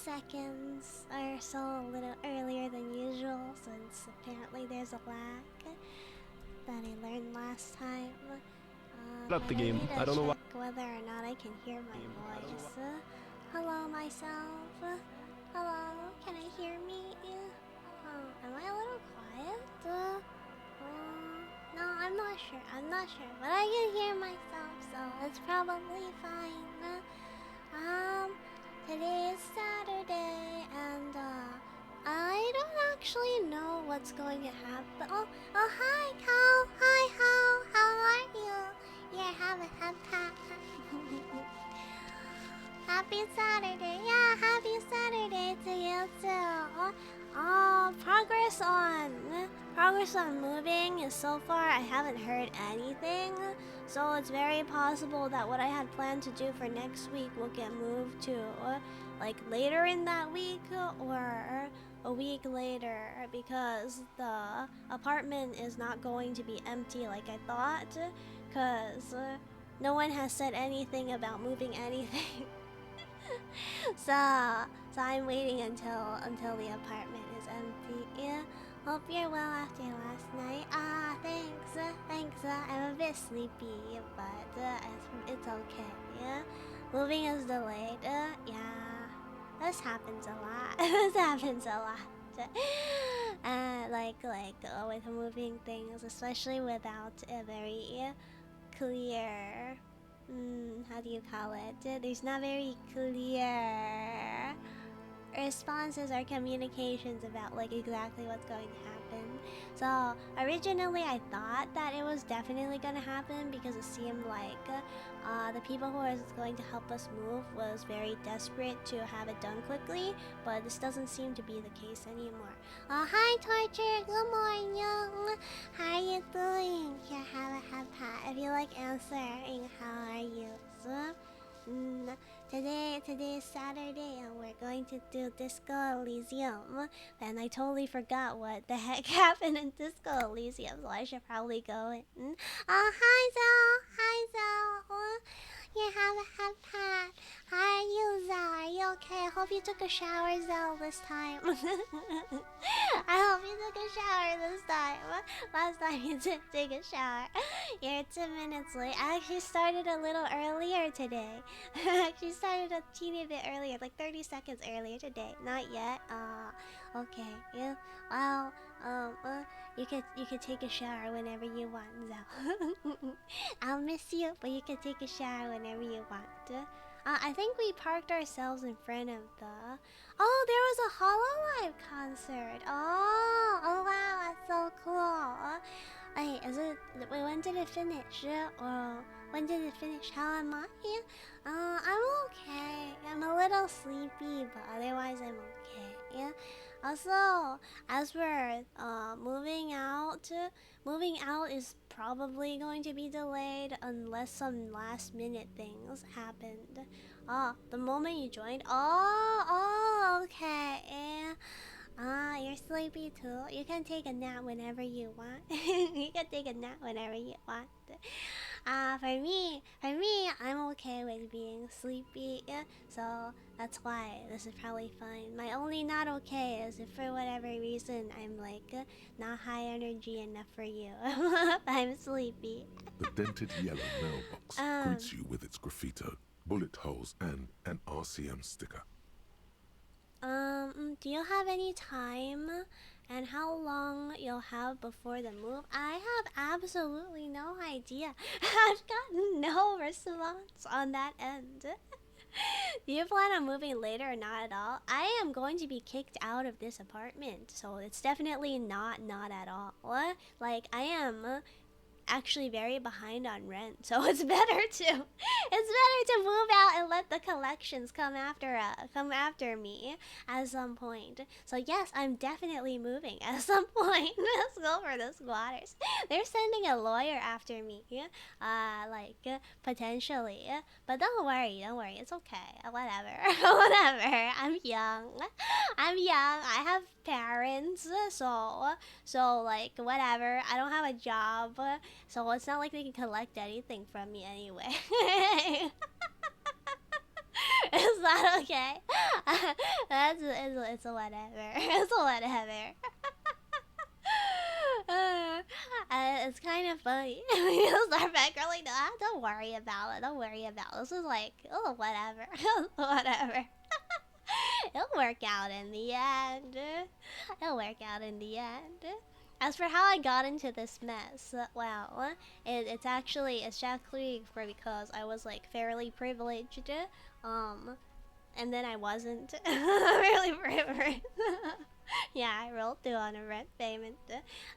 seconds or so a little earlier than usual, since apparently there's a lag that I learned last time. Up the game. I don't know why. Whether or not I can hear my voice. Hello, myself. Hello, can I hear me? Am I a little quiet? No, I'm not sure. But I can hear myself, so it's probably fine. Today is Saturday, and I don't actually know what's going to happen. Oh, hi, Cal. Hi, how are you? Yeah, have a happy Saturday. Yeah, happy Saturday to you too. Progress on moving is so far I haven't heard anything. So it's very possible that what I had planned to do for next week will get moved to like later in that week or a week later, because the apartment is not going to be empty like I thought, because no one has said anything about moving anything. so I'm waiting until the apartment is empty. Yeah. Hope you're well after last night. Thanks. I'm a bit sleepy, but it's okay. Yeah. Moving is delayed. Yeah. This happens a lot. With moving things, especially without a very clear, how do you call it? There's not very clear responses or communications about like exactly what's going to happen. So originally I thought that it was definitely going to happen because it seemed like the people who was going to help us move was very desperate to have it done quickly, but this doesn't seem to be the case anymore. Hi Torture, good morning. How are you doing? Here, have a hat. If you like answering, how are you? Today is Saturday and we're going to do Disco Elysium. And I totally forgot what the heck happened in Disco Elysium, so I should probably go in. Hi Zell. You have a hat. How are you, Zell? Are you okay? I hope you took a shower, Zell, this time. I hope you took a shower this time. Last time you didn't take a shower. You're 2 minutes late. I actually started a little earlier today. I actually started a teeny bit earlier, like 30 seconds earlier today. Not yet. Okay. Yeah. Well, you could take a shower whenever you want, Zell. I'll miss you, but you can take a shower whenever you want. I think we parked ourselves in front of the... Oh, there was a Hololive concert. Oh wow, that's so cool. Wait, wait, when did it finish? Or when did it finish? How am I? I'm okay. I'm a little sleepy, but otherwise I'm okay. Yeah. Also, as we're moving out is probably going to be delayed unless some last minute things happened. The moment you joined. Okay. You're sleepy too. You can take a nap whenever you want. You can take a nap whenever you want. For me, I'm okay with being sleepy, so that's why this is probably fine. My only not okay is if for whatever reason I'm like not high energy enough for you. I'm sleepy. The dented yellow mailbox greets you with its graffito, bullet holes, and an RCM sticker. Do you have any time and how long you'll have before the move? I have absolutely no idea. I've gotten no response on that end. Do you plan on moving later or not at all? I am going to be kicked out of this apartment, so it's definitely not at all. Like, I am actually very behind on rent, so it's better to move out and let the collections come after me at some point. So yes, I'm definitely moving at some point. Let's go for the squatters. They're sending a lawyer after me, potentially. But don't worry, it's okay. Whatever. I'm young. I have parents, so like whatever. I don't have a job, so it's not like they can collect anything from me anyway. Is that okay? It's a whatever. It's a whatever. It's kind of funny. You'll start back early. No, don't worry about it. Don't worry about it. This is like, oh, whatever. Whatever. It'll work out in the end. It'll work out in the end. As for how I got into this mess, well, it's actually for because I was like fairly privileged, and then I wasn't really privileged. Yeah, I rolled through on a rent payment.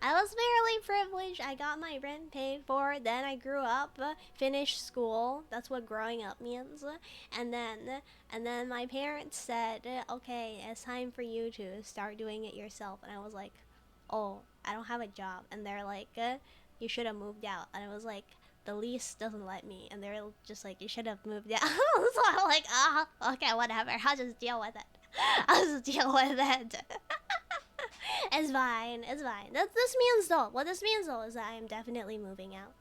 I was fairly privileged. I got my rent paid for. Then I grew up, finished school. That's what growing up means. And then my parents said, "Okay, it's time for you to start doing it yourself." And I was like, "Oh, I don't have a job." And they're like, "You should have moved out." And I was like, "The lease doesn't let me." And they're just like, "You should have moved out." So I'm like, okay, whatever. I'll just deal with it. I'll just deal with it. It's fine. It's fine. This means though. What this means though is that I am definitely moving out.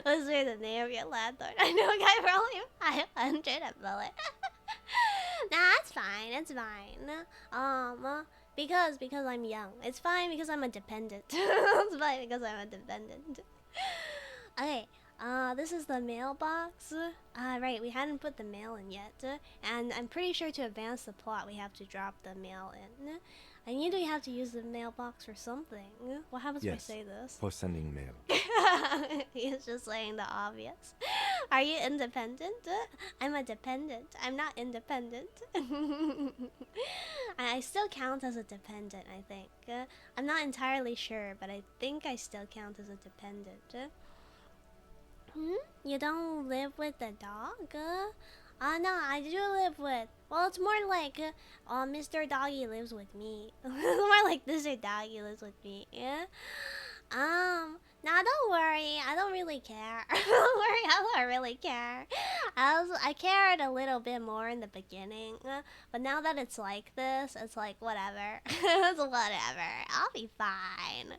What's the name of your landlord? I know a guy for only 500 a bullet. Nah, it's fine. It's fine. Because I'm young. It's fine because I'm a dependent. It's fine because I'm a dependent. Okay. This is the mailbox. Right, we hadn't put the mail in yet. And I'm pretty sure to advance the plot, we have to drop the mail in. I need to have to use the mailbox for something. What happens if I say this? For sending mail. He's just saying the obvious. Are you independent? I'm a dependent. I'm not independent. I still count as a dependent, I think. I'm not entirely sure, but I think I still count as a dependent. You don't live with the dog? No, I do live with... Well, it's more like... Mr. Doggy lives with me. It's more like Mr. Doggy lives with me. Yeah? Nah, don't worry. I don't really care. Don't worry, I don't really care. I cared a little bit more in the beginning. But now that it's like this, it's like, whatever. It's whatever. I'll be fine.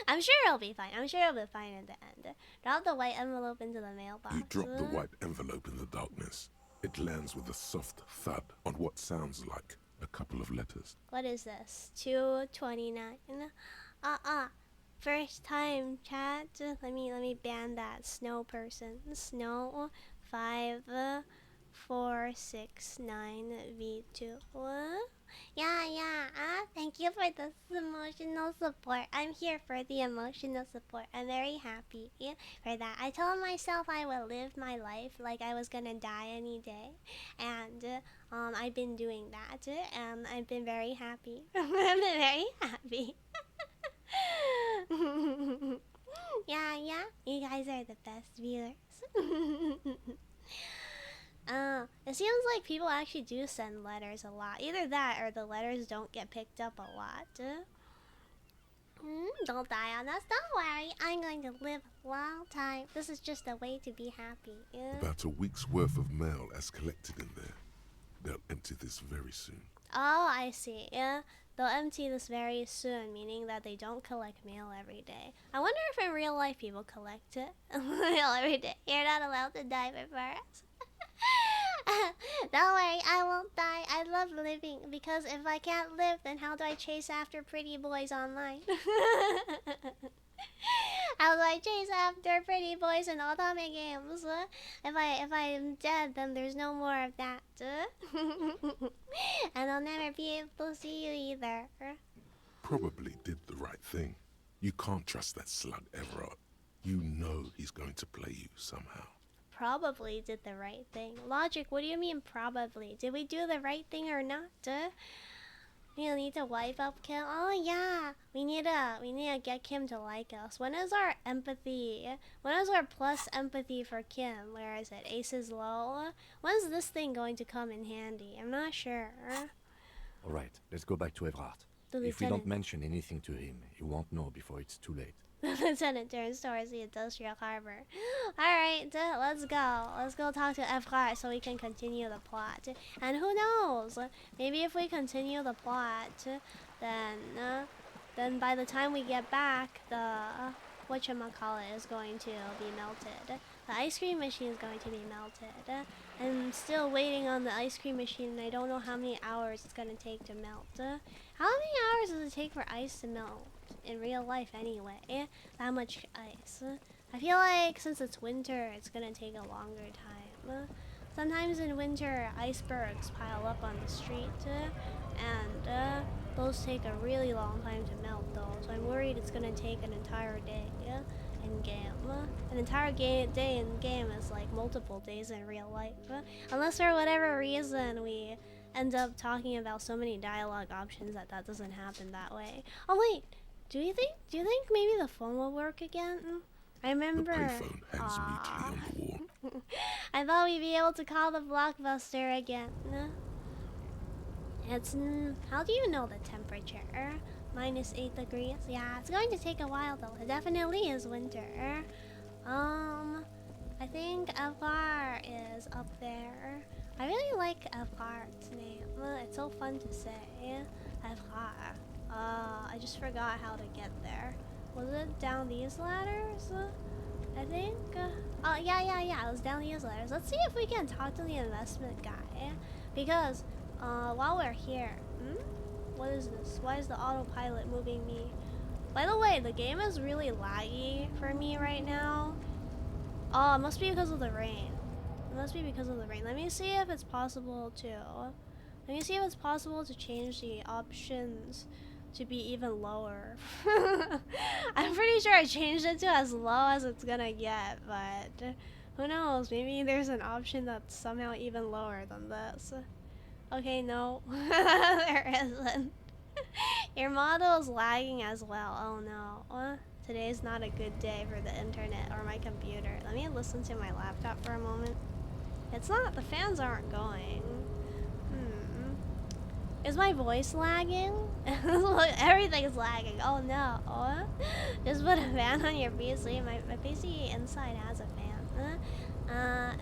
I'm sure it'll be fine. I'm sure it'll be fine in the end. Drop the white envelope into the mailbox. You drop the white envelope in the darkness. It lands with a soft thud on what sounds like a couple of letters. What is this? 229. First time chat. Let me ban that snow person. Snow 5469 V2. Yeah. Thank you for this emotional support. I'm here for the emotional support. I'm very happy for that. I told myself I would live my life like I was gonna die any day, and I've been doing that, and I've been very happy. I've been very happy. Yeah. You guys are the best viewers. It seems like people actually do send letters a lot. Either that or the letters don't get picked up a lot. Don't die on us. Don't worry. I'm going to live a long time. This is just a way to be happy. About a week's worth of mail as collected in there. They'll empty this very soon. Oh, I see. Yeah. They'll empty this very soon, meaning that they don't collect mail every day. I wonder if in real life people collect it mail every day. You're not allowed to die before us. Don't worry, I won't die. I love living, because if I can't live, then how do I chase after pretty boys online? How do I chase after pretty boys in otome games? If I'm dead, then there's no more of that. And I'll never be able to see you either. Probably did the right thing. You can't trust that slug, Everard. You know he's going to play you somehow. Probably did the right thing. Logic, what do you mean probably? Did we do the right thing or not? We need to wipe up Kim. Oh yeah, we need to get Kim to like us. When is our empathy? When is our plus empathy for Kim? Where is it? Ace is low. When's this thing going to come in handy? I'm not sure. All right, let's go back to Everard. If we don't mention anything to him, he won't know before it's too late. The lieutenant turns towards the industrial harbor. Alright, let's go. Let's go talk to Efrat so we can continue the plot. And who knows? Maybe if we continue the plot, then by the time we get back, whatchamacallit is going to be melted. The ice cream machine is going to be melted. I'm still waiting on the ice cream machine, and I don't know how many hours it's going to take to melt. How many hours does it take for ice to melt in real life anyway? That much ice. I feel like since it's winter, it's going to take a longer time. Sometimes in winter, icebergs pile up on the street, and those take a really long time to melt though, so I'm worried it's gonna take an entire day in game. An entire day in game is like multiple days in real life. Unless for whatever reason we end up talking about so many dialogue options that doesn't happen that way. Oh wait, do you think maybe the phone will work again? I remember. The payphone hangs mutely on the wall. I thought we'd be able to call the Blockbuster again. It's how do you know the temperature? -8 degrees. Yeah, it's going to take a while though. It definitely is winter. I think Evgar is up there. I really like Evgar's name. It's so fun to say. Evgar. I just forgot how to get there. Was it down these ladders? I think. Oh yeah. It was down these ladders. Let's see if we can talk to the investment guy, because while we're here, what is this? Why is the autopilot moving me? By the way, the game is really laggy for me right now. Oh, it must be because of the rain. It must be because of the rain. Let me see if it's possible to. Let me see if it's possible to change the options to be even lower. I'm pretty sure I changed it to as low as it's gonna get, but who knows? Maybe there's an option that's somehow even lower than this. Okay, no. There isn't. Your model is lagging as well. Oh no. Today's not a good day for the internet or my computer. Let me listen to my laptop for a moment. It's not, the fans aren't going. Is my voice lagging? Everything's lagging. Oh no. Just put a fan on your PC. My PC inside has a fan.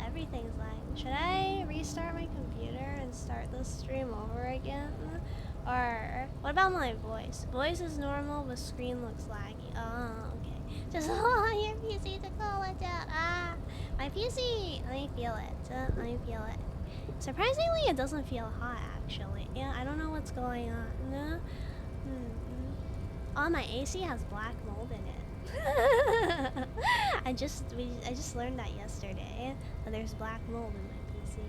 Everything's lagging. Should I restart my computer and start this stream over again? Or what about my voice? Voice is normal, but screen looks laggy. Oh, okay. Just hold on your PC to cool it down. My PC. Let me feel it. Surprisingly, it doesn't feel hot actually. Yeah, I don't know what's going on. Oh, my AC has black mold in it. I just learned that yesterday. That there's black mold in my PC.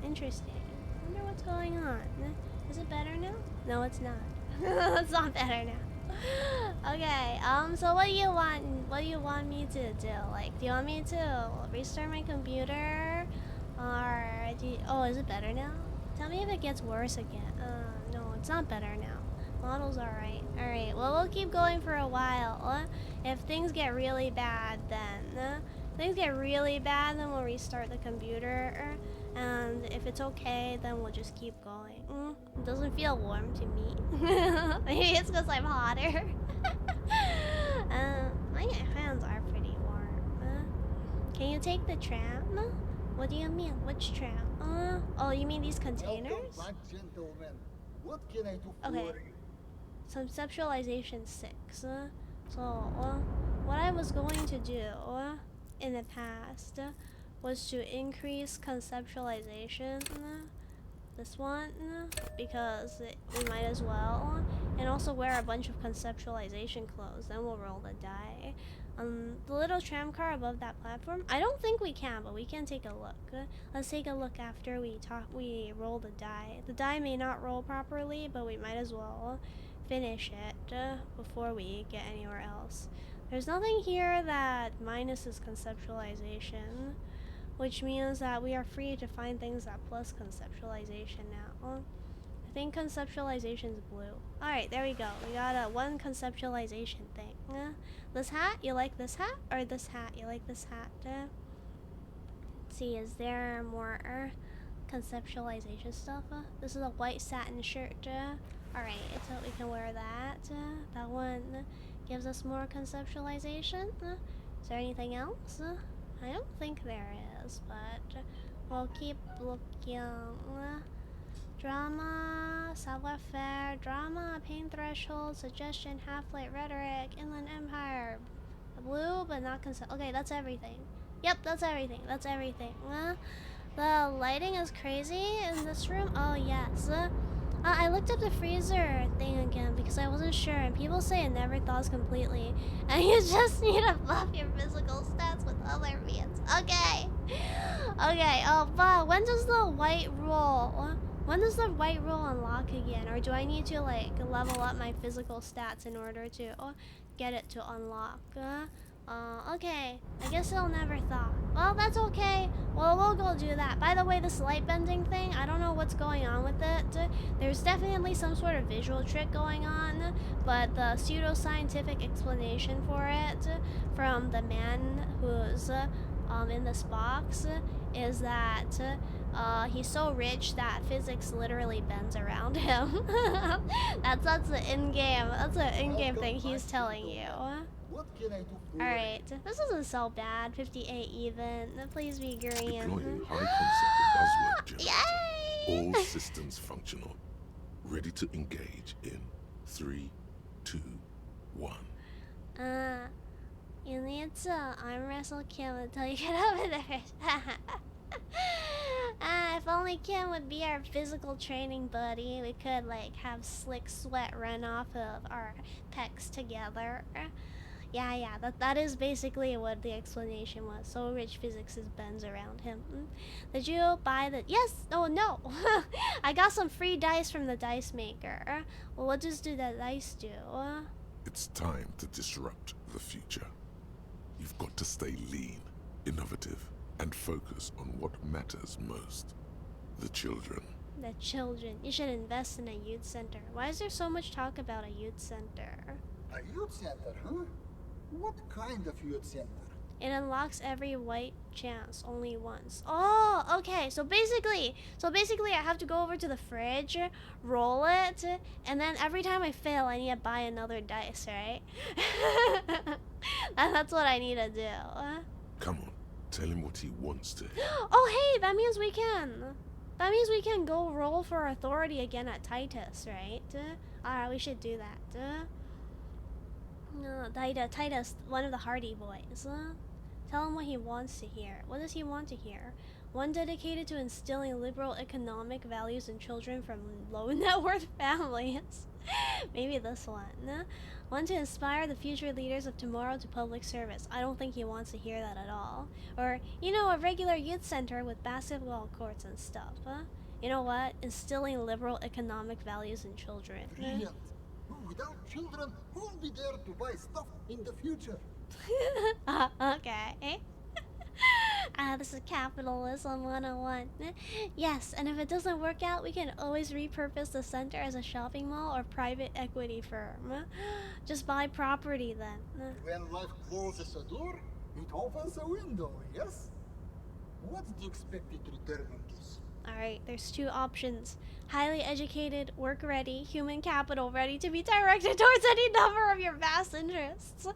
Interesting. Wonder what's going on. Is it better now? No, it's not. It's not better now. Okay. So what do you want? What do you want me to do? Like, do you want me to restart my computer, or do you, oh, is it better now? Tell me if it gets worse again. No, it's not better now. Model's alright. Alright, well, we'll keep going for a while. If things get really bad, then we'll restart the computer. And if it's okay, then we'll just keep going. It doesn't feel warm to me. Maybe it's because I'm hotter. My hands are pretty warm. Can you take the tram? What do you mean? Which tram? Oh, you mean these containers? Welcome back, gentlemen. What can I do for Okay. you? Conceptualization 6. So, what I was going to do in the past was to increase conceptualization, this one, because we might as well, and also wear a bunch of conceptualization clothes, then we'll roll the die. The little tram car above that platform, I don't think we can, but we can take a look. Let's take a look after we roll the die. The die may not roll properly, but we might as well finish it before we get anywhere else. There's nothing here that minuses conceptualization, which means that we are free to find things that plus conceptualization now. I think conceptualization is blue. Alright, there we go. We got a one conceptualization thing. This hat? You like this hat? Or this hat? You like this hat? Let's see, is there more conceptualization stuff? This is a white satin shirt. Alright, so we can wear that. That one gives us more conceptualization. Is there anything else? I don't think there is, but we'll keep looking. Drama, savoir-faire, drama, pain threshold, suggestion, half-light rhetoric, inland empire. Blue, but not consent. Okay, that's everything. Yep, that's everything. That's everything. The lighting is crazy in this room. Oh, yes. I looked up the freezer thing again because I wasn't sure, and people say it never thaws completely, and you just need to buff your physical stats with other means. Okay. Okay, but when does the white rule... When does the white rule unlock again? Or do I need to, like, level up my physical stats in order to get it to unlock? Okay. I guess it'll never thaw. Well, that's okay. Well, we'll go do that. By the way, this light bending thing, I don't know what's going on with it. There's definitely some sort of visual trick going on, but the pseudo-scientific explanation for it from the man who's in this box is that he's so rich that physics literally bends around him. that's the in-game thing he's telling you. What can I do for you? Alright, this isn't so bad. 58 even. Please be green. Deploying high concept buzzword generator. Yay! All systems functional. Ready to engage in 3, 2, 1. You need to arm wrestle Kim until you get over there. If only Kim would be our physical training buddy, we could like have slick sweat run off of our pecs together. Yeah, that is basically what the explanation was. So rich physics bends around him. Did you buy the... Yes! Oh, no! I got some free dice from the dice maker. Well, what does the dice do? It's time to disrupt the future. You've got to stay lean, innovative, and focus on what matters most. The children. The children. You should invest in a youth center. Why is there so much talk about a youth center? A youth center, huh? What kind of youth center? It unlocks every white chance only once. Oh, okay. So basically I have to go over to the fridge, roll it, and then every time I fail, I need to buy another dice, right? That's what I need to do. Come on, tell him what he wants to hear. Oh, hey, that means we can go roll for authority again at Titus, right? Alright, we should do that. Titus, one of the Hardy boys. Tell him what he wants to hear. What does he want to hear? One dedicated to instilling liberal economic values in children from low net worth families. Maybe this one. One to inspire the future leaders of tomorrow to public service. I don't think he wants to hear that at all. Or, you know, a regular youth center with basketball courts and stuff. You know what? Instilling liberal economic values in children. Brilliant. Without children, who'll be there to buy stuff in the future? Okay. This is capitalism 101. Yes, and if it doesn't work out, we can always repurpose the center as a shopping mall or private equity firm. Just buy property then. When life closes a door, it opens a window, yes? What's the expected return on this? Alright, there's two options. Highly educated, work-ready, human capital ready to be directed towards any number of your vast interests.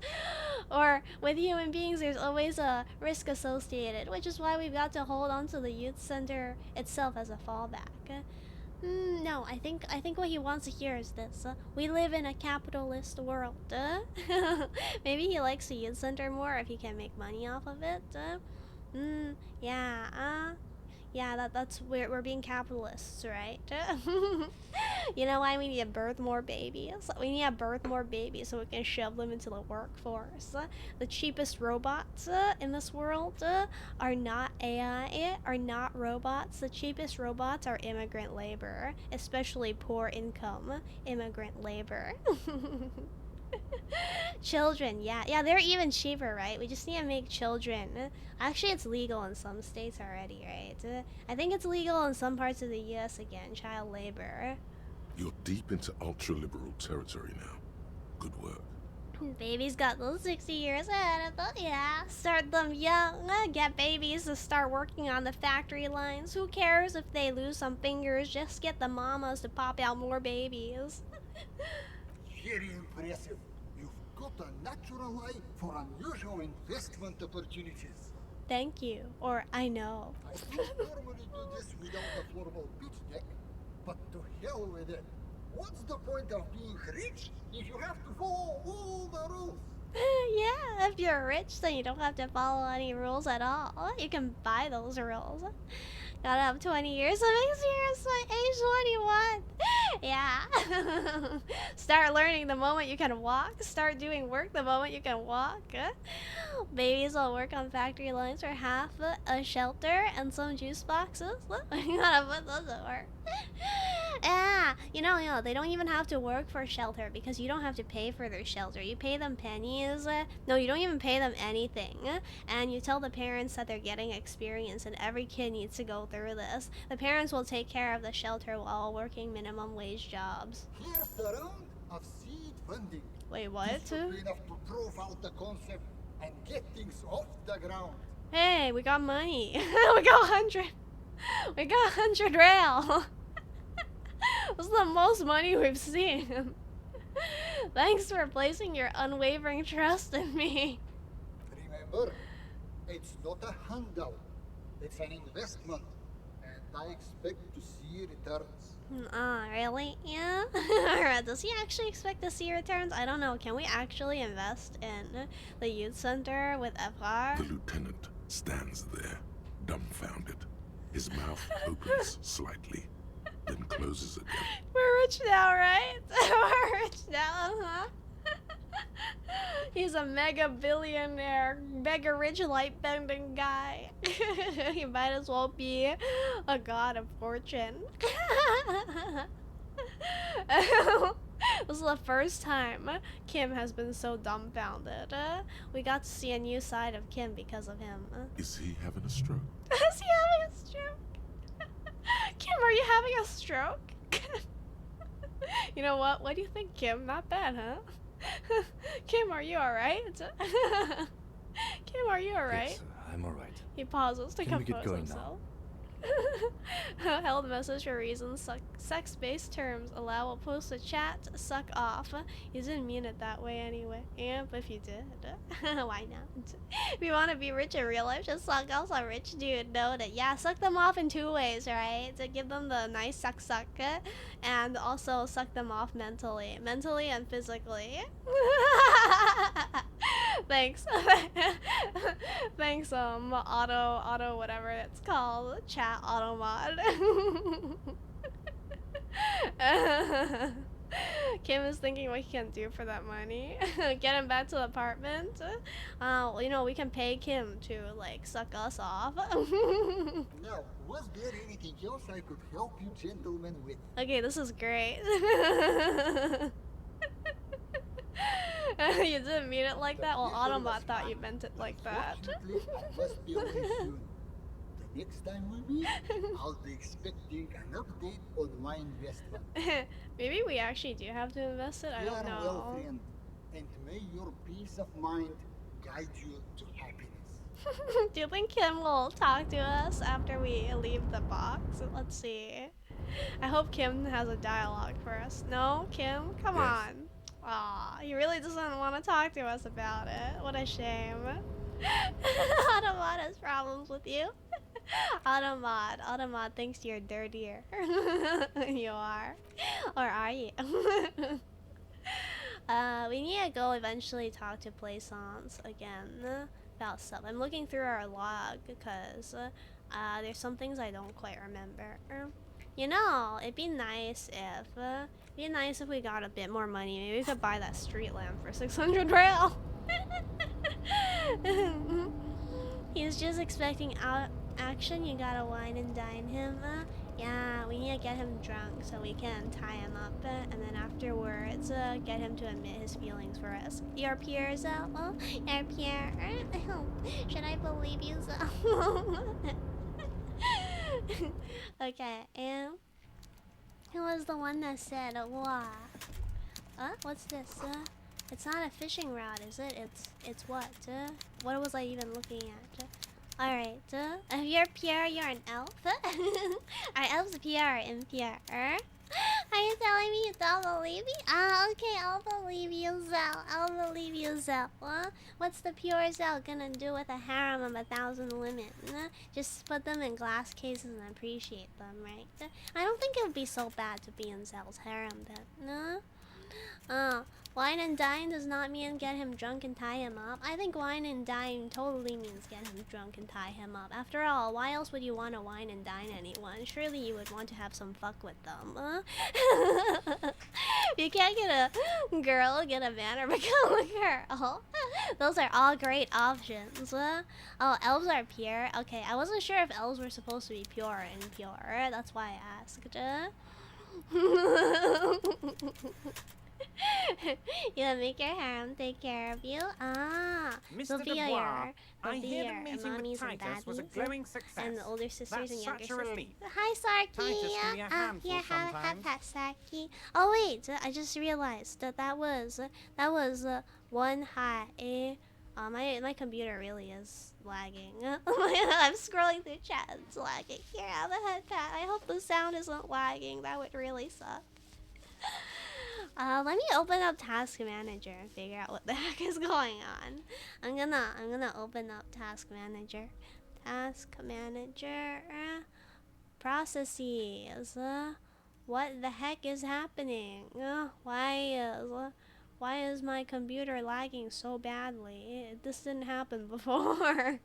Or, with human beings, there's always a risk associated, which is why we've got to hold on to the youth center itself as a fallback. No, I think what he wants to hear is this. We live in a capitalist world. Maybe he likes the youth center more if he can make money off of it. Yeah, that's we're being capitalists, right? You know why we need to birth more babies? We need to birth more babies so we can shove them into the workforce. The cheapest robots in this world are not AI, are not robots. The cheapest robots are immigrant labor, especially poor income immigrant labor. Children, yeah, they're even cheaper, right? We just need to make children. Actually, it's legal in some states already, right? I think it's legal in some parts of the US again, child labor. You're deep into ultra-liberal territory now. Good work. Babies got those 60 years ahead of them, yeah. Start them young, get babies to start working on the factory lines. Who cares if they lose some fingers? Just get the mamas to pop out more babies. Very impressive. You've got a natural eye for unusual investment opportunities. Thank you. Or I know. I don't normally do this without a formal pitch deck, But to hell with it. What's the point of being rich if you have to follow all the rules? Yeah, if you're rich, then you don't have to follow any rules at all. You can buy those rules. Gotta have 20 years, so makes you age 21. Yeah. Start learning the moment you can walk. Start doing work the moment you can walk. Babies will work on factory lines for half a shelter and some juice boxes. You gotta put those to work. Yeah, you know, they don't even have to work for shelter because you don't have to pay for their shelter. You pay them pennies. No, you don't even pay them anything. And you tell the parents that they're getting experience and every kid needs to go through this. The parents will take care of the shelter while working minimum wage jobs. Here's a round of seed funding. Wait, what? This would be enough to prove out the concept and get things off the ground. Hey, we got money. We got 100. We got 100 rail. This is the most money we've seen. Thanks for placing your unwavering trust in me. Remember, it's not a handout. It's an investment. And I expect to see returns. Really? Yeah? Alright, does he actually expect to see returns? I don't know. Can we actually invest in the youth center with FR? The lieutenant stands there, dumbfounded. His mouth opens slightly, then closes again. We're rich now, right? We're rich now, huh? He's a mega billionaire, mega rich light bending guy. He might as well be a god of fortune. This is the first time Kim has been so dumbfounded. We got to see a new side of Kim because of him. Is he having a stroke? Is he having a stroke? Kim, are you having a stroke? You know what? What do you think, Kim? Not bad, huh? Kim, are you alright? Kim, are you alright? Yes, I'm alright. He pauses to Can we compose get going himself. Held message for reasons. Sex-based terms. Allow will post a chat. Suck off. You didn't mean it that way anyway. Yeah, but if you did, why not? If you want to be rich in real life, just suck off a rich dude. Note it. Yeah, suck them off in 2 ways, right? To give them the nice suck, and also suck them off mentally and physically. Thanks. Thanks, auto whatever it's called, chat auto mod. Kim is thinking what he can do for that money. Get him back to the apartment. You know, we can pay Kim to like suck us off. Now, was there anything else I could help you gentlemen with? Okay, this is great. You didn't mean it like that? Well, Autobot thought you meant it like that. Unfortunately, I must be away soon. The next time we meet, I'll be expecting an update on my investment. Maybe we actually do have to invest it? I don't know. Well, friend, and may your peace of mind guide you to happiness. Do you think Kim will talk to us after we leave the box? Let's see. I hope Kim has a dialogue for us. No? Kim? Come on. Aw, he really doesn't want to talk to us about it. What a shame. Automod has problems with you. Automod thinks you're dirtier. You are. Or are you? We need to go eventually talk to Plaisance again about stuff. I'm looking through our log because there's some things I don't quite remember. You know, it'd be nice if we got a bit more money. Maybe we could buy that street lamp for 600 rail. He's just expecting action. You gotta wine and dine him. Yeah, we need to get him drunk so we can tie him up, and then afterwards get him to admit his feelings for us. Your Pierre's out. Oh, your Pierre. Should I believe you, so? Okay, and who was the one that said what? What's this? It's not a fishing rod, is it? It's what? What was I even looking at? Alright, if you're Pierre, you're an elf. Our elves Pierre and Pierre. Are you telling me you don't believe me? Ah, okay, I'll believe you, Zell. I'll believe you, Zell. What's the pure Zell gonna do with a harem of 1,000 women? Just put them in glass cases and appreciate them, right? I don't think it would be so bad to be in Zell's harem then. No? Wine and dine does not mean get him drunk and tie him up. I think wine and dine totally means get him drunk and tie him up. After all, why else would you want to wine and dine anyone? Surely you would want to have some fuck with them. You can't get a girl, get a man, or become a girl. Those are all great options. Oh, elves are pure? Okay, I wasn't sure if elves were supposed to be pure or impure. That's why I asked. You make your harem take care of you. Mr. Dubois, I hear the meeting with Titus was a glowing success. And the older sisters and younger such a relief. sisters. Hi, Sarky. Titus can be a handful Here, have sometimes. that, Sarky. Oh wait, I just realized that was one high. My computer really is lagging. I'm scrolling through chat and it's lagging. Here, have a head pat. I hope the sound isn't lagging. That would really suck. Let me open up Task Manager and figure out what the heck is going on. I'm gonna open up Task Manager. Task Manager. Processes. What the heck is happening? Why is my computer lagging so badly? This didn't happen before.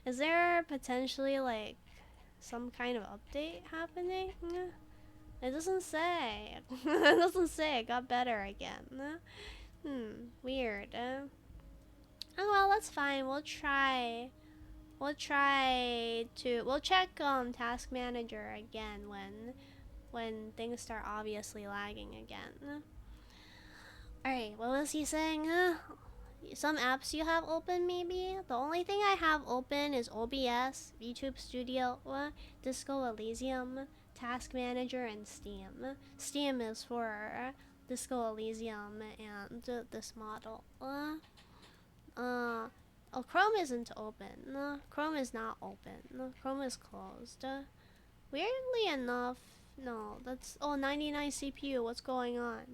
Is there potentially like some kind of update happening? It doesn't say. It doesn't say it got better again. Weird. Oh well, that's fine. We'll try. We'll check Task Manager again when things start obviously lagging again. Alright, what was he saying? Some apps you have open maybe? The only thing I have open is OBS, YouTube Studio, Disco Elysium, Task Manager, and Steam. Steam is for Disco Elysium and this model. Oh, Chrome isn't open. Chrome is not open. Chrome is closed. Weirdly enough, no, that's 99 CPU. What's going on?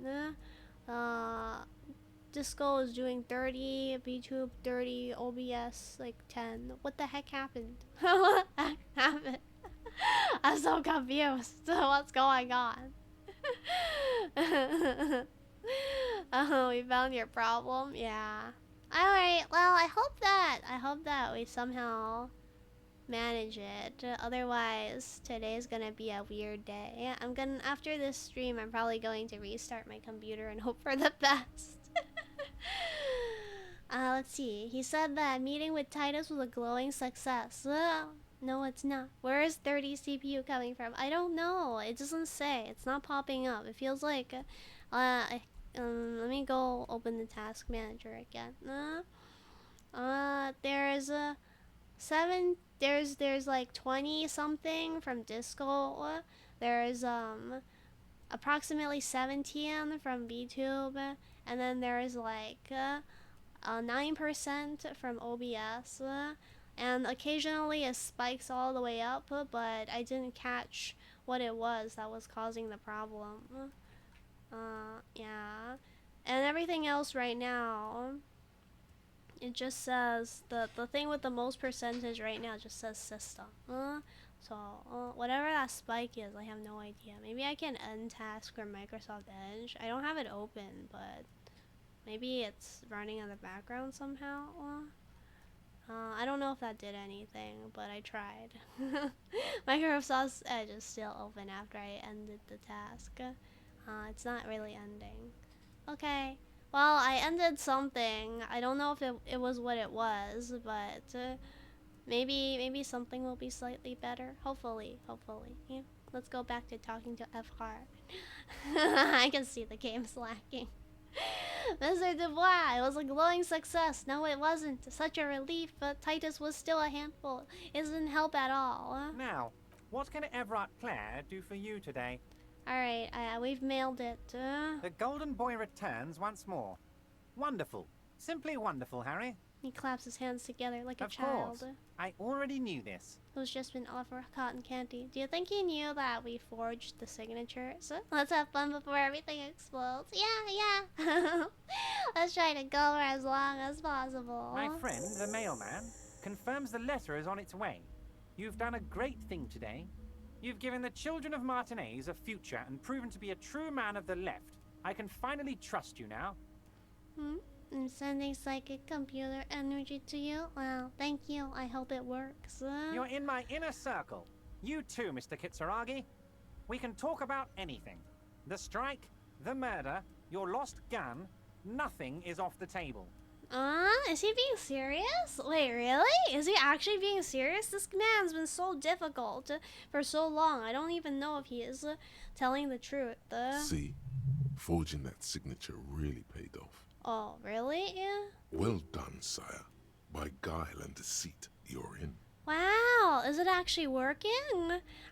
Disco is doing 30, VTube 30, OBS like 10. What the heck happened? What the heck happened? I'm so confused. What's going on? Oh, we found your problem? Yeah. Alright, well, I hope that we somehow manage it. Otherwise, today's gonna be a weird day. After this stream, I'm probably going to restart my computer and hope for the best. Let's see. He said that meeting with Titus was a glowing success. No, it's not. Where is 30 CPU coming from? I don't know. It doesn't say. It's not popping up. It feels like... let me go open the Task Manager again. There's a... 7... There's like 20 something from Disco. There's approximately 17 from VTube, and then there's like 9% from OBS, and occasionally it spikes all the way up, but I didn't catch what it was that was causing the problem. Yeah, and everything else right now, it just says the thing with the most percentage right now just says system. So whatever that spike is, I have no idea. Maybe I can end task or Microsoft Edge. I don't have it open, but maybe it's running in the background somehow. I don't know if that did anything, but I tried. Microsoft Edge is still open after I ended the task. It's not really ending. Okay. Well, I ended something. I don't know if it was what it was, but maybe something will be slightly better. Hopefully. Yeah. Let's go back to talking to FR. I can see the game's lacking. Mr. Dubois, it was a glowing success. No, it wasn't. Such a relief, but Titus was still a handful. It didn't help at all. Now, what can Everard Clare do for you today? Alright, we've mailed it. The Golden Boy returns once more. Wonderful. Simply wonderful, Harry. He claps his hands together like a Of child. course. I already knew this. Who's just been offered cotton candy. Do you think he knew that we forged the signatures? Let's have fun before everything explodes. Yeah. Let's try to go for as long as possible. My friend, the mailman, confirms the letter is on its way. You've done a great thing today. You've given the children of Martinez a future and proven to be a true man of the left. I can finally trust you now. I'm sending psychic computer energy to you. Wow, thank you. I hope it works. You're in my inner circle. You too, Mr. Kitsuragi. We can talk about anything. The strike, the murder, your lost gun, nothing is off the table. Is he being serious? Wait, really? Is he actually being serious? This man's been so difficult for so long. I don't even know if he is telling the truth. See? Forging that signature really paid off. Oh, really? Yeah. Well done, sire. By guile and deceit, you're in. Wow, is it actually working?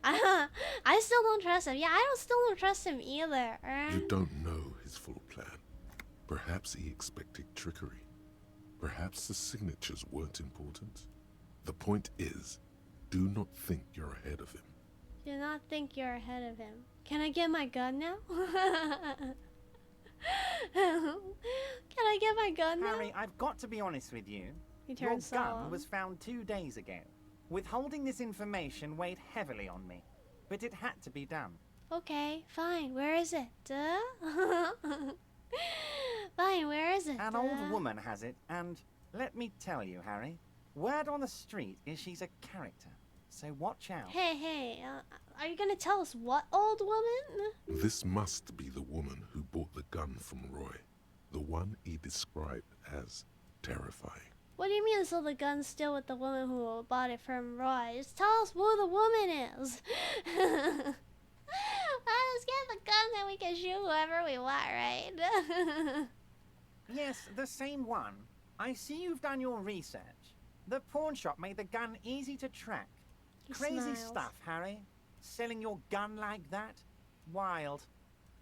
I still don't trust him. Yeah, still don't trust him either. You don't know his full plan. Perhaps he expected trickery. Perhaps the signatures weren't important. The point is, do not think you're ahead of him. Do not think you're ahead of him. Can I get my gun now? Can I get my gun now? Harry, I've got to be honest with you. He Your turns gun solemn. was found 2 days ago. Withholding this information weighed heavily on me, but it had to be done. Okay, fine. Where is it? Fine, where is it? An old woman has it, and let me tell you, Harry, word on the street is she's a character, so watch out. Hey, are you gonna tell us what old woman? This must be the woman who bought the gun from Roy. The one he described as terrifying. What do you mean, so the gun's still with the woman who bought it from Roy? Just tell us who the woman is. Let's get the gun that we can shoot whoever we want, right? Yes, the same one. I see you've done your research. The pawn shop made the gun easy to track. He Crazy smiles. stuff, Harry. Selling your gun like that? Wild.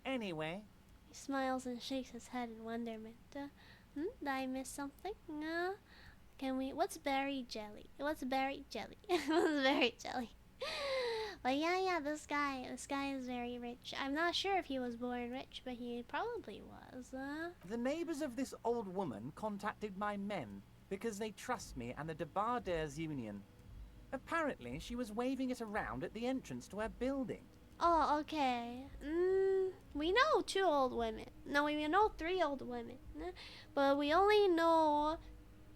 Anyway, He smiles and shakes his head in wonderment. Did I miss something? No. Can we? What's berry jelly? What's berry jelly? What's berry jelly? But yeah, this guy is very rich. I'm not sure if he was born rich, but he probably was. the neighbors of this old woman contacted my men because they trust me and the Debarders Union. Apparently, she was waving it around at the entrance to her building. Oh, okay. We know 2 old women. No, we know 3 old women. But we only know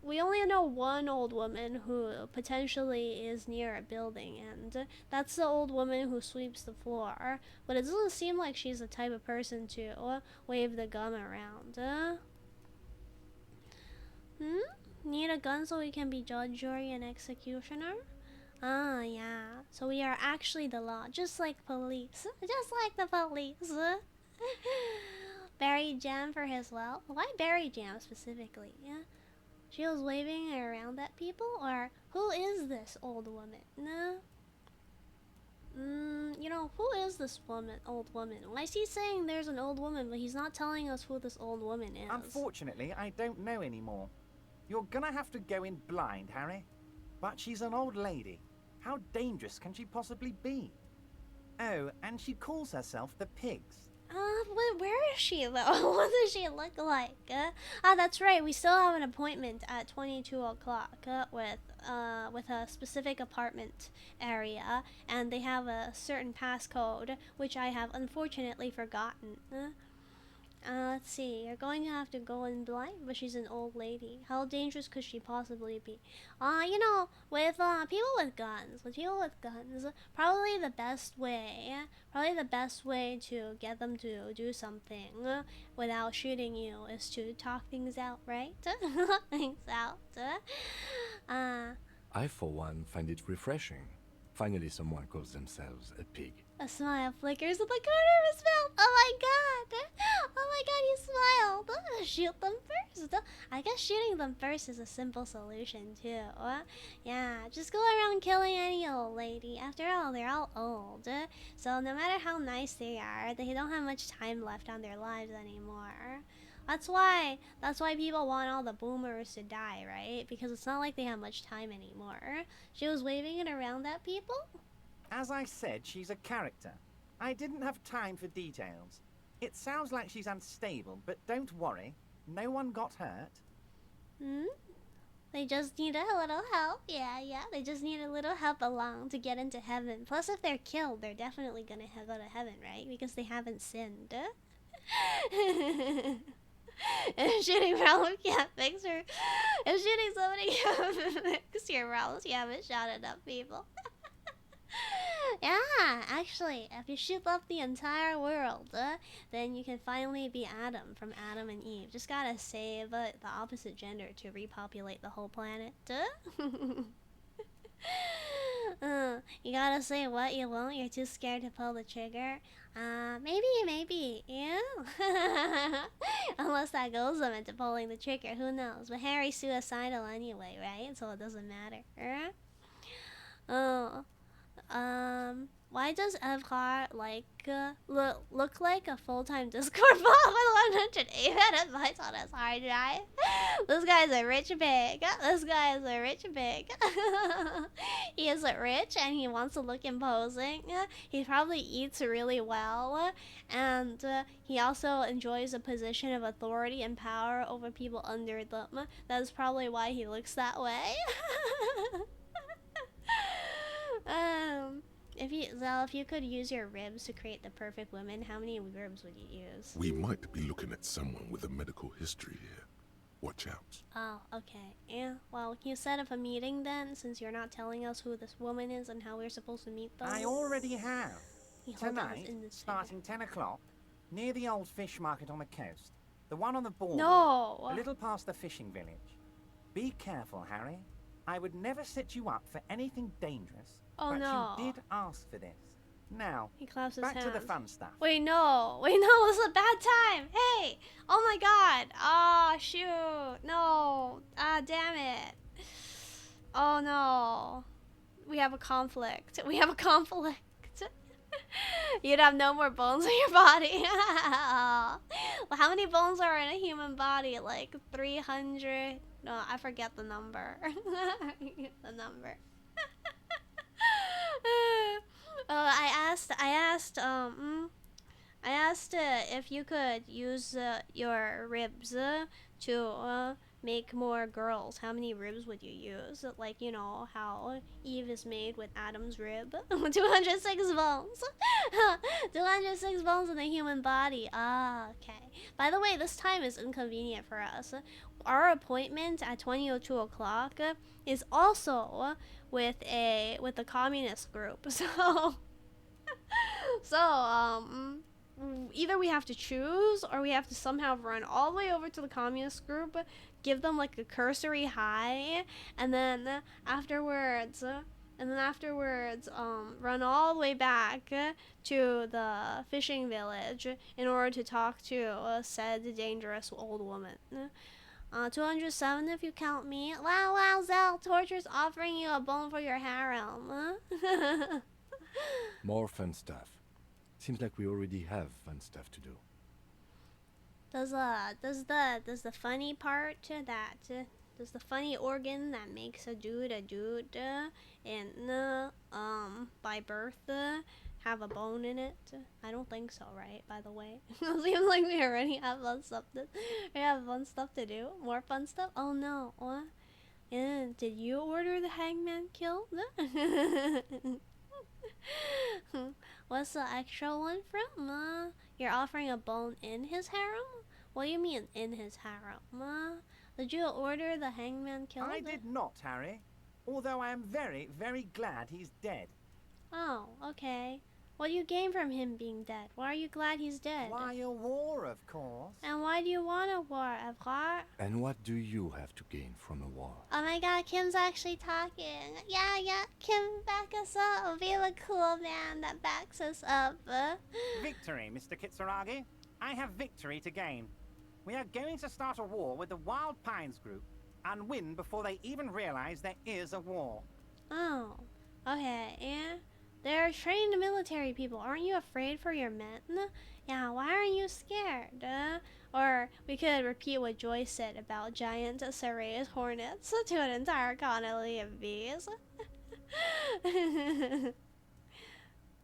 1 old woman who potentially is near a building, and that's the old woman who sweeps the floor. But it doesn't seem like she's the type of person to wave the gun around. Need a gun so we can be judge, jury, and executioner? Ah, yeah. So we are actually the law, just like police. Just like the police. Berry jam for his wealth? Why berry jam specifically? Yeah. She was waving it around at people? Or who is this old woman? No. Who is this old woman? Why is he saying there's an old woman, but he's not telling us who this old woman is? Unfortunately, I don't know anymore. You're gonna have to go in blind, Harry. But she's an old lady. How dangerous can she possibly be? Oh, and she calls herself the Pigs. Where is she though? What does she look like? That's right. We still have an appointment at 22 o'clock with a specific apartment area, and they have a certain passcode which I have unfortunately forgotten. Let's see. You're going to have to go in blind, but she's an old lady. How dangerous could she possibly be? With people with guns, probably the best way to get them to do something without shooting you is to talk things out, right? Talk things out. I, for one, find it refreshing. Finally, someone calls themselves a pig. A smile flickers at the corner of his mouth. Oh my god, he smiled. Shoot them first. I guess shooting them first is a simple solution too. Yeah, just go around killing any old lady. After all, they're all old. So no matter how nice they are, they don't have much time left on their lives anymore. That's why people want all the boomers to die, right? Because it's not like they have much time anymore. She was waving it around at people? As I said, she's a character. I didn't have time for details. It sounds like she's unstable, but don't worry. No one got hurt. Hmm? They just need a little help. Yeah. They just need a little help along to get into heaven. Plus, if they're killed, they're definitely gonna go to heaven, right? Because they haven't sinned. If shooting problems can't fix her. If shooting somebody can't fix your problems, you haven't shot enough people. Yeah, actually, if you shoot up the entire world, then you can finally be Adam from Adam and Eve. Just gotta save the opposite gender to repopulate the whole planet. You gotta say what you won't. You're too scared to pull the trigger. Maybe, yeah. Unless that goes them into pulling the trigger, who knows? But Harry's suicidal anyway, right? So it doesn't matter. Why does Evgar look like a full-time Discord bot with 108 MB on his hard drive? This guy's a rich pig. He is rich and he wants to look imposing. He probably eats really well, and he also enjoys a position of authority and power over people under them. That is probably why he looks that way. If you could use your ribs to create the perfect woman, how many ribs would you use? We might be looking at someone with a medical history here. Watch out. Oh, okay. Yeah, well, can you set up a meeting then, since you're not telling us who this woman is and how we're supposed to meet them? I already have. He holds up his Tonight, index starting 10 o'clock, near the old fish market on the coast. The one on the border. No! A little past the fishing village. Be careful, Harry. I would never set you up for anything dangerous. Oh, but no. you did ask for this. Now, He claps his back hands. to the fun stuff. Wait, no, this is a bad time. Hey, oh my god. Ah, shoot. No. Ah, damn it. Oh no. We have a conflict. You'd have no more bones in your body. Well, how many bones are in a human body? Like 300? No, I forget the number. I asked if you could use your ribs to make more girls. How many ribs would you use? Like, you know, how Eve is made with Adam's rib. 206 bones. 206 bones in the human body. Ah, okay. By the way, this time is inconvenient for us. Our appointment at 20:02 o'clock is also with the communist group. So either we have to choose, or we have to somehow run all the way over to the communist group, give them like a cursory hi, and then afterwards run all the way back to the fishing village in order to talk to said dangerous old woman. 207 if you count me. Wow, Zell, Torture's offering you a bone for your harem. More fun stuff. Seems like we already have fun stuff to do. Does the funny part does the funny organ that makes a dude and by birth have a bone in it? I don't think so, right? By the way, seems like we already have fun stuff to do. More fun stuff? Oh no! What? Yeah, did you order the hangman killed? What's the extra one from? You're offering a bone in his harem? What do you mean in his harem? Did you order the hangman killed? I did not, Harry. Although I am very, very glad he's dead. Oh, okay. What do you gain from him being dead? Why are you glad he's dead? Why, a war, of course. And why do you want a war, Evgar? And what do you have to gain from a war? Oh my god, Kim's actually talking. Yeah, Kim, back us up. Be the cool man that backs us up. Victory, Mr. Kitsuragi. I have victory to gain. We are going to start a war with the Wild Pines group and win before they even realize there is a war. Oh, okay, yeah. They're trained military people. Aren't you afraid for your men? Yeah, why aren't you scared? Or we could repeat what Joyce said about giant serrated hornets to an entire colony of bees.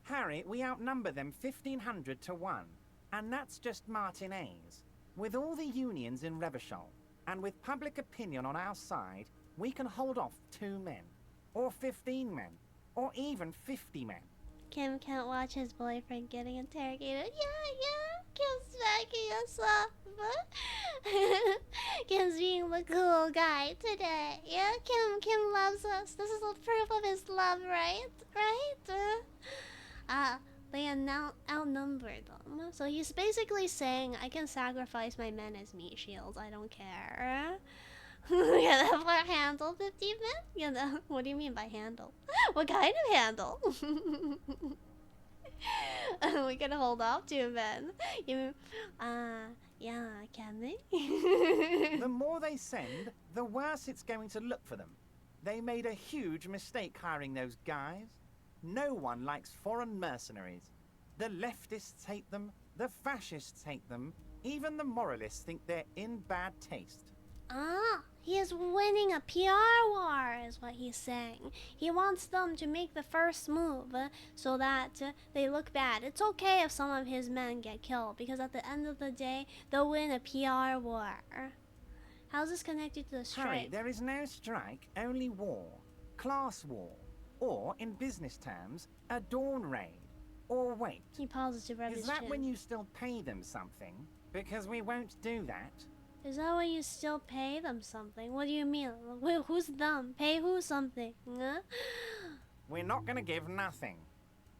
Harry, we outnumber them 1,500 to 1. And that's just Martinez. With all the unions in Revachol, and with public opinion on our side, we can hold off 2 men. Or 15 men. Or even 50 men. Kim can't watch his boyfriend getting interrogated. Yeah, Kim's backing us up. Kim's being the cool guy today. Yeah, Kim loves us. This is a proof of his love, right? They outnumbered them. So he's basically saying, I can sacrifice my men as meat shields. I don't care. Yeah, that for handle 50 men? You know, what do you mean by handle? What kind of handle? We can hold off 2 men. Yeah, can they? The more they send, the worse it's going to look for them. They made a huge mistake hiring those guys. No one likes foreign mercenaries. The leftists hate them, the fascists hate them, even the moralists think they're in bad taste. He is winning a PR war, is what he's saying. He wants them to make the first move so that they look bad. It's okay if some of his men get killed, because at the end of the day, they'll win a PR war. How's this connected to the strike? Harry, there is no strike, only war. Class war. Or, in business terms, a dawn raid. Or wait. He pauses to rub his chin. Is that when you still pay them something? Because we won't do that. Is that when you still pay them something? What do you mean? Who's them? Pay who something? Huh? We're not gonna give nothing.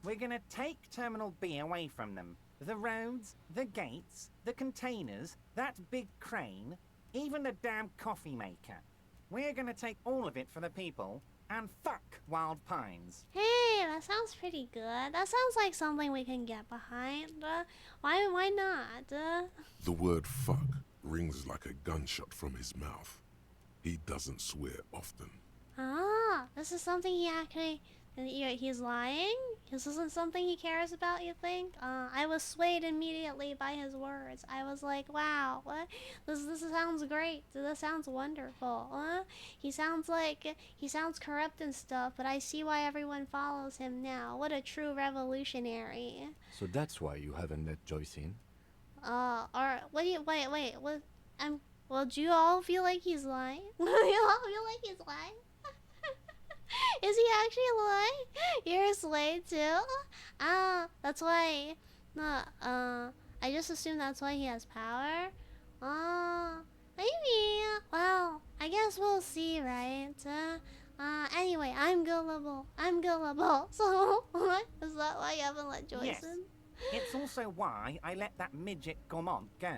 We're gonna take Terminal B away from them. The roads, the gates, the containers, that big crane, even the damn coffee maker. We're gonna take all of it for the people, and fuck Wild Pines. Hey, that sounds pretty good. That sounds like something we can get behind. Why not? The word fuck rings like a gunshot from his mouth. He doesn't swear often. This is something he actually... He's lying? This isn't something he cares about, you think? I was swayed immediately by his words. I was like, wow, what? This sounds great. This sounds wonderful. He sounds corrupt and stuff, but I see why everyone follows him now. What a true revolutionary. So that's why you haven't let Joyce in? Or, what do you... Wait, what... Well, do you all feel like he's lying? Do you all feel like he's lying? Is he actually lying? You're swayed too? That's why... I just assumed that's why he has power. Maybe. Well, I guess we'll see, right? Anyway, I'm gullible. So, what? Is that why you haven't let Joyce in? It's also why I let that midget Gaumont go.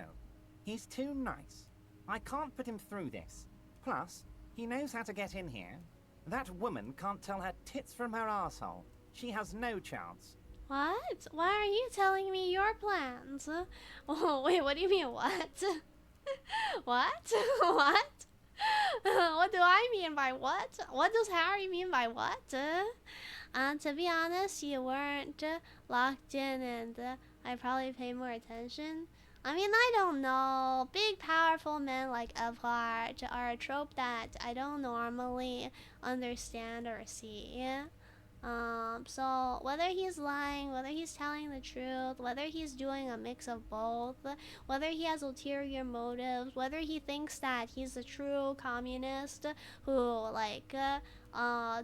He's too nice. I can't put him through this. Plus, he knows how to get in here. That woman can't tell her tits from her asshole. She has no chance. What? Why are you telling me your plans? Oh, wait, what do you mean, what? What? What? What do I mean by what? What does Harry mean by what? To be honest, you weren't locked in, and I probably pay more attention. I mean, I don't know. Big, powerful men like Evrard are a trope that I don't normally understand or see. So whether he's lying, whether he's telling the truth, whether he's doing a mix of both, whether he has ulterior motives, whether he thinks that he's a true communist who, like,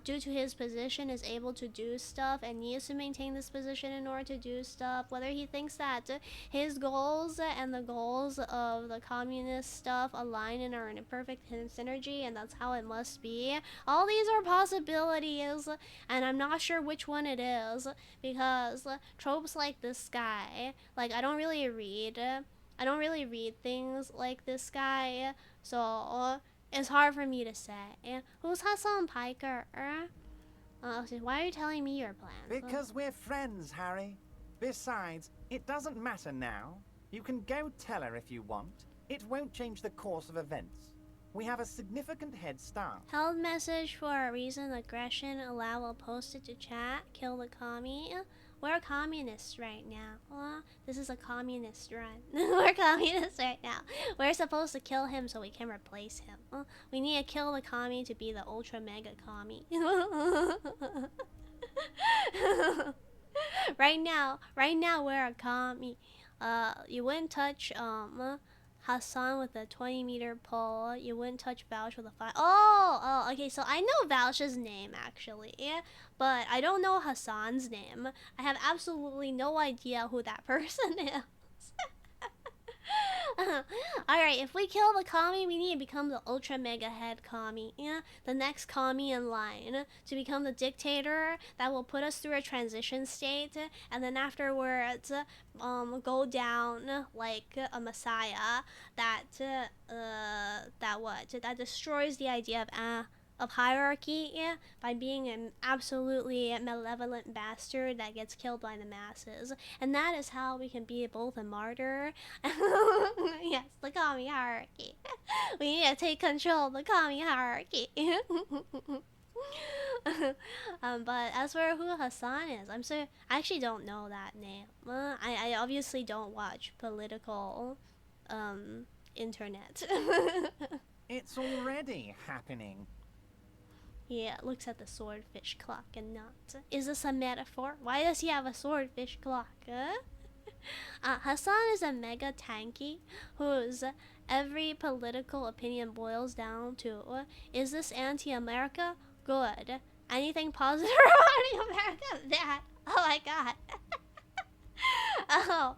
due to his position is able to do stuff and needs to maintain this position in order to do stuff, whether he thinks that his goals and the goals of the communist stuff align and are in a perfect synergy and that's how it must be. All these are possibilities, and I'm not sure which one it is, because tropes like this guy, like, I don't really read things like this guy, so it's hard for me to say. Who's Hassan Piker? Why are you telling me your plans? Because we're friends, Harry. Besides, it doesn't matter now. You can go tell her if you want. It won't change the course of events. We have a significant head start. Held message for a reason, aggression, allow while posted to chat, kill the commie. We're communists right now. This is a communist run. We're communists right now. We're supposed to kill him so we can replace him. We need to kill the commie to be the ultra mega commie. Right now we're a commie. You wouldn't touch Hassan with a 20-meter pole. You wouldn't touch Vouch with a 5. Oh, okay. So I know Vouch's name actually, but I don't know Hassan's name. I have absolutely no idea who that person is. Alright, if we kill the commie, we need to become the ultra mega head commie. The next commie in line to become the dictator that will put us through a transition state, and then afterwards go down like a messiah that destroys the idea of hierarchy by being an absolutely malevolent bastard that gets killed by the masses. And that is how we can be both a martyr. Yes, the commie hierarchy. We need to take control of the commie hierarchy. But as for who Hassan is, I actually don't know that name. I obviously don't watch political internet. It's already happening. He looks at the swordfish clock and nods. Is this a metaphor? Why does he have a swordfish clock? Hassan is a mega tanky whose every political opinion boils down to, is this anti-America? Good. Anything positive regarding America? Bad. Oh my god. Oh.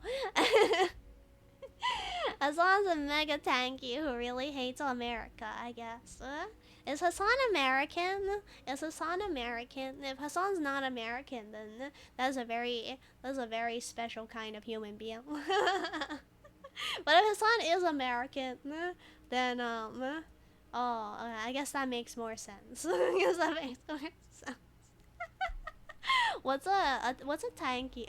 Hassan's a mega tanky who really hates America, I guess. Is Hassan American? Is Hassan American? If Hassan's not American, then that's a very special kind of human being. But if Hassan is American, then I guess that makes more sense. I guess that makes more sense. What's a tanky?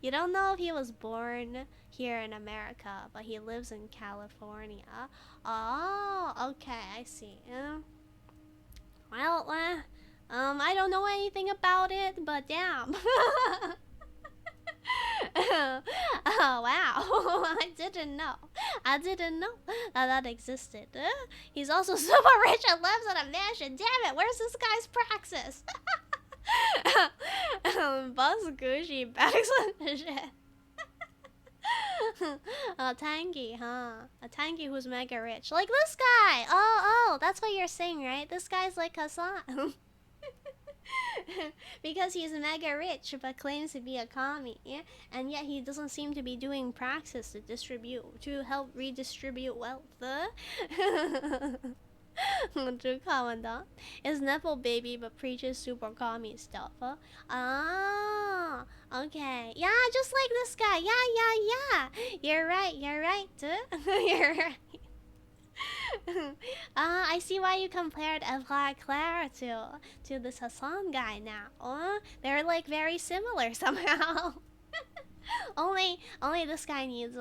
You don't know if he was born here in America, but he lives in California. Oh, okay, I see. Well, I don't know anything about it, but damn. Oh, wow. I didn't know that existed. He's also super rich and lives in a mansion. Damn it, where's this guy's praxis? Buzz Gucci bags on shit. A tanky, huh? A tanky who's mega rich. Like this guy! Oh, that's what you're saying, right? This guy's like Hassan. Because he's mega rich but claims to be a commie, and yet he doesn't seem to be doing praxis to help redistribute wealth. True commandant is Nepo baby but preaches super commie stuff. Ah, okay. Yeah, just like this guy. Yeah. You're right. You're right. I see why you compared Evra Claire to this Hassan guy now. They're like very similar somehow. Only this guy needs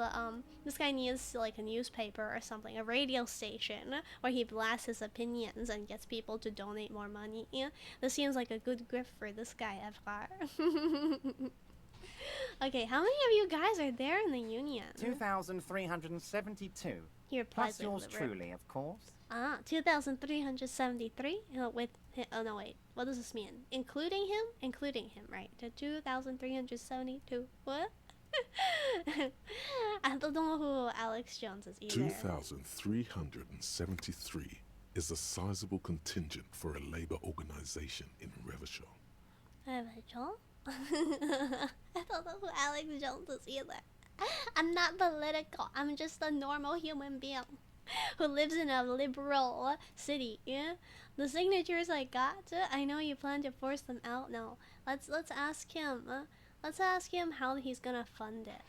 like a newspaper or something, a radio station where he blasts his opinions and gets people to donate more money. This seems like a good grift for this guy, Evgar. Okay, how many of you guys are there in the union? 2,372. Here, plus yours truly, of course. 2,373 with. Oh no, wait. What does this mean? Including him? Including him, right? To 2,372. What? I don't know who Alex Jones is either. 2,373 is a sizable contingent for a labor organization in Revachol. Revachol? I don't know who Alex Jones is either. I'm not political. I'm just a normal human being who lives in a liberal city. Yeah, the signatures I got. I know you plan to force them out. No, let's ask him. Let's ask him how he's gonna fund it.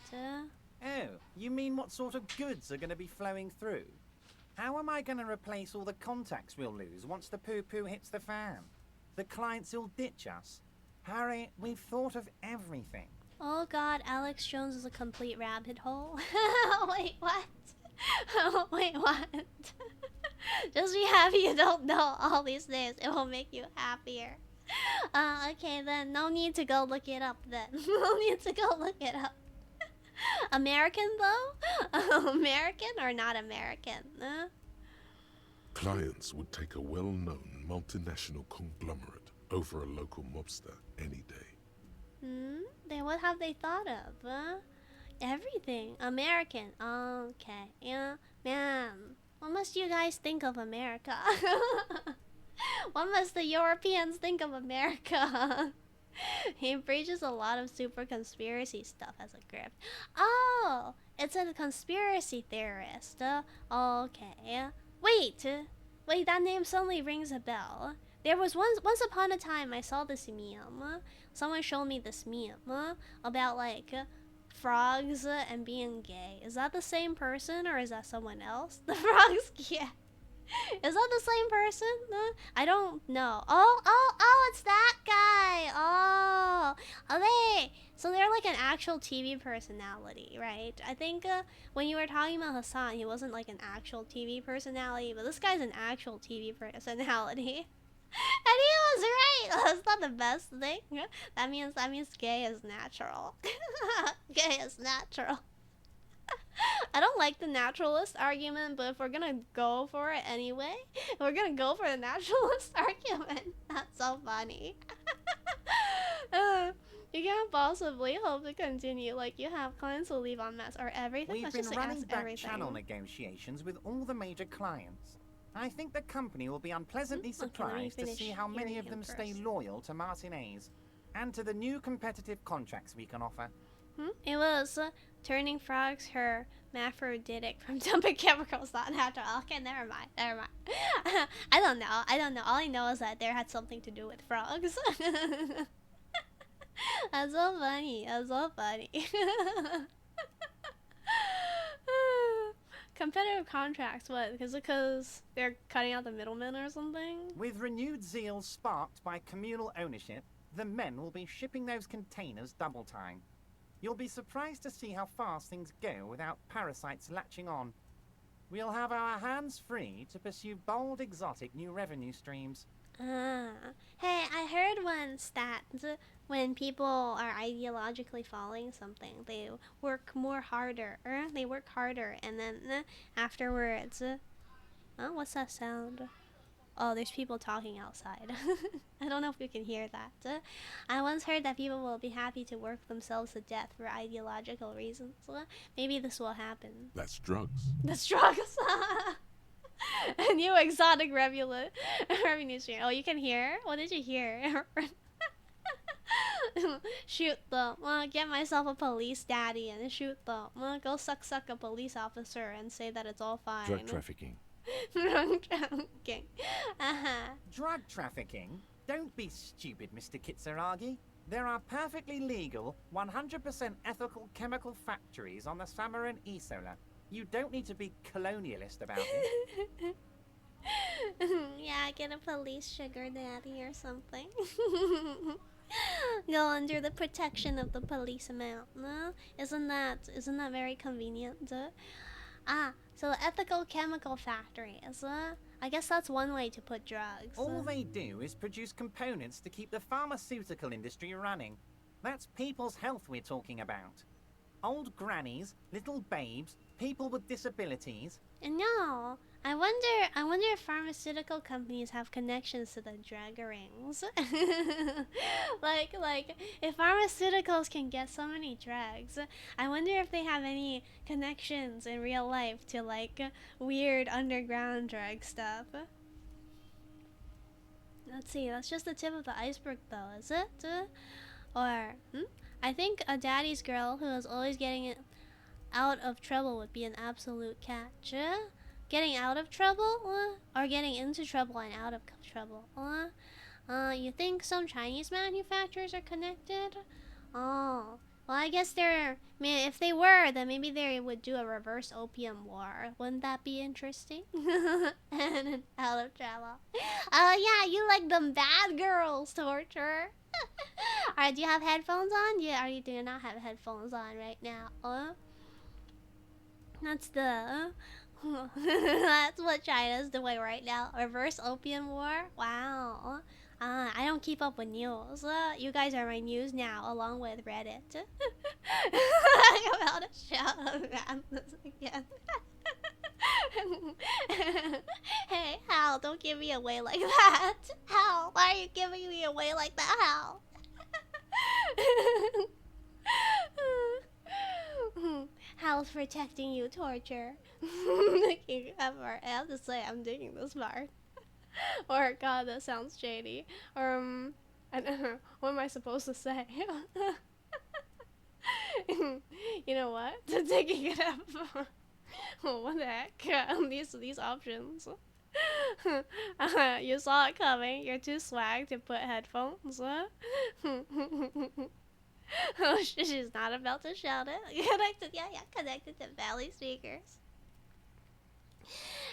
Oh, you mean what sort of goods are gonna be flowing through? How am I gonna replace all the contacts we'll lose once the poo-poo hits the fan? The clients will ditch us. Harry, we've thought of everything. Oh god, Alex Jones is a complete rabbit hole. Wait, what? Wait, what? Just be happy you don't know all these names. It will make you happier. Okay then. No need to go look it up then. No need to go look it up. American though? American or not American? Clients would take a well-known multinational conglomerate over a local mobster any day. Then what have they thought of? Everything. American. Okay. Yeah. Man. What must you guys think of America? What must the Europeans think of America? He preaches a lot of super conspiracy stuff as a grift. Oh! It's a conspiracy theorist. Okay. Wait! Wait, that name suddenly rings a bell. There was once upon a time I saw this meme. Someone showed me this meme about like frogs and being gay. Is that the same person or is that someone else? The frogs, yeah. Is that the same person? I don't know. Oh, it's that guy. Oh, so they're like an actual TV personality, right? I think when you were talking about Hassan, he wasn't like an actual TV personality, but this guy's an actual TV personality. And he was right. That's not the best thing. That means gay is natural. Gay is natural. I don't like the naturalist argument, but if we're gonna go for it anyway, we're gonna go for the naturalist argument. That's so funny. You can't possibly hope to continue. Like, you have clients who leave en masse or everything. We've Let's been just running ask back everything. channel negotiations with all the major clients. I think the company will be unpleasantly Okay, let me surprised to finish see how many hearing of them him stay first. loyal to Martinez and to the new competitive contracts we can offer. It was turning frogs hermaphroditic from dumping chemicals, not natural. Okay, never mind. I don't know. All I know is that there had something to do with frogs. That's so funny. Competitive contracts, what? Because they're cutting out the middlemen or something? With renewed zeal sparked by communal ownership, the men will be shipping those containers double time. You'll be surprised to see how fast things go without parasites latching on. We'll have our hands free to pursue bold, exotic new revenue streams. Hey, I heard once that when people are ideologically following something, they work harder, and then afterwards, what's that sound? Oh, there's people talking outside. I don't know if you can hear that. I once heard that people will be happy to work themselves to death for ideological reasons. Maybe this will happen. That's drugs. That's drugs. A new exotic revenue stream. Oh, you can hear? What did you hear? Shoot them. Get myself a police daddy and shoot them. Go suck a police officer and say that it's all fine. Drug trafficking. Drug trafficking. Drug trafficking? Don't be stupid, Mr. Kitsuragi. There are perfectly legal, 100% ethical chemical factories on the Samaran Isola. You don't need to be colonialist about it. Yeah, get a police sugar daddy or something. Go under the protection of the police amount. No? Isn't that very convenient? So ethical chemical factories. I guess that's one way to put drugs. All they do is produce components to keep the pharmaceutical industry running. That's people's health we're talking about. Old grannies, little babes, people with disabilities. No, I wonder if pharmaceutical companies have connections to the drug rings. like if pharmaceuticals can get so many drugs, I wonder if they have any connections in real life to like weird underground drug stuff. Let's see, that's just the tip of the iceberg though, is it? Or I think a daddy's girl who is always getting it out of trouble would be an absolute catch. Getting out of trouble? Or getting into trouble and out of trouble? You think some Chinese manufacturers are connected? Oh, well, I guess if they were, then maybe they would do a reverse opium war. Wouldn't that be interesting? And out of trouble. Yeah, you like them bad girls, Torture. Alright, do you have headphones on? Yeah, or you do not have headphones on right now? That's the... That's what China's doing right now. Reverse opium war? Wow. I don't keep up with news. You guys are my news now, along with Reddit. I'm about to shout around this again. Hey, Hal, don't give me away like that. Hal, why are you giving me away like that, Hal? Hal's protecting you, Torture. I have to say, I'm digging this part. Or, God, that sounds shady. Or, I don't know. What am I supposed to say? You know what? Digging it up. Oh, what the heck? These options. You saw it coming. You're too swag to put headphones. Oh, she's not about to shout it. Connected, yeah, connected to Valley speakers.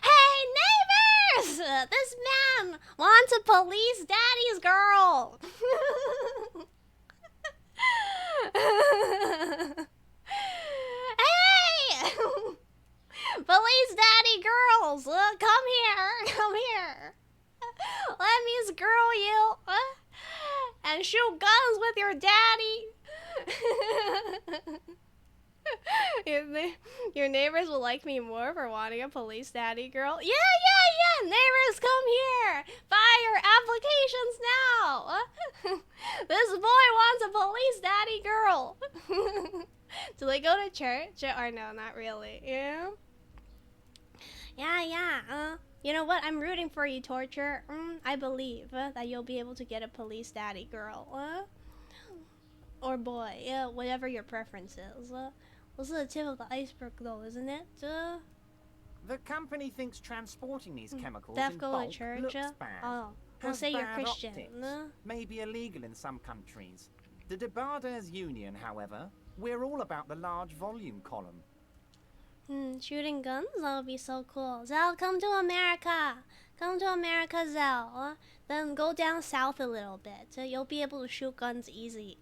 Hey, neighbors! This man wants to police Daddy's girl. Hey! Police Daddy girls, come here. Let me girl you and shoot guns with your daddy. Your neighbors will like me more for wanting a police daddy girl. Yeah. Neighbors, come here. Buy your applications now. This boy wants a police daddy girl. Do they go to church? Or no, not really. Yeah. You know what? I'm rooting for you, Torture. I believe that you'll be able to get a police daddy girl. Or boy. Yeah, whatever your preference is. This is the tip of the iceberg, though, isn't it? The company thinks transporting these chemicals Def in go bulk to church? looks bad. Oh, we'll Has say you're bad Christian. optics, may be illegal in some countries. The Debarders Union, however, we're all about the large volume column. Shooting guns? That would be so cool. Zell, come to America. Come to America, Zell. Then go down south a little bit. You'll be able to shoot guns easy.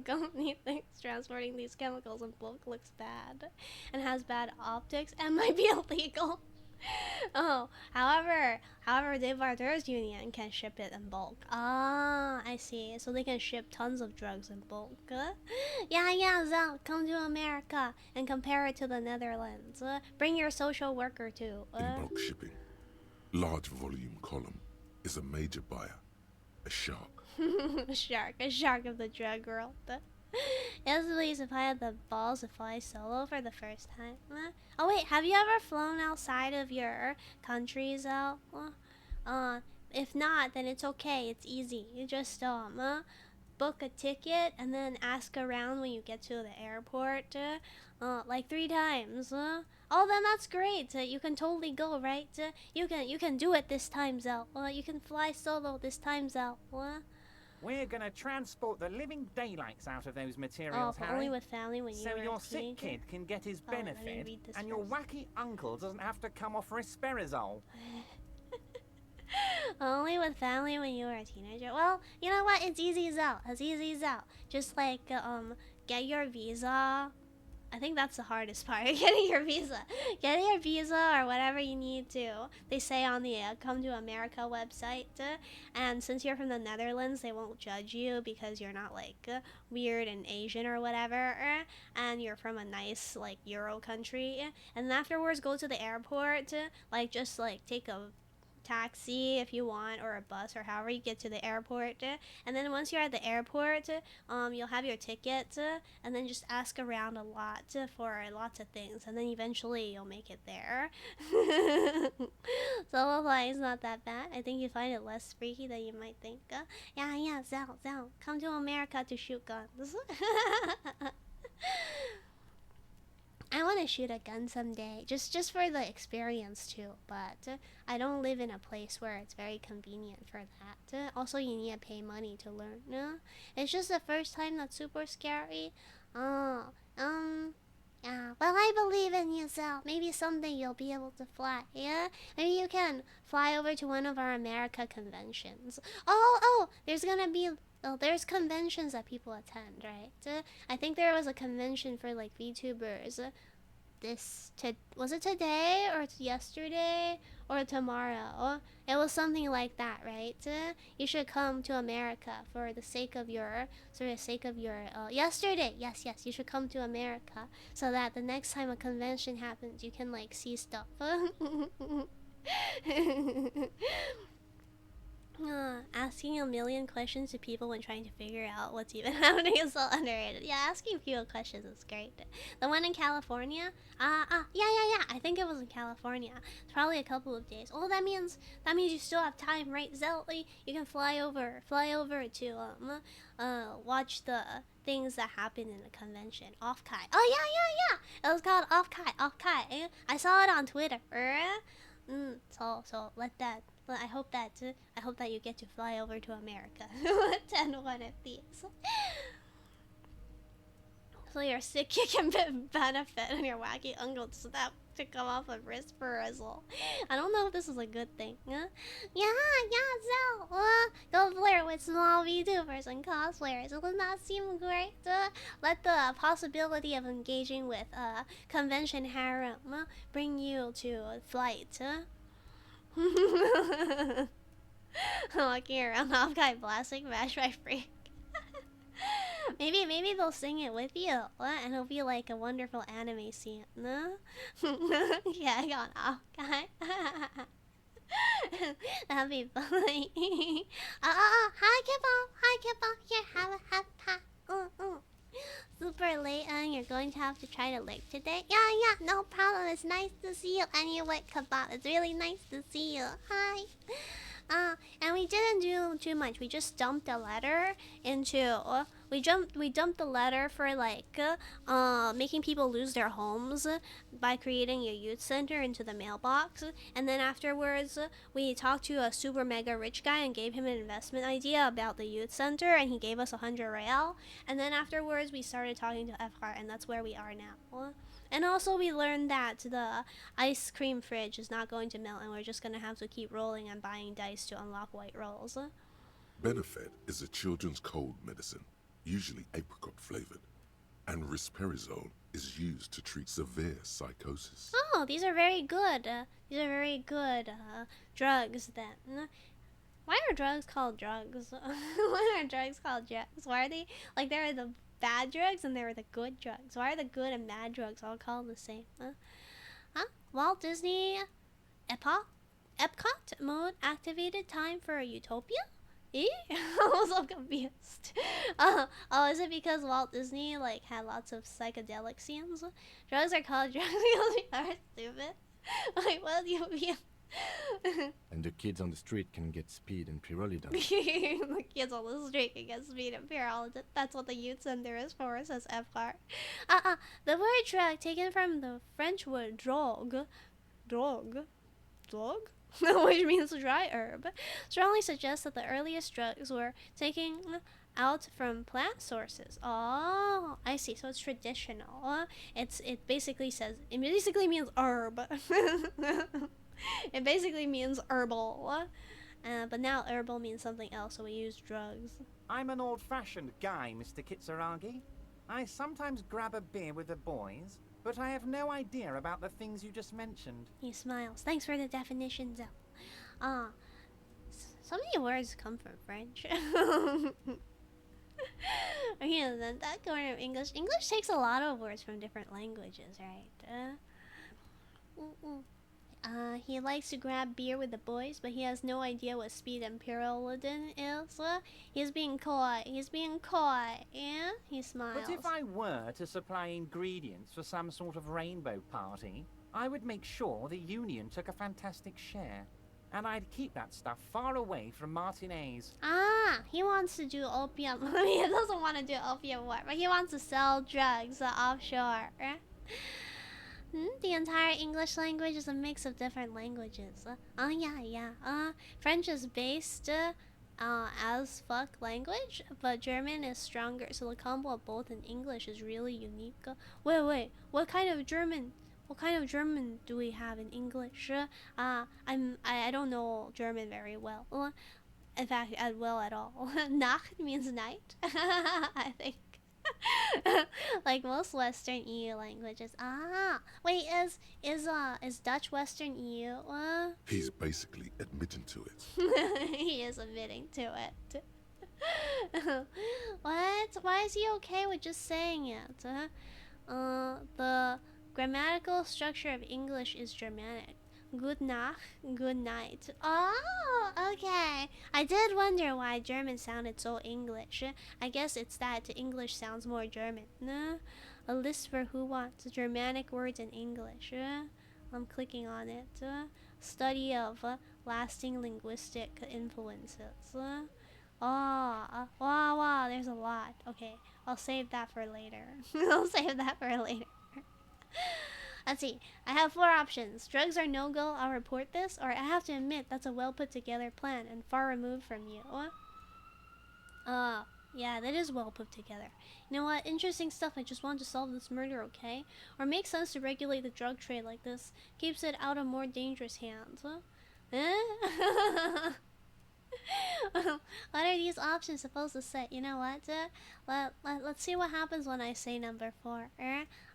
Company thinks transporting these chemicals in bulk looks bad and has bad optics and might be illegal. Oh, however, Debarders Union can ship it in bulk. Ah, I see. So they can ship tons of drugs in bulk. Yeah, Zell, come to America and compare it to the Netherlands. Bring your social worker too. In bulk shipping, large volume column is a major buyer, a shark. A shark of the drug world. It was pleased if I had the balls to fly solo for the first time. Oh wait, have you ever flown outside of your country, Zell? If not, then it's okay. It's easy. You just book a ticket and then ask around when you get to the airport. Like 3 times. Oh, then that's great. You can totally go, right? You can do it this time, Zell. You can fly solo this time, Zell. We're gonna transport the living daylights out of those materials, but Harry. only with family when so you're your a sick teenager. kid can get his benefit, and your wacky uncle doesn't have to come off risperazole. Only with family when you were a teenager. Well, you know what? It's easy, Zell. Just like get your visa. I think that's the hardest part. Getting your visa or whatever you need to. They say on the Come to America website. And since you're from the Netherlands, they won't judge you because you're not like weird and Asian or whatever. And you're from a nice like Euro country. And then afterwards, go to the airport. Just take a taxi if you want, or a bus, or however you get to the airport. And then once you're at the airport, you'll have your ticket, and then just ask around a lot for lots of things, and then eventually you'll make it there. Solo flying is not that bad. I think you find it less freaky than you might think. Yeah, Zell, come to America to shoot guns. I want to shoot a gun someday, just for the experience too, but I don't live in a place where it's very convenient for that. Also, you need to pay money to learn. It's just the first time that's super scary. Yeah, well, I believe in you, Zell. Maybe someday you'll be able to fly, yeah? Maybe you can fly over to one of our America conventions. Oh, there's conventions that people attend, right? I think there was a convention for like VTubers. Was it today or yesterday or tomorrow. It was something like that, right? You should come to America for the sake of your, yesterday. Yes, you should come to America so that the next time a convention happens, you can like see stuff. Asking a million questions to people when trying to figure out what's even happening is so underrated. Yeah, asking people questions is great. The one in California? Yeah. I think it was in California. It's probably a couple of days. Oh, that means you still have time, right, Zelly? You can fly over to watch the things that happen in the convention. Off-Kai. Oh yeah. It was called Off-Kai. I saw it on Twitter. So let that. I hope that you get to fly over to America attend one of these. So your sick kick can benefit and your wacky uncle snap to come off a wrist bristle. I don't know if this is a good thing. Yeah, Zell. Go flirt with small VTubers and cosplayers. It does not seem great. Let the possibility of engaging with convention harem bring you to flight. Walking around off-guy blasting Mash My Freak. maybe they'll sing it with you, and it'll be like a wonderful anime scene. Yeah, I got off-guy. That'd be funny. Hi Kippo. Here, have a half pack. Super late, and you're going to have to try to lurk today. Yeah, no problem. It's nice to see you anyway, Kebab. It's really nice to see you. Hi. And we didn't do too much. We just dumped a letter into. We dumped the letter for like making people lose their homes by creating a youth center into the mailbox, and then afterwards we talked to a super mega rich guy and gave him an investment idea about the youth center, and he gave us 100 real, and then afterwards we started talking to FR, and that's where we are now. And also we learned that the ice cream fridge is not going to melt, and we're just gonna have to keep rolling and buying dice to unlock white rolls. Benefed is a children's cold medicine, usually apricot flavored, and risperidone is used to treat severe psychosis. Oh, these are very good. Drugs then. Why are drugs called drugs? Why are drugs called drugs? Why are they like there are the bad drugs and there are the good drugs? Why are the good and bad drugs all called the same? Walt Disney Epcot mode activated. Time for a utopia? I was so confused. Is it because Walt Disney like had lots of psychedelic scenes? Drugs are called drugs because we are stupid. Like, what do you mean? And the kids on the street can get speed and pyrrolidone. The kids on the street can get speed and pyrrolidone. That's what the youth center is for, says FR. The word drug taken from the French word drogue, which means dry herb, strongly suggests that the earliest drugs were taken out from plant sources. Oh, I see. So it's traditional. It basically means herb. It basically means herbal. But now herbal means something else, so we use drugs. I'm an old-fashioned guy, Mr. Kitsuragi. I sometimes grab a beer with the boys, but I have no idea about the things you just mentioned. He smiles. Thanks for the definition, Zell. So many words come from French. Yeah, then that corner of English. English takes a lot of words from different languages, right? He likes to grab beer with the boys, but he has no idea what speed and pyrrolidone is. He's being coy. Yeah? He smiles. But if I were to supply ingredients for some sort of rainbow party, I would make sure the Union took a fantastic share. And I'd keep that stuff far away from Martinez. He wants to do opium. He doesn't want to do opium work, but he wants to sell drugs offshore. The entire English language is a mix of different languages. French is based as fuck language, but German is stronger, so the combo of both in English is really unique. Wait, what kind of German do we have in English? I don't know German very well. In fact, at all. Nacht means night. I think. Like most Western EU languages. Ah, wait, is Dutch Western EU? He's basically admitting to it. He is admitting to it. What? Why is he okay with just saying it? The grammatical structure of English is Germanic. Good Nacht, good night. Oh, okay. I did wonder why German sounded so English. I guess it's that English sounds more German. A list for who wants Germanic words in English. I'm clicking on it. Study of lasting linguistic influences. Wow, there's a lot. Okay, I'll save that for later. I'll save that for later. Let's see. I have 4 options. Drugs are no-go, I'll report this, or I have to admit that's a well put together plan and far removed from you. Yeah, that is well put together. You know what? Interesting stuff. I just want to solve this murder, okay? Or makes sense to regulate the drug trade like this. Keeps it out of more dangerous hands. What are these options supposed to say? You know what? Let's see what happens when I say number 4.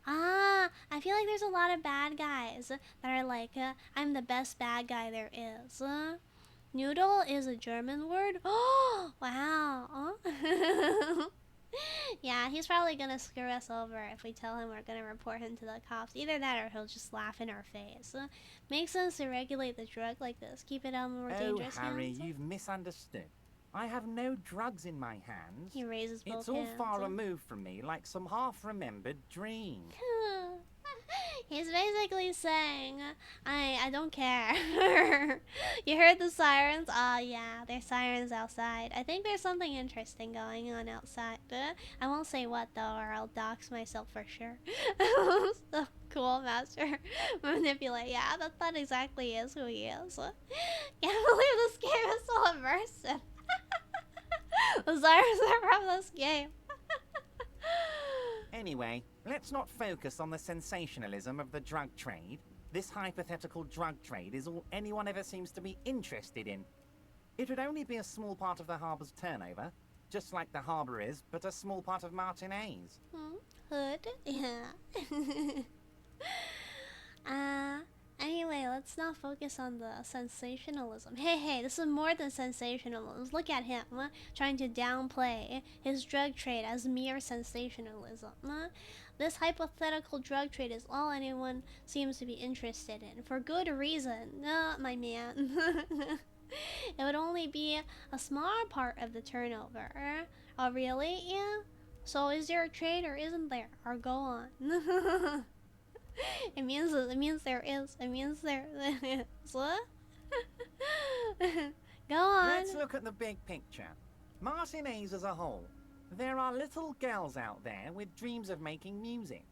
I feel like there's a lot of bad guys that are like, I'm the best bad guy there is. Noodle is a German word? Oh, wow. Yeah, he's probably gonna screw us over if we tell him we're gonna report him to the cops. Either that or he'll just laugh in our face. Makes sense to regulate the drug like this. Keep it out of more dangerous Harry, hands. you've misunderstood. I have no drugs in my hands. He raises both It's all hands. far removed from me, like some half-remembered dream. He's basically saying, I don't care. You heard the sirens? Oh yeah, there's sirens outside. I think there's something interesting going on outside. I won't say what though, or I'll dox myself for sure. So cool, Master. Manipulate. Yeah, that exactly is who he is. Can't believe this game is so immersive. The sirens are from this game. Anyway, let's not focus on the sensationalism of the drug trade. This hypothetical drug trade is all anyone ever seems to be interested in. It would only be a small part of the harbour's turnover, just like the harbour is, but a small part of Martinez. Hood? Yeah. Anyway, let's not focus on the sensationalism. Hey, this is more than sensationalism. Look at him, trying to downplay his drug trade as mere sensationalism. This hypothetical drug trade is all anyone seems to be interested in, for good reason. My man. It would only be a small part of the turnover. Oh, really? Yeah? So is there a trade or isn't there? Or go on. It means there is. It means there is. What? Go on. Let's look at the big picture. Martinez as a whole. There are little girls out there with dreams of making music.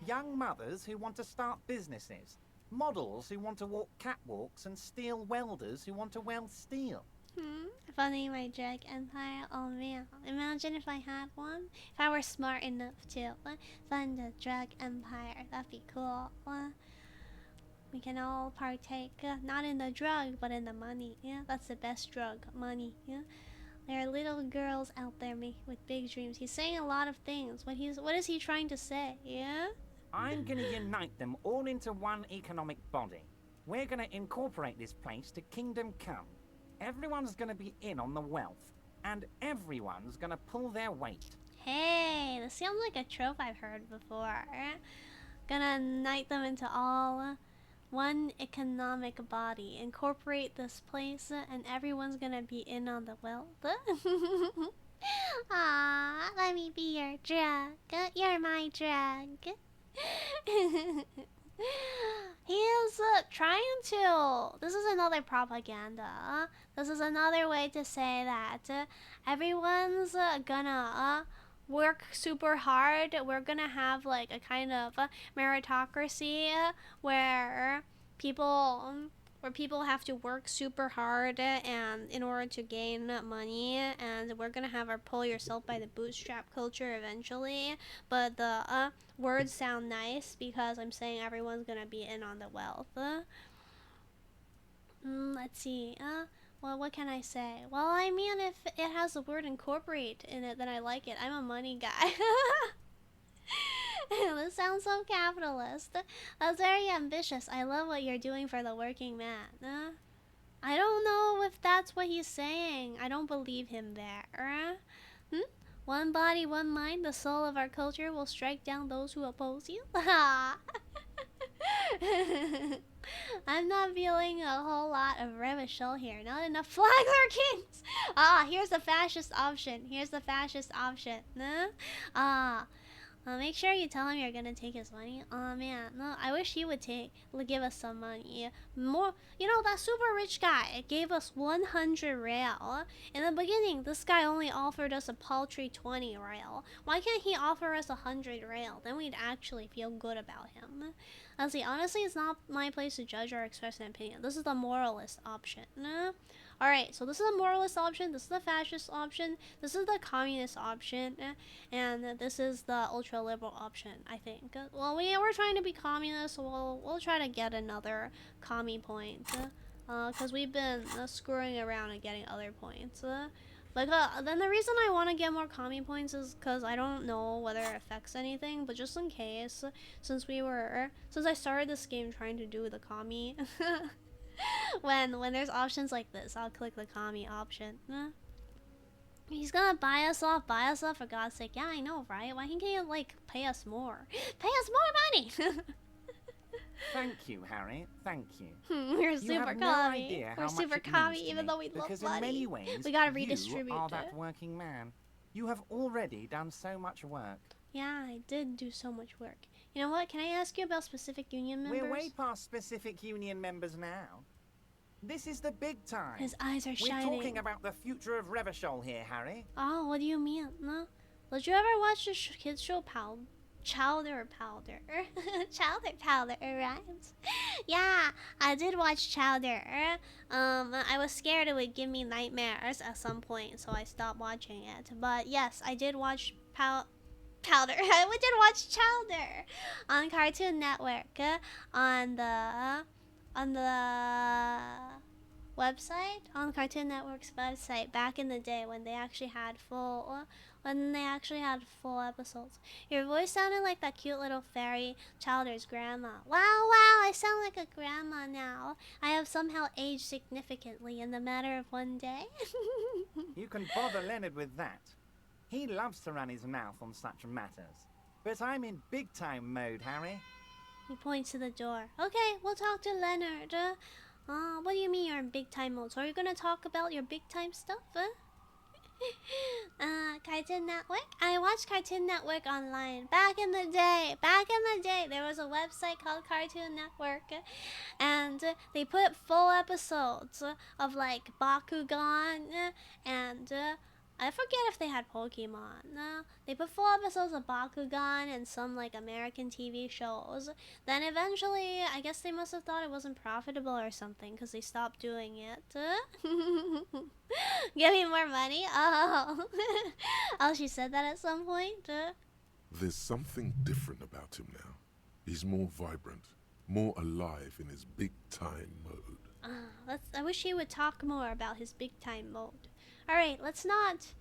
Young mothers who want to start businesses. Models who want to walk catwalks and steel welders who want to weld steel. Funny, my drug empire. Oh man, imagine if I had one. If I were smart enough to fund a drug empire, that'd be cool. We can all partake, not in the drug, but in the money. Yeah, that's the best drug, money. Yeah, there are little girls out there with big dreams. He's saying a lot of things. What is he trying to say? Yeah. I'm gonna unite them all into one economic body. We're gonna incorporate this place to Kingdom Come. Everyone's gonna be in on the wealth, and everyone's gonna pull their weight. Hey, this sounds like a trope I've heard before. Gonna unite them into all one economic body. Incorporate this place, and everyone's gonna be in on the wealth. Aww, let me be your drug. You're my drug. He is trying to... This is another propaganda. This is another way to say that everyone's gonna work super hard. We're gonna have like a kind of meritocracy where people have to work super hard and in order to gain money, and we're gonna have our pull yourself by the bootstrap culture eventually. But the words sound nice because I'm saying everyone's gonna be in on the wealth. Let's see. Well, what can I say? Well, I mean, if it has the word incorporate in it, then I like it. I'm a money guy. This sounds so capitalist. That's very ambitious. I love what you're doing for the working man. I don't know if that's what he's saying. I don't believe him there. One body, one mind, the soul of our culture will strike down those who oppose you. I'm not feeling a whole lot of Revachol here. Not enough Flagler Kings! Here's the fascist option. Here's the fascist option. Make sure you tell him you're gonna take his money. Oh man, no, I wish he would give us some money. More, you know, that super rich guy gave us 100 real. In the beginning, this guy only offered us a paltry 20 real. Why can't he offer us 100 real? Then we'd actually feel good about him. Let's see, honestly, it's not my place to judge or express an opinion. This is the moralist option. Alright, so this is the moralist option, this is the fascist option, this is the communist option, and this is the ultra-liberal option, I think. Well, we're trying to be communist, so we'll try to get another commie point. Because we've been screwing around and getting other points. Then the reason I want to get more commie points is because I don't know whether it affects anything, but just in case, since I started this game trying to do the commie, when there's options like this, I'll click the commie option. He's gonna buy us off for God's sake. Yeah, I know, right? Why can't he, like, pay us more? Pay us more money! Thank you, Harry. Thank you. We're super commie. We're super commie, even though we love money. Because in many ways, we gotta redistribute you are that working man. You have already done so much work. Yeah, I did do so much work. You know what? Can I ask you about specific union members? We're way past specific union members now. This is the big time. His eyes are shining. We're talking about the future of Revachol here, Harry. Oh, what do you mean? No? Did you ever watch the kids show Chowder Powder? Chowder Powder, right? Yeah, I did watch Chowder. I was scared it would give me nightmares at some point, so I stopped watching it. But yes, I did watch Powder. We did watch Chowder on Cartoon Network on the website, on Cartoon Network's website back in the day when they actually had full episodes. Your voice sounded like that cute little fairy Chowder's grandma. Wow, I sound like a grandma now. I have somehow aged significantly in the matter of one day. You can bother Leonard with that. He loves to run his mouth on such matters. But I'm in big-time mode, Harry. He points to the door. Okay, we'll talk to Leonard. What do you mean you're in big-time mode? So are you gonna talk about your big-time stuff? Cartoon Network? I watched Cartoon Network online. Back in the day, there was a website called Cartoon Network. And they put full episodes of, like, Bakugan and... I forget if they had Pokemon. They put full episodes of Bakugan and some like American TV shows. Then eventually, I guess they must have thought it wasn't profitable or something because they stopped doing it. Give me more money? Oh. Oh, she said that at some point? There's something different about him now. He's more vibrant, more alive in his big-time mode. I wish he would talk more about his big-time mode. Alright, let's not...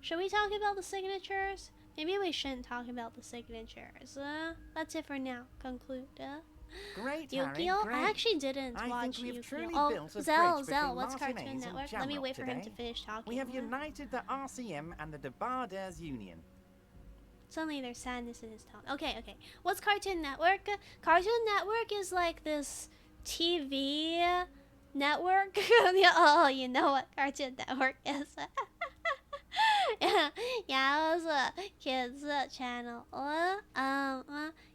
should we talk about the signatures? Maybe we shouldn't talk about the signatures. That's it for now. Conclude. Great, Yu-Gi-Oh? Harry, I great. actually didn't I watch think we've Yu-Gi-Oh. truly Oh, built a Zell, bridge between what's Cartoon Martinez and Network? Let me Jamrock wait for him today. to finish talking. We have united the RCM and the Debarders Union. Suddenly there's sadness in his tone. Okay. What's Cartoon Network? Cartoon Network is like this TV... network. Oh, you know what Cartoon Network is. Yeah, it was a kids channel.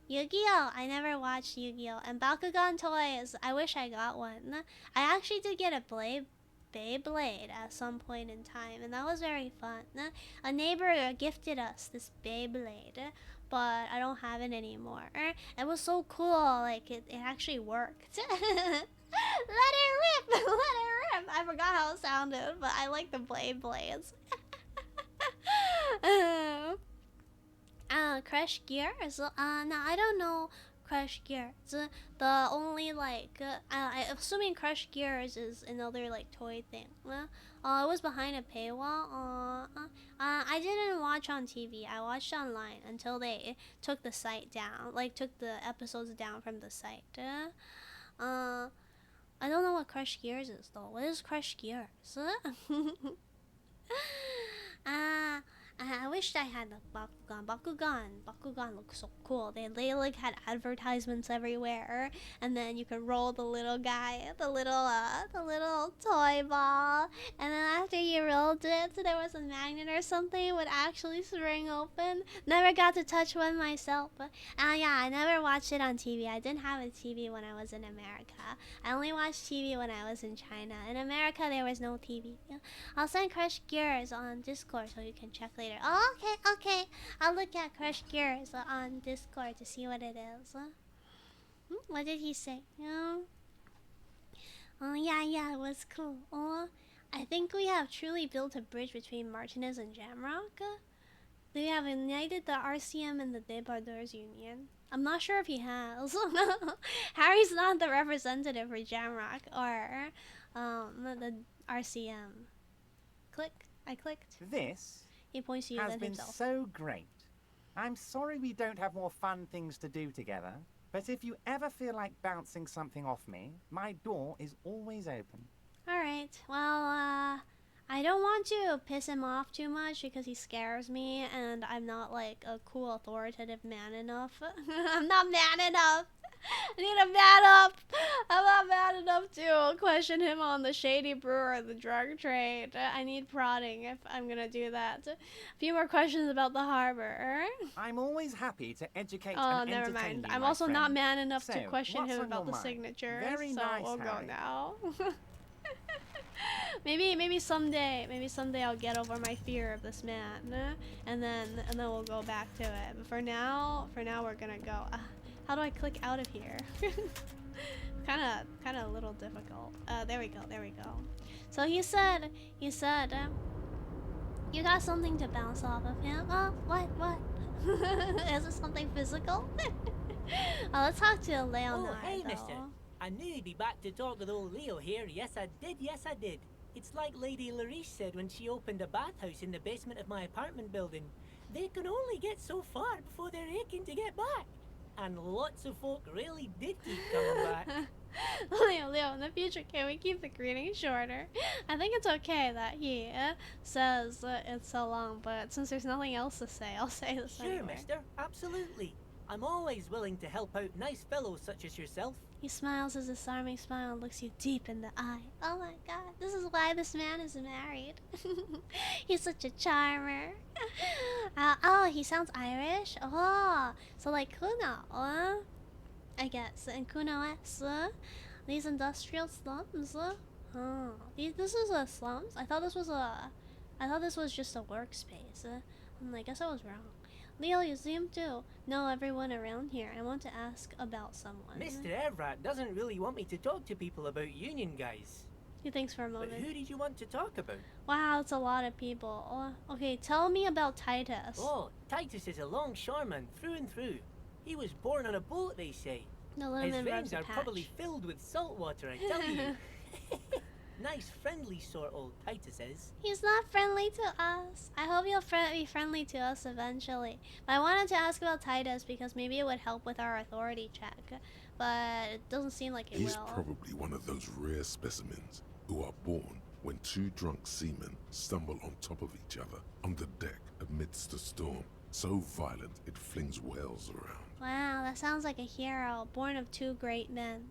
Yu-Gi-Oh! I never watched Yu-Gi-Oh! And Bakugan toys, I wish I got one. I actually did get a Beyblade at some point in time, and that was very fun. A neighbor gifted us this Beyblade, but I don't have it anymore. It was so cool, like it actually worked. Let it rip! Let it rip! I forgot how it sounded, but I like the blades. Crush Gears? No, I don't know Crush Gears. The only like, I'm assuming Crush Gears is another like toy thing. It was behind a paywall. I didn't watch on TV. I watched online until they took the site down, like took the episodes down from the site. I don't know what Crush Gears is though. What is Crush Gears? I wished I had the Bakugan. Bakugan looks so cool. They like had advertisements everywhere, and then you could roll the little guy, the little toy ball, and then after you rolled it, there was a magnet or something it would actually spring open. Never got to touch one myself. Yeah, I never watched it on TV. I didn't have a TV when I was in America. I only watched TV when I was in China. In America, there was no TV. I'll send Crush Gears on Discord so you can check later. Oh, okay. I'll look at Crush Gears on Discord to see what it is. What did he say? Oh, yeah, it was cool. Oh, I think we have truly built a bridge between Martinez and Jamrock. They have united the RCM and the Debardeurs Union. I'm not sure if he has. Harry's not the representative for Jamrock or the RCM. Click. I clicked. This He points to you has then been himself. so great. I'm sorry we don't have more fun things to do together, but if you ever feel like bouncing something off me, my door is always open. Alright, well, I don't want to piss him off too much because he scares me and I'm not like a cool authoritative man enough. I'm not man enough. I need to man up. I'm not man enough to question him on the shady brew or the drug trade. I need prodding if I'm gonna do that. A few more questions about the harbor. I'm always happy to educate Oh, and never entertain mind. you, I'm my also friend. not man enough So, to question what's him on about your the mind? signature. Very so nice, we'll go Harry. now. maybe someday I'll get over my fear of this man, and then we'll go back to it. But for now we're gonna go. How do I click out of here? kind of a little difficult. There we go. So he said, you got something to bounce off of him. What? Is it something physical? Let's talk to Leonard. Oh, hey, though. mister. I knew you'd be back to talk with old Leo here. Yes, I did. It's like Lady Larice said when she opened a bathhouse in the basement of my apartment building. They can only get so far before they're aching to get back. And lots of folk really did keep coming back. Leo, in the future, can we keep the greeting shorter? I think it's okay that he says it's so long, but since there's nothing else to say, I'll say this Sure, anyway. mister. Absolutely. I'm always willing to help out nice fellows such as yourself. He smiles his disarming smile and looks you deep in the eye. Oh my god, this is why this man is married. He's such a charmer. Oh, he sounds Irish? Oh, so like Kuno, I guess. And Kuno-esque. These industrial slums. Oh, this is a slums? I thought this was just a workspace. I guess I was wrong. Leo, you seem to know everyone around here. I want to ask about someone. Mr. Evrat doesn't really want me to talk to people about union guys. He thinks for a But moment. who did you want to talk about? Wow, it's a lot of people. Okay, tell me about Titus. Oh, Titus is a longshoreman through and through. He was born on a boat, they say. The little His man rubs veins a are patch. probably filled with salt water, I tell you. Nice, friendly sort, old Titus is. He's not friendly to us. I hope he'll be friendly to us eventually. But I wanted to ask about Titus because maybe it would help with our authority check. But it doesn't seem like it He's will. probably one of those rare specimens who are born when two drunk seamen stumble on top of each other on the deck amidst a storm so violent it flings whales around. Wow, that sounds like a hero, born of two great men.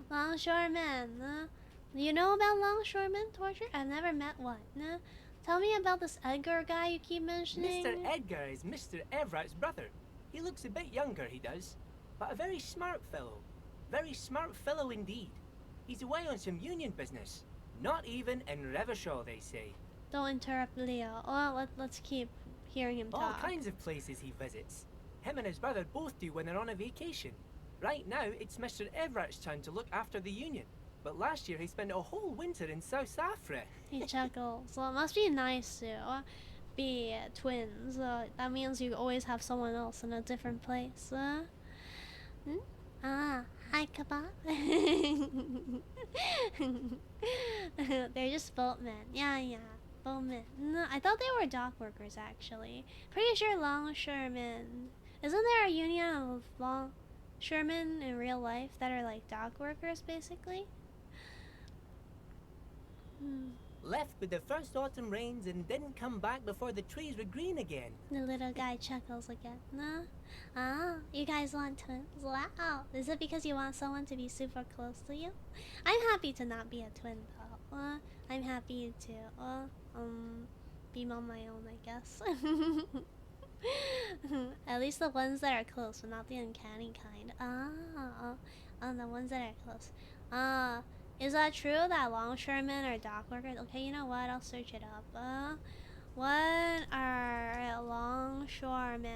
Longshoremen. You know about longshoremen torture? I've never met one. Tell me about this Edgar guy you keep mentioning. Mr. Edgar is Mr. Evrat's brother. He looks a bit younger, he does, but a very smart fellow. Very smart fellow indeed. He's away on some union business. Not even in Revershaw, they say. Don't interrupt Leo. Oh, let's keep hearing him All talk. kinds of places he visits. Him and his brother both do when they're on a vacation. Right now, it's Mr. Everett's turn to look after the union. But last year he spent a whole winter in South Africa. He chuckles. Well, it must be nice too. be twins. That means you always have someone else in a different place. Hi, Kebab. They're just boatmen. Yeah, boatmen. No, I thought they were dock workers, actually. Pretty sure longshoremen. Isn't there a union of longshoremen in real life that are like dock workers, basically? Left with the first autumn rains and didn't come back before the trees were green again. The little guy chuckles again. No? Ah, you guys want twins? Wow. Is it because you want someone to be super close to you? I'm happy to not be a twin though. I'm happy to be on my own, I guess. At least the ones that are close, but not the uncanny kind. The ones that are close. Is that true that longshoremen are dock workers? Okay, you know what? I'll search it up. What are longshoremen?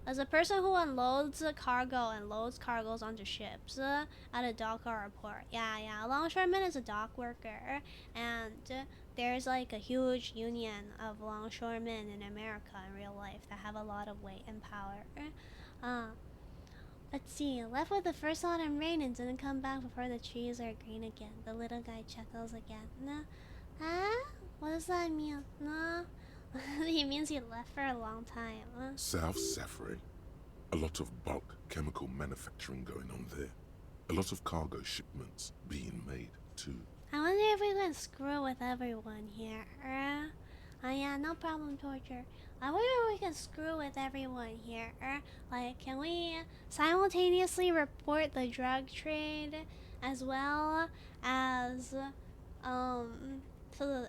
As a person who unloads cargo and loads cargoes onto ships at a dock or a port. Yeah. A longshoreman is a dock worker, and there's like a huge union of longshoremen in America in real life that have a lot of weight and power. Let's see. Left with the first autumn rain and didn't come back before the trees are green again. The little guy chuckles again. No. Huh? What does that mean? No. He means he left for a long time. South Safari. A lot of bulk chemical manufacturing going on there. A lot of cargo shipments being made too. I wonder if we can screw with everyone here. Yeah, no problem, Torture. I wonder if we can screw with everyone here. Like, can we simultaneously report the drug trade as well as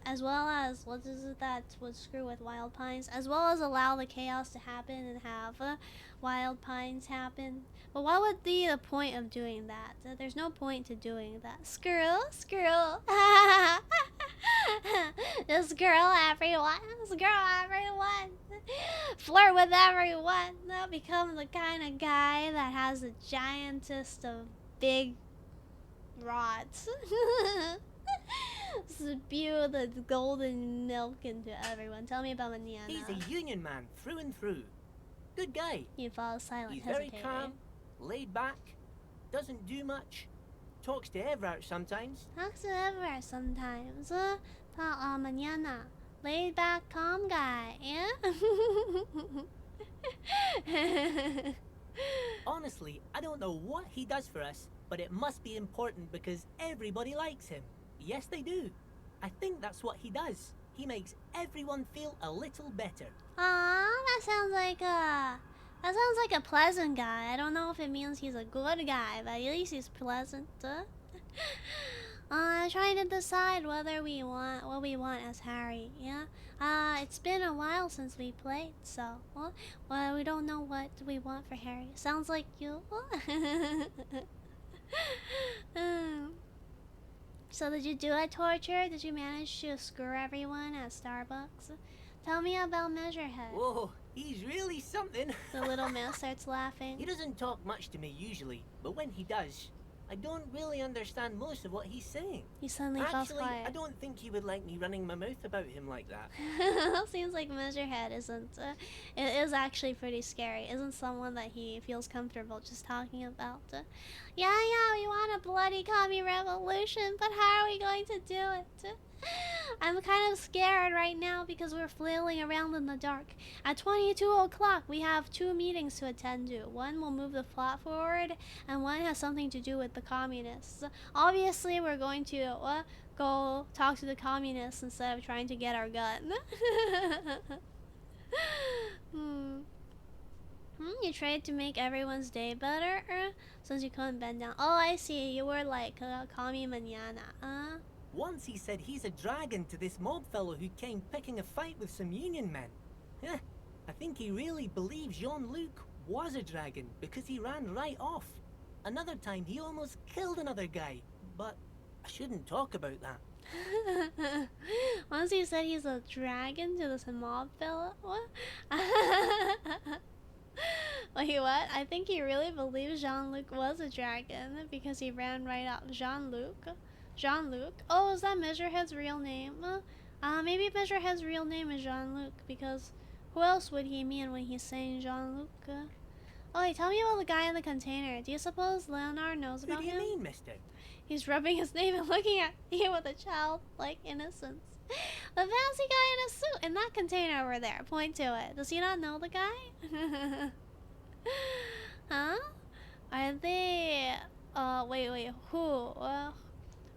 as well as what is it that would screw with Wild Pines, as well as allow the chaos to happen and have Wild Pines happen? But what would be the point of doing that? There's no point to doing that. Screw. Just girl everyone. Flirt with everyone. Become the kind of guy that has the giantest of big rods. Spew the golden milk into everyone. Tell me about Manana. He's a union man through and through. Good guy. You fall silent. He's very calm, laid back, doesn't do much, talks to Everard sometimes. Manana. Laid back, calm guy, yeah? Honestly, I don't know what he does for us, but it must be important because everybody likes him. Yes, they do. I think that's what he does. He makes everyone feel a little better. That sounds like a pleasant guy. I don't know if it means he's a good guy, but at least he's pleasant. I'm trying to decide what we want as Harry. Yeah. It's been a while since we played, so well, we don't know what we want for Harry. Sounds like you. So did you do a torture? Did you manage to screw everyone at Starbucks? Tell me about Measurehead. Whoa, he's really something. The little man starts laughing. He doesn't talk much to me usually, but when he does, I don't really understand most of what he's saying. He suddenly falls quiet. Actually, I don't think he would like me running my mouth about him like that. Seems like Measurehead isn't. It is actually pretty scary. Isn't someone that he feels comfortable just talking about. Yeah, we want a bloody commie revolution, but how are we going to do it? I'm kind of scared right now because we're flailing around in the dark. At 22 o'clock, we have 2 meetings to attend to. One will move the plot forward, and one has something to do with the communists. Obviously, we're going to go talk to the communists instead of trying to get our gun. You tried to make everyone's day better since you couldn't bend down. Oh, I see. You were like commie manana. Once he said he's a dragon to this mob fellow who came picking a fight with some union men. I think he really believes Jean-Luc was a dragon because he ran right off. Another time he almost killed another guy, but I shouldn't talk about that. Once he said he's a dragon to this mob fellow? What? Wait, what? I think he really believes Jean-Luc was a dragon because he ran right off. Jean-Luc? Oh, is that Measurehead's real name? Maybe Measurehead's real name is Jean-Luc, because who else would he mean when he's saying Jean-Luc? Oh, hey, tell me about the guy in the container. Do you suppose Leonard knows What about do you him? mean, mister? He's rubbing his name and looking at you with a childlike innocence. The fancy guy in a suit in that container over there. Point to it. Does he not know the guy? Huh? Are they... wait, who?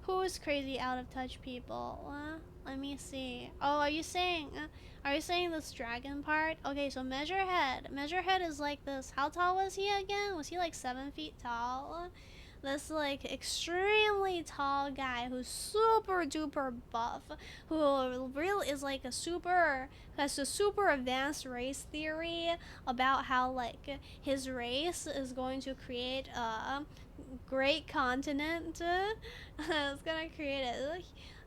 Who's crazy out of touch people? Let me see. Oh, are you saying this dragon part? Okay, so Measurehead is like this. How tall was he again? Was he like 7 feet tall? This like extremely tall guy who's super duper buff, who really is like has a super advanced race theory about how like his race is going to create a great continent. It's gonna create it.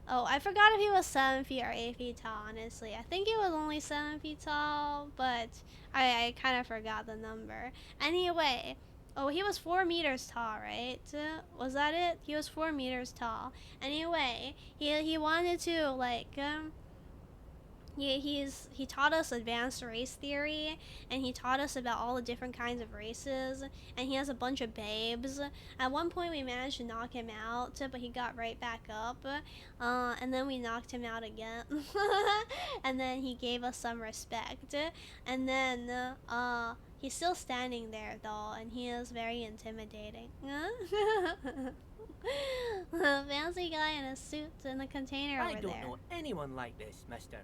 Oh, I forgot if he was 7 feet or 8 feet tall, honestly. I think he was only 7 feet tall, but I kind of forgot the number. Anyway, oh, he was 4 meters tall, right? Was that it? He was 4 meters tall. Anyway, he wanted to, like, he taught us advanced race theory, and he taught us about all the different kinds of races, and he has a bunch of babes. At one point we managed to knock him out, but he got right back up, and then we knocked him out again. And then he gave us some respect, and then he's still standing there though, and he is very intimidating. Fancy guy in a suit in the container over there. I don't know anyone like this, mister.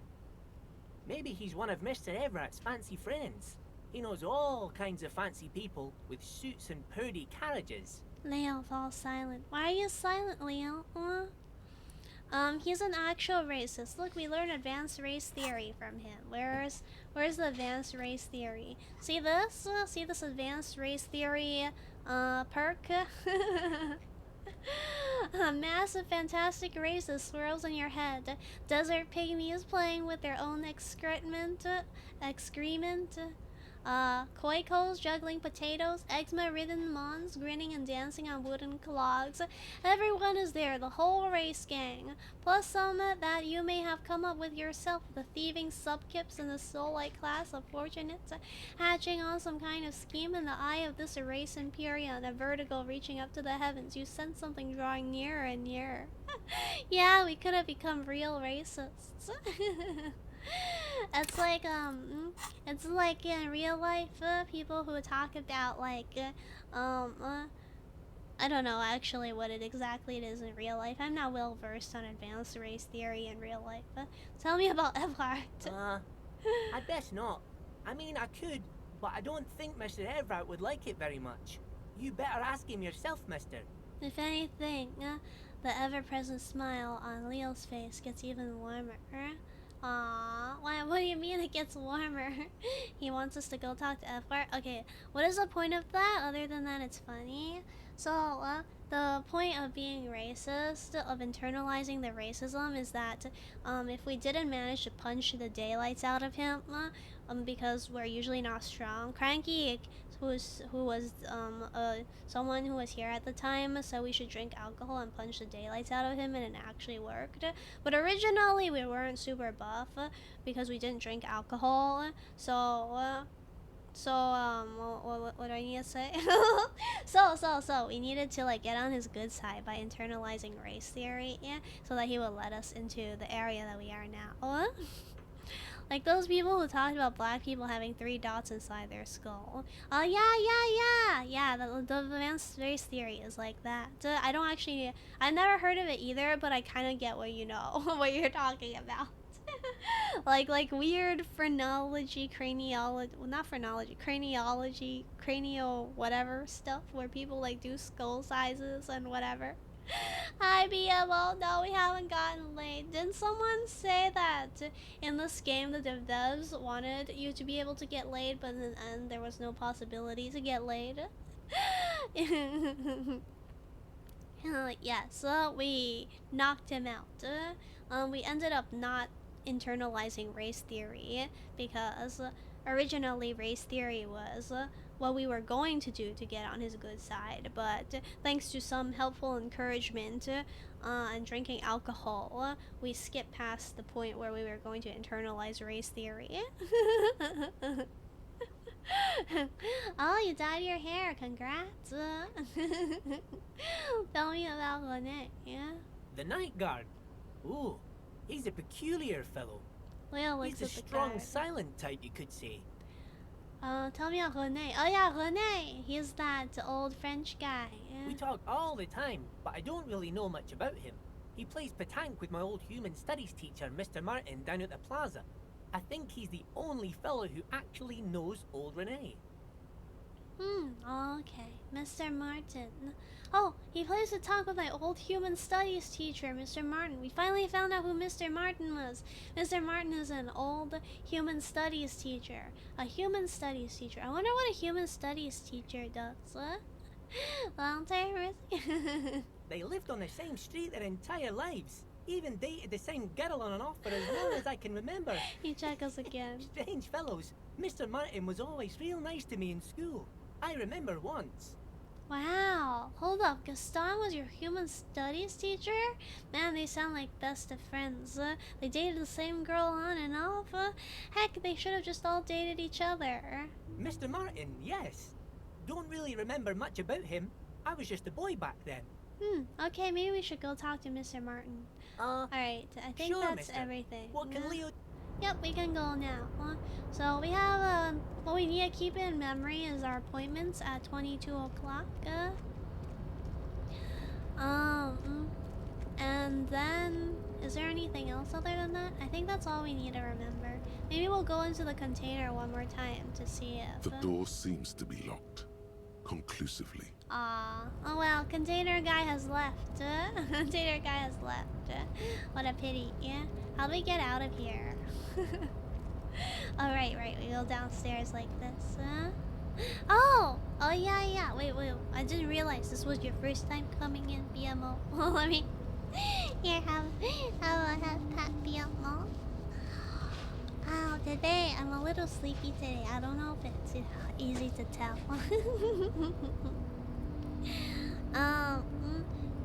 Maybe he's one of Mr. Everett's fancy friends. He knows all kinds of fancy people with suits and purdy carriages. Leo falls silent. Why are you silent, Leo? He's an actual racist. Look, we learned advanced race theory from him. Where's the advanced race theory? See this? See this advanced race theory perk? Massive fantastic races swirls in your head. Desert pygmies playing with their own excrement. Koikos juggling potatoes, eczema-ridden mons grinning and dancing on wooden clogs. Everyone is there, the whole race gang. Plus some that you may have come up with yourself, the thieving subkips and the soul-like class of fortunates, hatching on some kind of scheme in the eye of this race Imperium, a vertigo reaching up to the heavens. You sense something drawing nearer and nearer. Yeah, we could have become real racists. It's like in real life, people who talk about like, I don't know actually what exactly it is in real life. I'm not well versed on advanced race theory in real life. Tell me about Everett. I best not. I mean, I could, but I don't think Mr. Everett would like it very much. You better ask him yourself, mister. If anything, the ever-present smile on Leo's face gets even warmer. Aww, what do you mean it gets warmer? He wants us to go talk to F-Bar? Okay, what is the point of that other than that it's funny? So, the point of being racist, of internalizing the racism, is that if we didn't manage to punch the daylights out of him, because we're usually not strong, Cranky, who was someone who was here at the time, so we should drink alcohol and punch the daylights out of him, and it actually worked. But originally we weren't super buff because we didn't drink alcohol, so what do I need to say? so we needed to like get on his good side by internalizing race theory, so that he would let us into the area that we are now. Like those people who talked about black people having 3 dots inside their skull. Yeah, the advanced race theory is like that. I never heard of it either, but I kind of get what you know, what you're talking about. like weird phrenology, cranial whatever stuff where people like do skull sizes and whatever. Hi BMO, no, we haven't gotten laid. Didn't someone say that in this game the devs wanted you to be able to get laid, but in the end there was no possibility to get laid? Yeah, so we knocked him out. We ended up not internalizing race theory because originally race theory was what we were going to do to get on his good side, but thanks to some helpful encouragement and drinking alcohol, we skipped past the point where we were going to internalize race theory. Oh, you dyed your hair. Congrats. Tell me about Rene, yeah? The night guard. Ooh, he's a peculiar fellow. Leo He's looks a at the strong, card. silent type, you could say. Tell me about Rene. Oh yeah, Rene. He's that old French guy. We talk all the time, but I don't really know much about him. He plays petanque with my old human studies teacher, Mr. Martin, down at the plaza. I think he's the only fellow who actually knows old Rene. Okay. Mr. Martin. Oh, he plays petanque with my old human studies teacher, Mr. Martin. We finally found out who Mr. Martin was. Mr. Martin is an old human studies teacher. A human studies teacher. I wonder what a human studies teacher does. Long time. They lived on the same street their entire lives. Even dated the same girl on and off for as long as I can remember. You check us again. Strange fellows. Mr. Martin was always real nice to me in school. I remember once. Wow. Hold up. Gaston was your human studies teacher? Man, they sound like best of friends. They dated the same girl on and off. Heck, they should have just all dated each other. Mr. Martin, yes. Don't really remember much about him. I was just a boy back then. Okay, maybe we should go talk to Mr. Martin. Alright, I think sure, that's mister. everything. What can Leo... Yep, we can go now. So we have, what we need to keep in memory is our appointments at 22 o'clock. And then, is there anything else other than that? I think that's all we need to remember. Maybe we'll go into the container one more time to see if... The door seems to be locked. Conclusively. Oh well, container guy has left. Container guy has left. What a pity, yeah? How do we get out of here? Oh, right, we go downstairs like this, Oh yeah, wait, I didn't realize this was your first time coming in, BMO. Let me... Here, have pat BMO. Oh, today, I'm a little sleepy today. I don't know if it's easy to tell.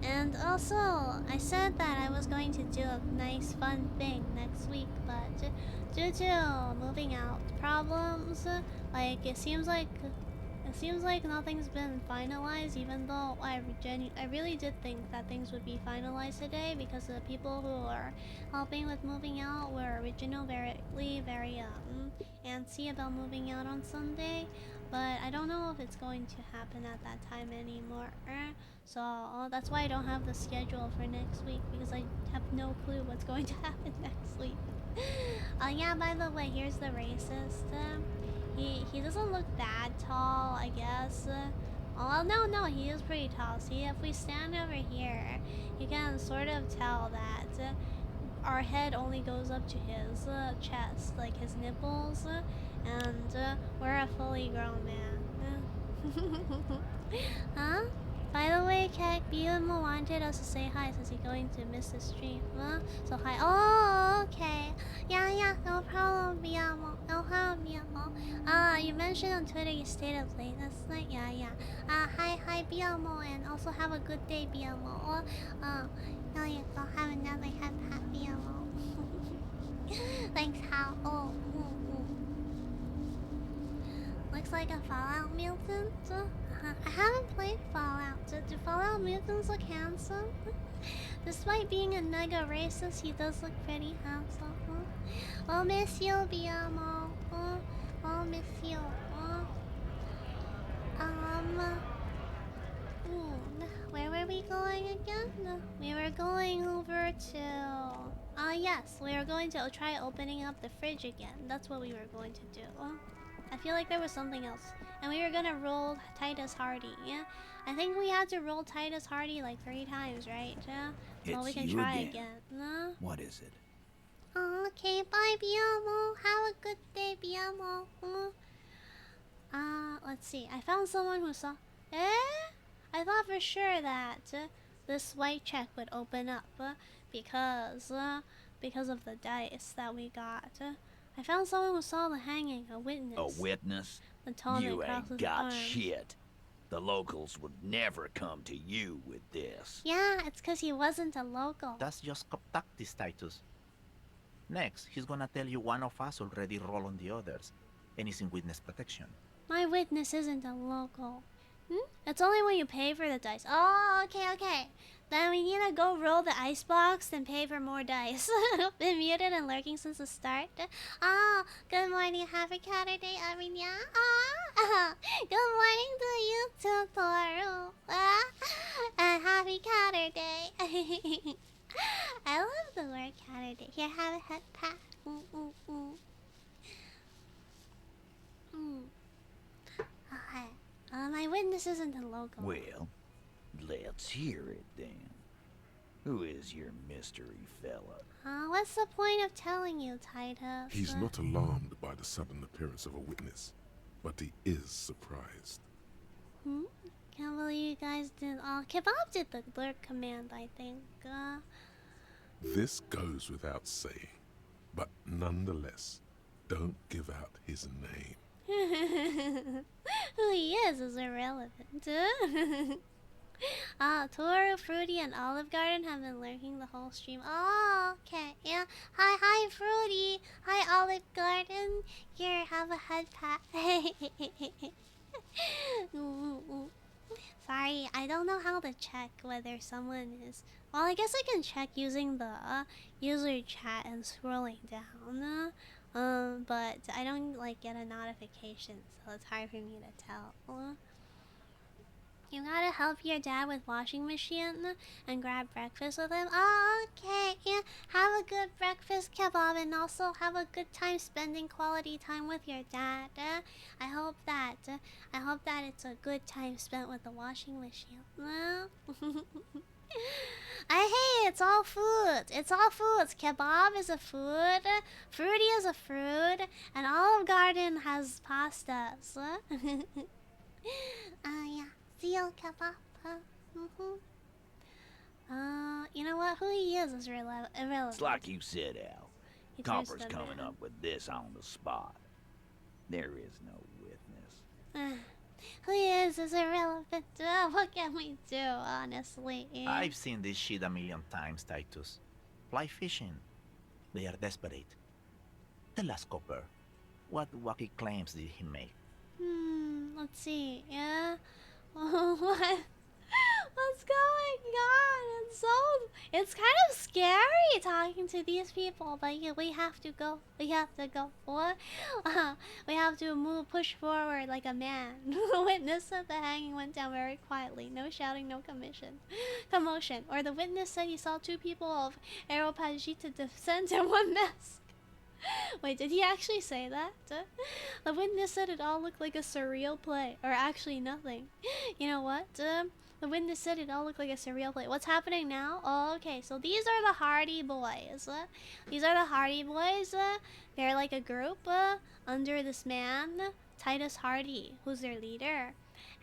And also, I said that I was going to do a nice fun thing next week, but due to moving out problems, like it seems like nothing's been finalized, even though I really did think that things would be finalized today, because the people who are helping with moving out were originally very antsy about moving out on Sunday. But I don't know if it's going to happen at that time anymore. So that's why I don't have the schedule for next week, because I have no clue what's going to happen next week. Yeah, by the way, here's the racist. He doesn't look that tall, I guess. Oh, no, he is pretty tall. See, if we stand over here, you can sort of tell that our head only goes up to his chest, like his nipples, and we're a fully grown man. Huh? By the way, Kek, BMO wanted us to say hi since he's going to miss the stream. So hi. Oh, okay. Yeah, no problem, BMO. No problem, BMO. You mentioned on Twitter you stayed up late last night. Yeah. Hi, BMO, and also have a good day, BMO. Now you go have another hat, BMO. Thanks, Hal. Looks like a Fallout mutant. I haven't played Fallout. Do Fallout mutants look handsome? Despite being a nega racist, he does look pretty handsome. We'll miss you, BMO. We'll miss you. Where were we going again? We were going over to... yes, we were going to try opening up the fridge again. That's what we were going to do. I feel like there was something else. And we were gonna roll Titus Hardy, yeah? I think we had to roll Titus Hardy like 3 times, right? Yeah? So we can try again. No? What is it? Okay, bye, BMO. Have a good day, BMO. Let's see. I found someone who saw... I thought for sure that this white check would open up because of the dice that we got. I found someone who saw the hanging, a witness. A witness? The tall man You crosses ain't his got arms. shit. The locals would never come to you with this. Yeah, it's because he wasn't a local. That's just tactics, Titus. Next, he's gonna tell you one of us already roll on the others, and he's in witness protection. My witness isn't a local. It's only when you pay for the dice. Oh, okay. Then we need to go roll the icebox and pay for more dice. Been muted and lurking since the start. Good morning. Happy Saturday, everyone. Good morning to you too, Toru. And happy Saturday. I love the word Saturday. Here, have a head pat. Okay. My witness isn't a local. Well, let's hear it then. Who is your mystery fella? What's the point of telling you, Titus? He's not alarmed by the sudden appearance of a witness, but he is surprised. Can't believe you guys did. Kebab did the lurk command, I think. This goes without saying, but nonetheless, don't give out his name. Who he is irrelevant. Toru, Fruity, and Olive Garden have been lurking the whole stream. Oh, okay. Yeah. Hi, Fruity. Hi, Olive Garden. Here, have a head pat. Sorry, I don't know how to check whether someone is... Well, I guess I can check using the user chat and scrolling down. But I don't get a notification, so it's hard for me to tell. You gotta help your dad with washing machine and grab breakfast with him. Oh, okay. Yeah, have a good breakfast, Kebab, and also have a good time spending quality time with your dad. I hope that it's a good time spent with the washing machine. Hey, it's all food. It's all foods. Kebab is a food. Fruity is a fruit. And Olive Garden has pastas. Yeah. Seal kebab. You know what? Who he is irrelevant. It's like you said, Al. He's Copper's just a coming man. up with this on the spot. There is no witness. Who he is irrelevant. What can we do, honestly? I've seen this shit a million times, Titus. Fly fishing. They are desperate. Tell us, Copper, what wacky claims did he make? Let's see. Yeah. What's going on? It's kind of scary talking to these people, but yeah, we have to go. We have to go. What? We have to push forward like a man. The witness said the hanging went down very quietly. No shouting, no commotion. Or the witness said he saw two people of Aeropagita descend in one mask. Wait, did he actually say that? The witness said it all looked like a surreal play, or actually nothing. You know what? The witness said it all looked like a surreal play. What's happening now? Oh, okay, so these are the Hardy Boys. They're like a group under this man, Titus Hardy, who's their leader.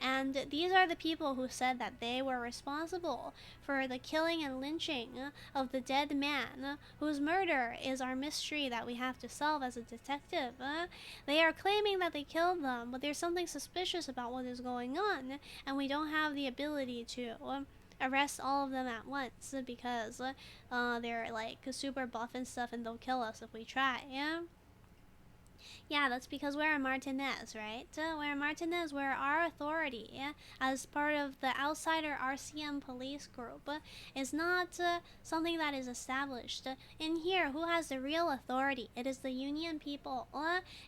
And these are the people who said that they were responsible for the killing and lynching of the dead man, whose murder is our mystery that we have to solve as a detective. They are claiming that they killed them, but there's something suspicious about what is going on, and we don't have the ability to arrest all of them at once because they're like super buff and stuff, and they'll kill us if we try. Yeah, that's because we're in Martinez, right? We're in Martinez, we're our authority, as part of the outsider RCM police group, is not something that is established. In here, who has the real authority? It is the Union people.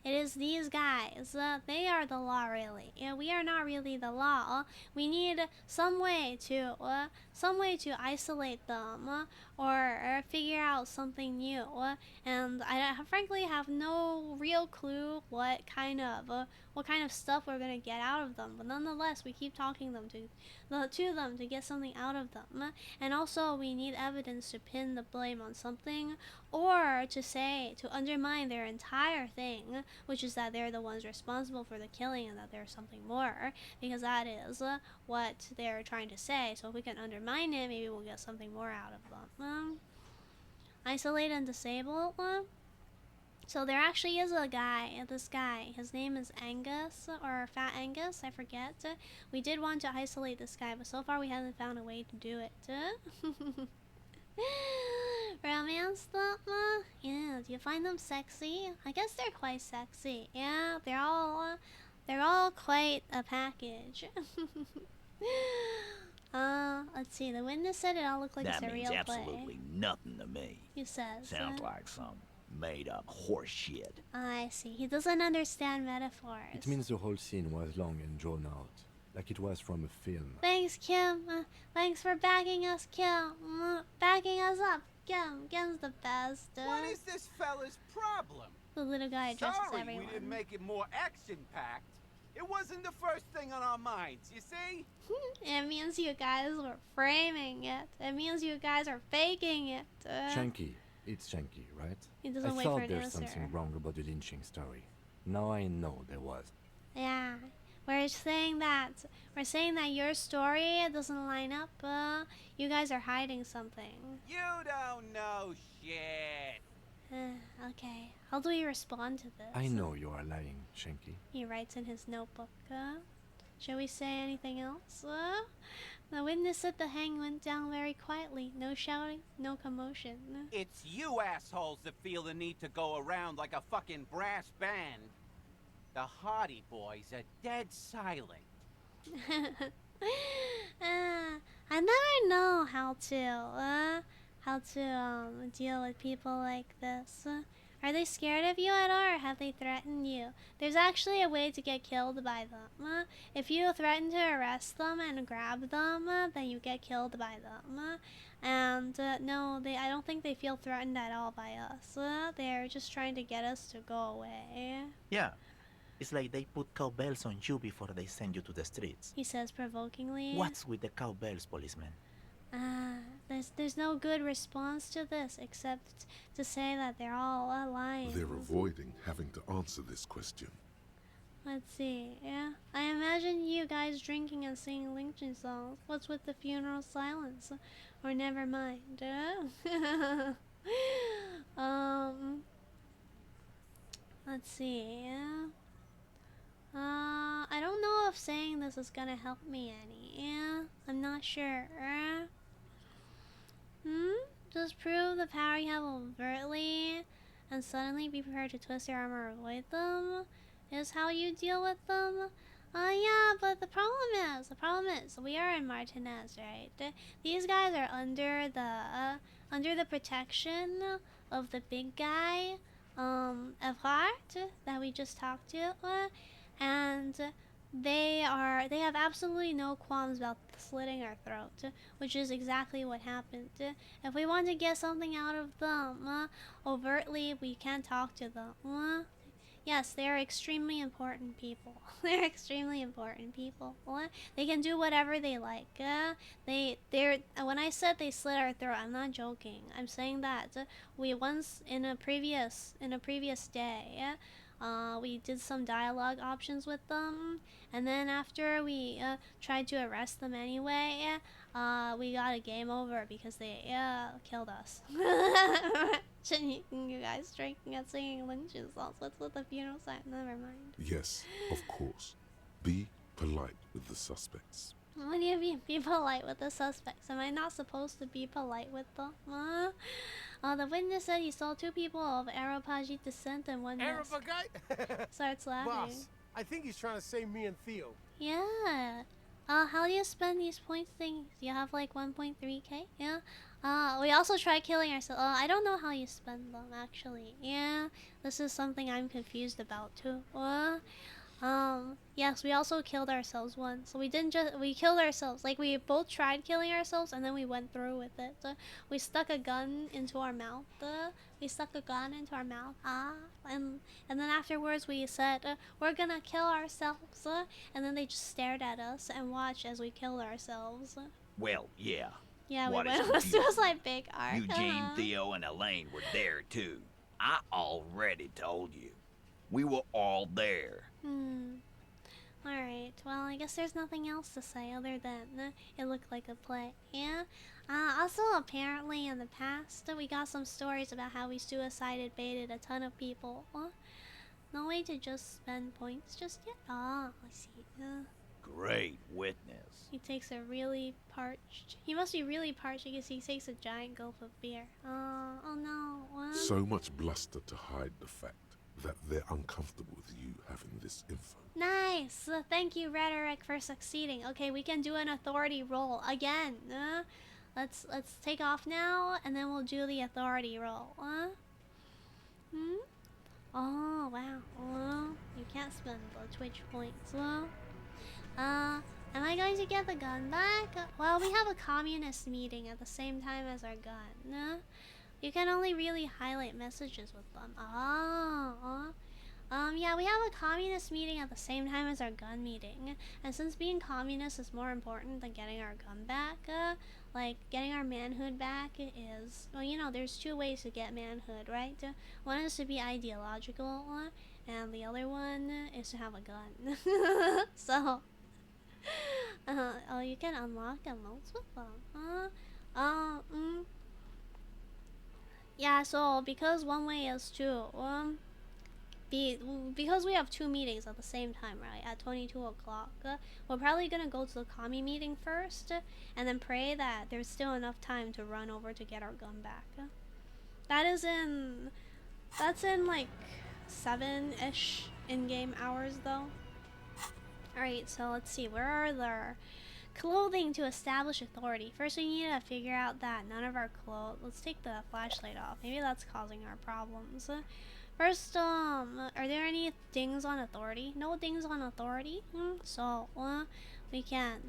It is these guys. They are the law, really. We are not really the law. We need some way to isolate them or figure out something new. And I frankly have no real clue what kind of stuff we're gonna get out of them, but nonetheless we keep talking to them to get something out of them. And also we need evidence to pin the blame on something, or to undermine their entire thing, which is that they're the ones responsible for the killing and that there's something more, because that is what they're trying to say. So if we can undermine it, maybe we'll get something more out of them. Isolate and disable. So there actually is a guy, this guy. His name is Angus, or Fat Angus, I forget. We did want to isolate this guy, but so far we haven't found a way to do it. Romance them? Yeah, do you find them sexy? I guess they're quite sexy. Yeah, they're all quite a package. Let's see. The witness said it all looked like That a means surreal absolutely play. nothing to me. He says. Sounds like some made-up horse shit. I see. He doesn't understand metaphors. It means the whole scene was long and drawn out, like it was from a film. Thanks, Kim. Thanks for backing us, Kim. Backing us up. Kim's the best. What is this fella's problem? The little guy addresses Sorry, everyone. we didn't make it more action-packed. It wasn't the first thing on our minds, you see? It means you guys were framing it. It means you guys are faking it. Shanky. It's Shanky, right? He doesn't I wait for thought an there's answer. something wrong about the lynching story. Now I know there was. Yeah. We're saying that your story doesn't line up. You guys are hiding something. You don't know shit. Okay. How do we respond to this? I know you are lying, Shanky. He writes in his notebook. Shall we say anything else? The witness at the hang went down very quietly. No shouting, no commotion. It's you assholes that feel the need to go around like a fucking brass band. The Hardy Boys are dead silent. I never know how to deal with people like this. Are they scared of you at all, or have they threatened you? There's actually a way to get killed by them. If you threaten to arrest them and grab them, then you get killed by them. And no, I don't think they feel threatened at all by us. They're just trying to get us to go away. Yeah. It's like they put cowbells on you before they send you to the streets. He says provokingly. What's with the cowbells, policeman? There's no good response to this except to say that they're all lying. They're avoiding having to answer this question. Let's see, yeah. I imagine you guys drinking and singing lynching songs. What's with the funeral silence? Or never mind. Let's see, yeah. I don't know if saying this is gonna help me any. Yeah, I'm not sure. Just prove the power you have overtly and suddenly be prepared to twist your arm or avoid them is how you deal with them. Yeah, but the problem is, we are in Martinez, right? These guys are under the protection of the big guy, Evrard, that we just talked to, and they have absolutely no qualms about slitting our throat, which is exactly what happened. If we want to get something out of them, overtly, we can talk to them. Yes, they are extremely important people. They're extremely important people. They can do whatever they like. When I said they slit our throat, I'm not joking. I'm saying that we once in a previous day, we did some dialogue options with them, and then after we tried to arrest them anyway, we got a game over because they killed us. You guys drinking and singing lynching songs. What's with the funeral sign? Never mind. Yes, of course. Be polite with the suspects. What do you mean, be polite with the suspects? Am I not supposed to be polite with them? The witness said he saw two people of Arapagi descent and one missed. Arapagi? Starts laughing. Boss, I think he's trying to say me and Theo. Yeah. How do you spend these points things? You have like 1.3k? Yeah. We also tried killing ourselves. I don't know how you spend them actually. Yeah. This is something I'm confused about too. Yes, we also killed ourselves once. So we killed ourselves. Like, we both tried killing ourselves and then we went through with it. We stuck a gun into our mouth. And then afterwards we said, we're gonna kill ourselves. And then they just stared at us and watched as we killed ourselves. Well, yeah. Yeah, What we is went on a confusing? suicide big arc. Eugene, Theo, and Elaine were there too. I already told you. We were all there. Alright, well, I guess there's nothing else to say other than it looked like a play. Yeah? Also, apparently in the past, we got some stories about how we suicided baited a ton of people. No way to just spend points just yet. I see. Great witness. He takes a really parched. He must be really parched because he takes a giant gulp of beer. Oh no. What? So much bluster to hide the fact that they're uncomfortable with you having this info. Nice. Thank you, Rhetoric, for succeeding. Okay, we can do an authority roll again. Let's take off now, and then we'll do the authority roll. Oh wow. You can't spend the Twitch points. Am I going to get the gun back? Well, we have a communist meeting at the same time as our gun. You can only really highlight messages with them. Yeah, we have a communist meeting at the same time as our gun meeting. And since being communist is more important than getting our gun back, like, getting our manhood back is... Well, you know, there's two ways to get manhood, right? One is to be ideological, and the other one is to have a gun. So... oh, you can unlock emotes with them. Yeah, so because one way is to because we have two meetings at the same time, right, at 22 o'clock, we're probably gonna go to the commie meeting first, and then pray that there's still enough time to run over to get our gun back. That's in like 7-ish in-game hours though. Alright, so let's see, where are the clothing to establish authority? First we need to figure out that none of our clothes... Let's take the flashlight off. Maybe that's causing our problems. First, are there any things on authority? No things on authority? So, we can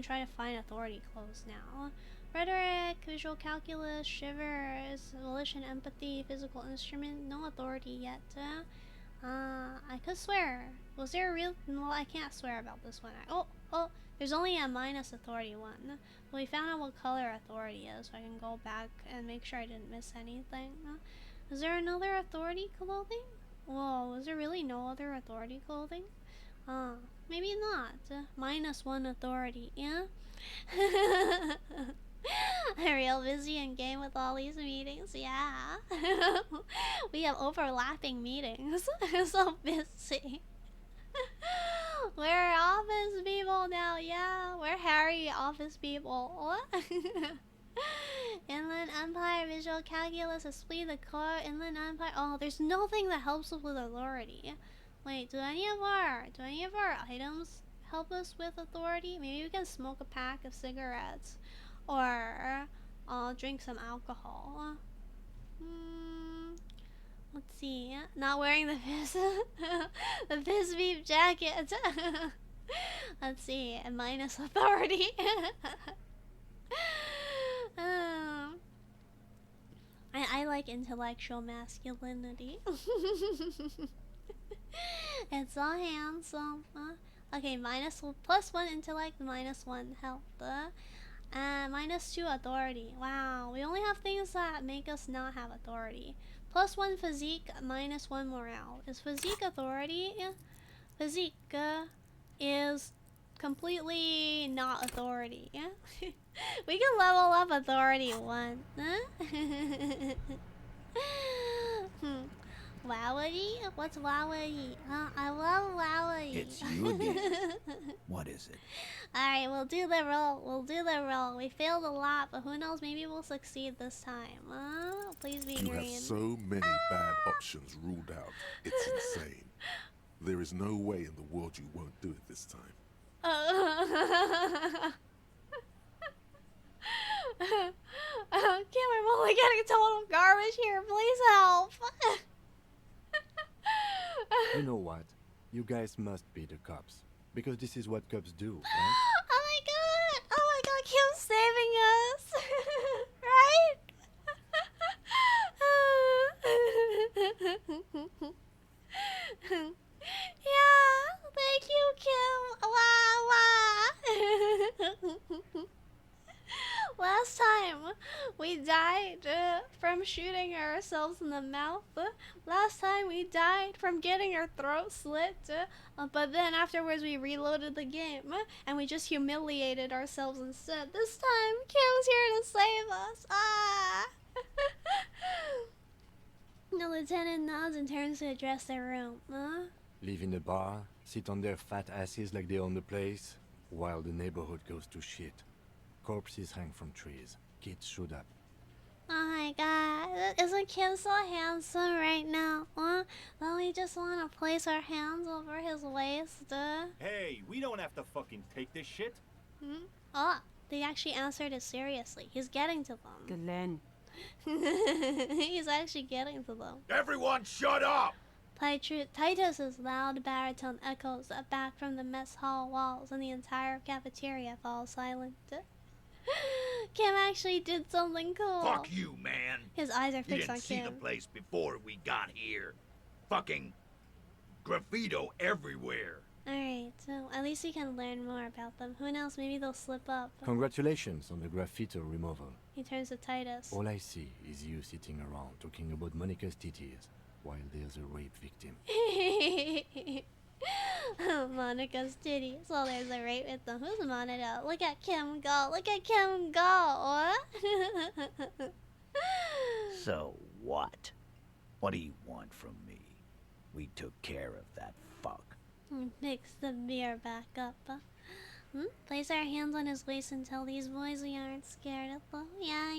try to find authority clothes now. Rhetoric, visual calculus, shivers, volition, empathy, physical instrument, no authority yet. I could swear. Was there a real... Well, I can't swear about this one. Oh, there's only a minus authority one. Well, we found out what color authority is, so I can go back and make sure I didn't miss anything. Is there another authority clothing? Whoa, was there really no other authority clothing? Maybe not. -1 authority, yeah? I'm real busy in game with all these meetings, yeah. We have overlapping meetings. So busy. We're office people now, yeah. We're hairy office people. Inland Empire, visual calculus, esprit de corps, Inland Empire. Oh, there's nothing that helps us with authority. Wait, do any of our items help us with authority? Maybe we can smoke a pack of cigarettes, or drink some alcohol. Let's see. Not wearing the fizz, the fizz beef jacket. Let's see. And minus authority. I like intellectual masculinity. It's so handsome. Okay, +1 intellect, -1 health. -2 authority. Wow, we only have things that make us not have authority. +1 physique, -1 morale. Is physique authority? Physique is completely not authority. Yeah. We can level up authority 1. Wowie? What's wowie? I love wowie. It's you, dear. What is it? Alright, we'll do the roll. We failed a lot, but who knows, maybe we'll succeed this time. Please be You green. have so many bad options ruled out. It's insane. There is no way in the world you won't do it this time. Kim, I'm only getting total garbage here. Please help. You know what? You guys must be the cops. Because this is what cops do, right? Oh my god, Kim's saving us. Right? Yeah, thank you, Kim. Last time, We died from shooting ourselves in the mouth. Last time we died from getting our throat slit. But then afterwards we reloaded the game and we just humiliated ourselves instead. This time, Kim's here to save us. Ah! The lieutenant nods and turns to address their room. Live in a bar, sit on their fat asses like they own the place, while the neighborhood goes to shit. Corpses hang from trees. Kids showed up. Oh my god, isn't Kim so handsome right now? Don't we just want to place our hands over his waist? Hey, we don't have to fucking take this shit. Oh, they actually answered it seriously. He's getting to them. Glenn. He's actually getting to them. Everyone shut up! Titus's loud baritone echoes back from the mess hall walls, and the entire cafeteria falls silent. Kim actually did something cool. Fuck you, man. His eyes are fixed on You didn't see Kim. the place before we got here. Fucking graffito everywhere. Alright, so at least we can learn more about them. Who knows, maybe they'll slip up. Congratulations on the graffito removal. He turns to Titus. All I see is you sitting around talking about Monica's titties while there's a rape victim. Monica's titties. Well, there's a rape with them. Who's Monica? Look at Kim go. Look at Kim go. So what? What do you want from me? We took care of that fuck. Mix the beer back up. Place our hands on his waist and tell these boys we aren't scared of them. Yeah.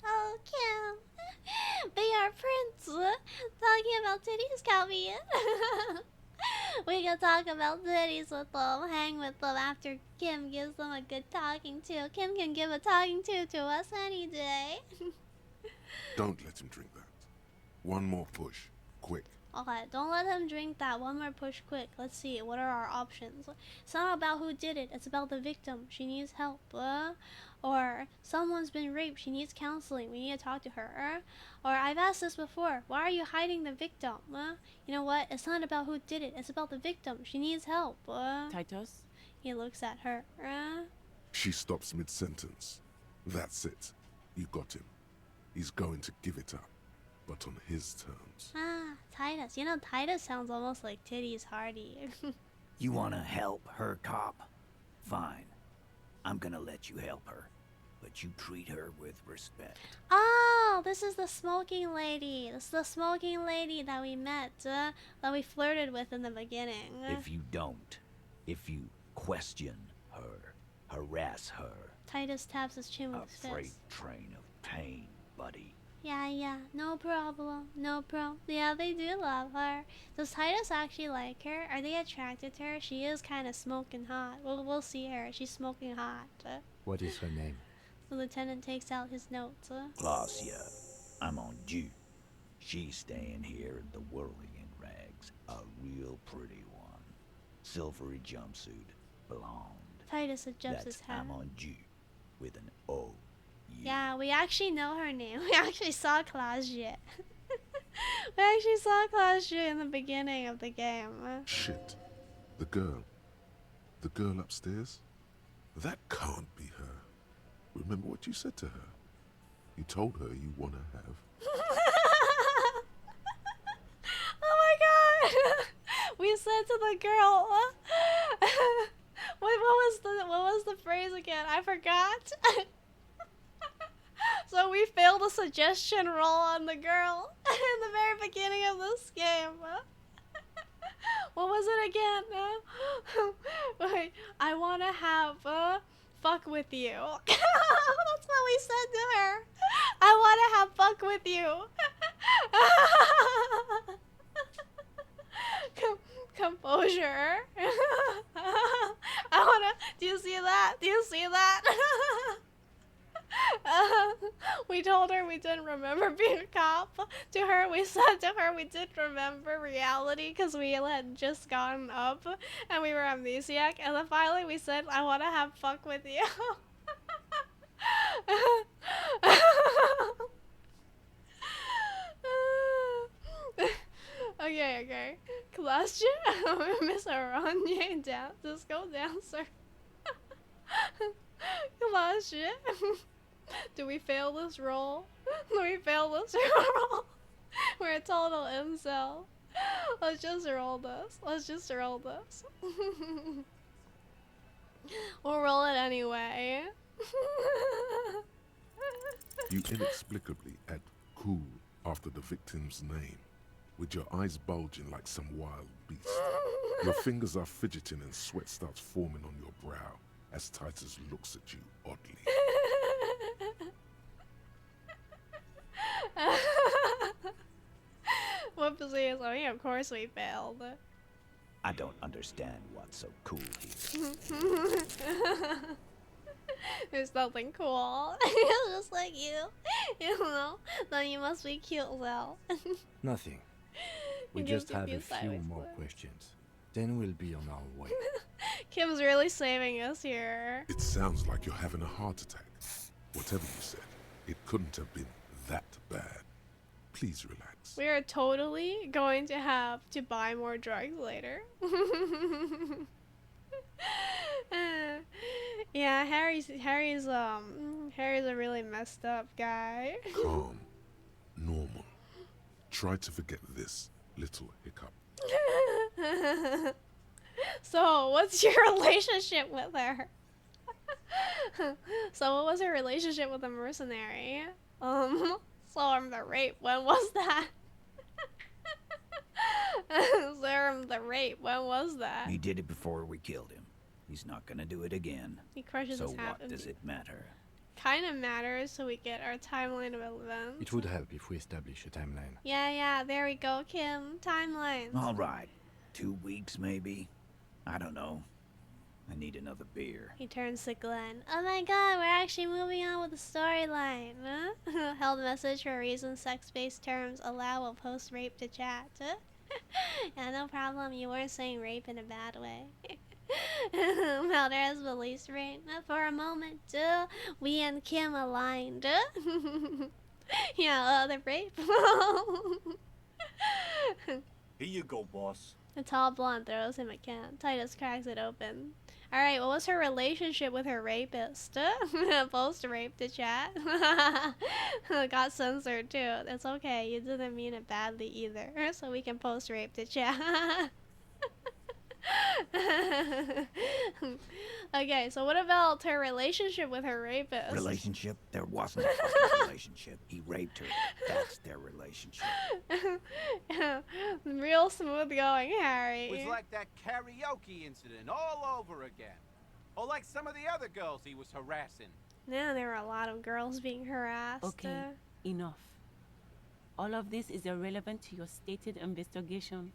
Oh, Kim. Be our prince. Talking about titties, count me in. We can talk about titties with them, hang with them after Kim gives them a good talking to. Kim can give a talking to us any day. Don't let him drink that. One more push. Quick. Okay, don't let him drink that. One more push quick. Let's see, what are our options? It's not about who did it, it's about the victim. She needs help. Or someone's been raped, she needs counseling, we need to talk to her. Or I've asked this before, why are you hiding the victim? You know what, it's not about who did it, it's about the victim. She needs help. Titus? He looks at her. She stops mid-sentence. That's it. You got him. He's going to give it up, but on his terms. Titus. You know, Titus sounds almost like Titties Hardy. You wanna help her, cop? Fine. I'm gonna let you help her. But you treat her with respect. Oh, this is the smoking lady. This is the smoking lady that we met, that we flirted with in the beginning. If you don't, if you question her, harass her. Titus taps his chin with his A freight fist. train of pain, buddy. Yeah, no problem. Yeah, they do love her. Does Titus actually like her? Are they attracted to her? She is kind of smoking hot. We'll see her. She's smoking hot. What is her name? The lieutenant takes out his notes. Klaasje, I'm on due. She's staying here in the whirling rags. A real pretty one. Silvery jumpsuit, blonde. Titus adjusts That's his hat. I'm on due with an O. Yeah, we actually know her name. We actually saw Klaasje. We actually saw Klaasje in the beginning of the game. Shit. The girl. The girl upstairs? That can't be her. Remember what you said to her? You told her you want to have. Oh my god! We said to the girl. What was the phrase again? I forgot. So we failed a suggestion roll on the girl in the very beginning of this game. What was it again? Wait, I want to have fuck with you. That's what we said to her. I want to have fuck with you. Composure. I wanna. Do you see that? Do you see that? We told her we didn't remember being a cop. To her, we said to her we didn't remember reality because we had just gotten up and we were amnesiac. And then finally we said, I want to have fuck with you. Okay. Klaasje, Miss Aranye, disco dancer. Klaasje. Do we fail this roll? Do we fail this roll? We're a total incel. Let's just roll this. Let's just roll this. We'll roll it anyway. You inexplicably add cool after the victim's name, with your eyes bulging like some wild beast. Your fingers are fidgeting and sweat starts forming on your brow as Titus looks at you oddly. Whoopsies, I mean, of course we failed. I don't understand what's so cool here. There's nothing cool. Just like you. You know? Then you must be cute, though. Nothing. We just have a few more questions. Then we'll be on our way. Kim's really saving us here. It sounds like you're having a heart attack. Whatever you said, it couldn't have been that bad. Please relax. We are totally going to have to buy more drugs later. Yeah, Harry's a really messed up guy. Calm. Normal. Try to forget this little hiccup. So, what's your relationship with her? So, what was her relationship with the mercenary? The rape. When was that? The rape. When was that? He did it before we killed him. He's not gonna do it again. He crushes so his half. what does it matter? Kind of matters, so we get our timeline of events. It would help if we establish a timeline. Yeah, there we go, Kim. Timelines. All right. 2 weeks, maybe? I don't know. I need another beer. He turns to Glenn. Oh my god, we're actually moving on with the storyline. Huh? Held message for reasons sex-based terms allow a post-rape to chat. Yeah, no problem. You weren't saying rape in a bad way. Valdez released rape. For a moment, we and Kim aligned. Yeah, the rape. Here you go, boss. The tall blonde throws him a can. Titus cracks it open. Alright, what was her relationship with her rapist? Post-rape to chat. Got censored too. It's okay, you didn't mean it badly either. So we can post-rape to chat. Okay, so what about her relationship with her rapist? Relationship? There wasn't a fucking relationship. He raped her. That's their relationship. Real smooth going, Harry. It was like that karaoke incident all over again. Or like some of the other girls he was harassing. Yeah, there were a lot of girls being harassed. Okay, enough. All of this is irrelevant to your stated investigation.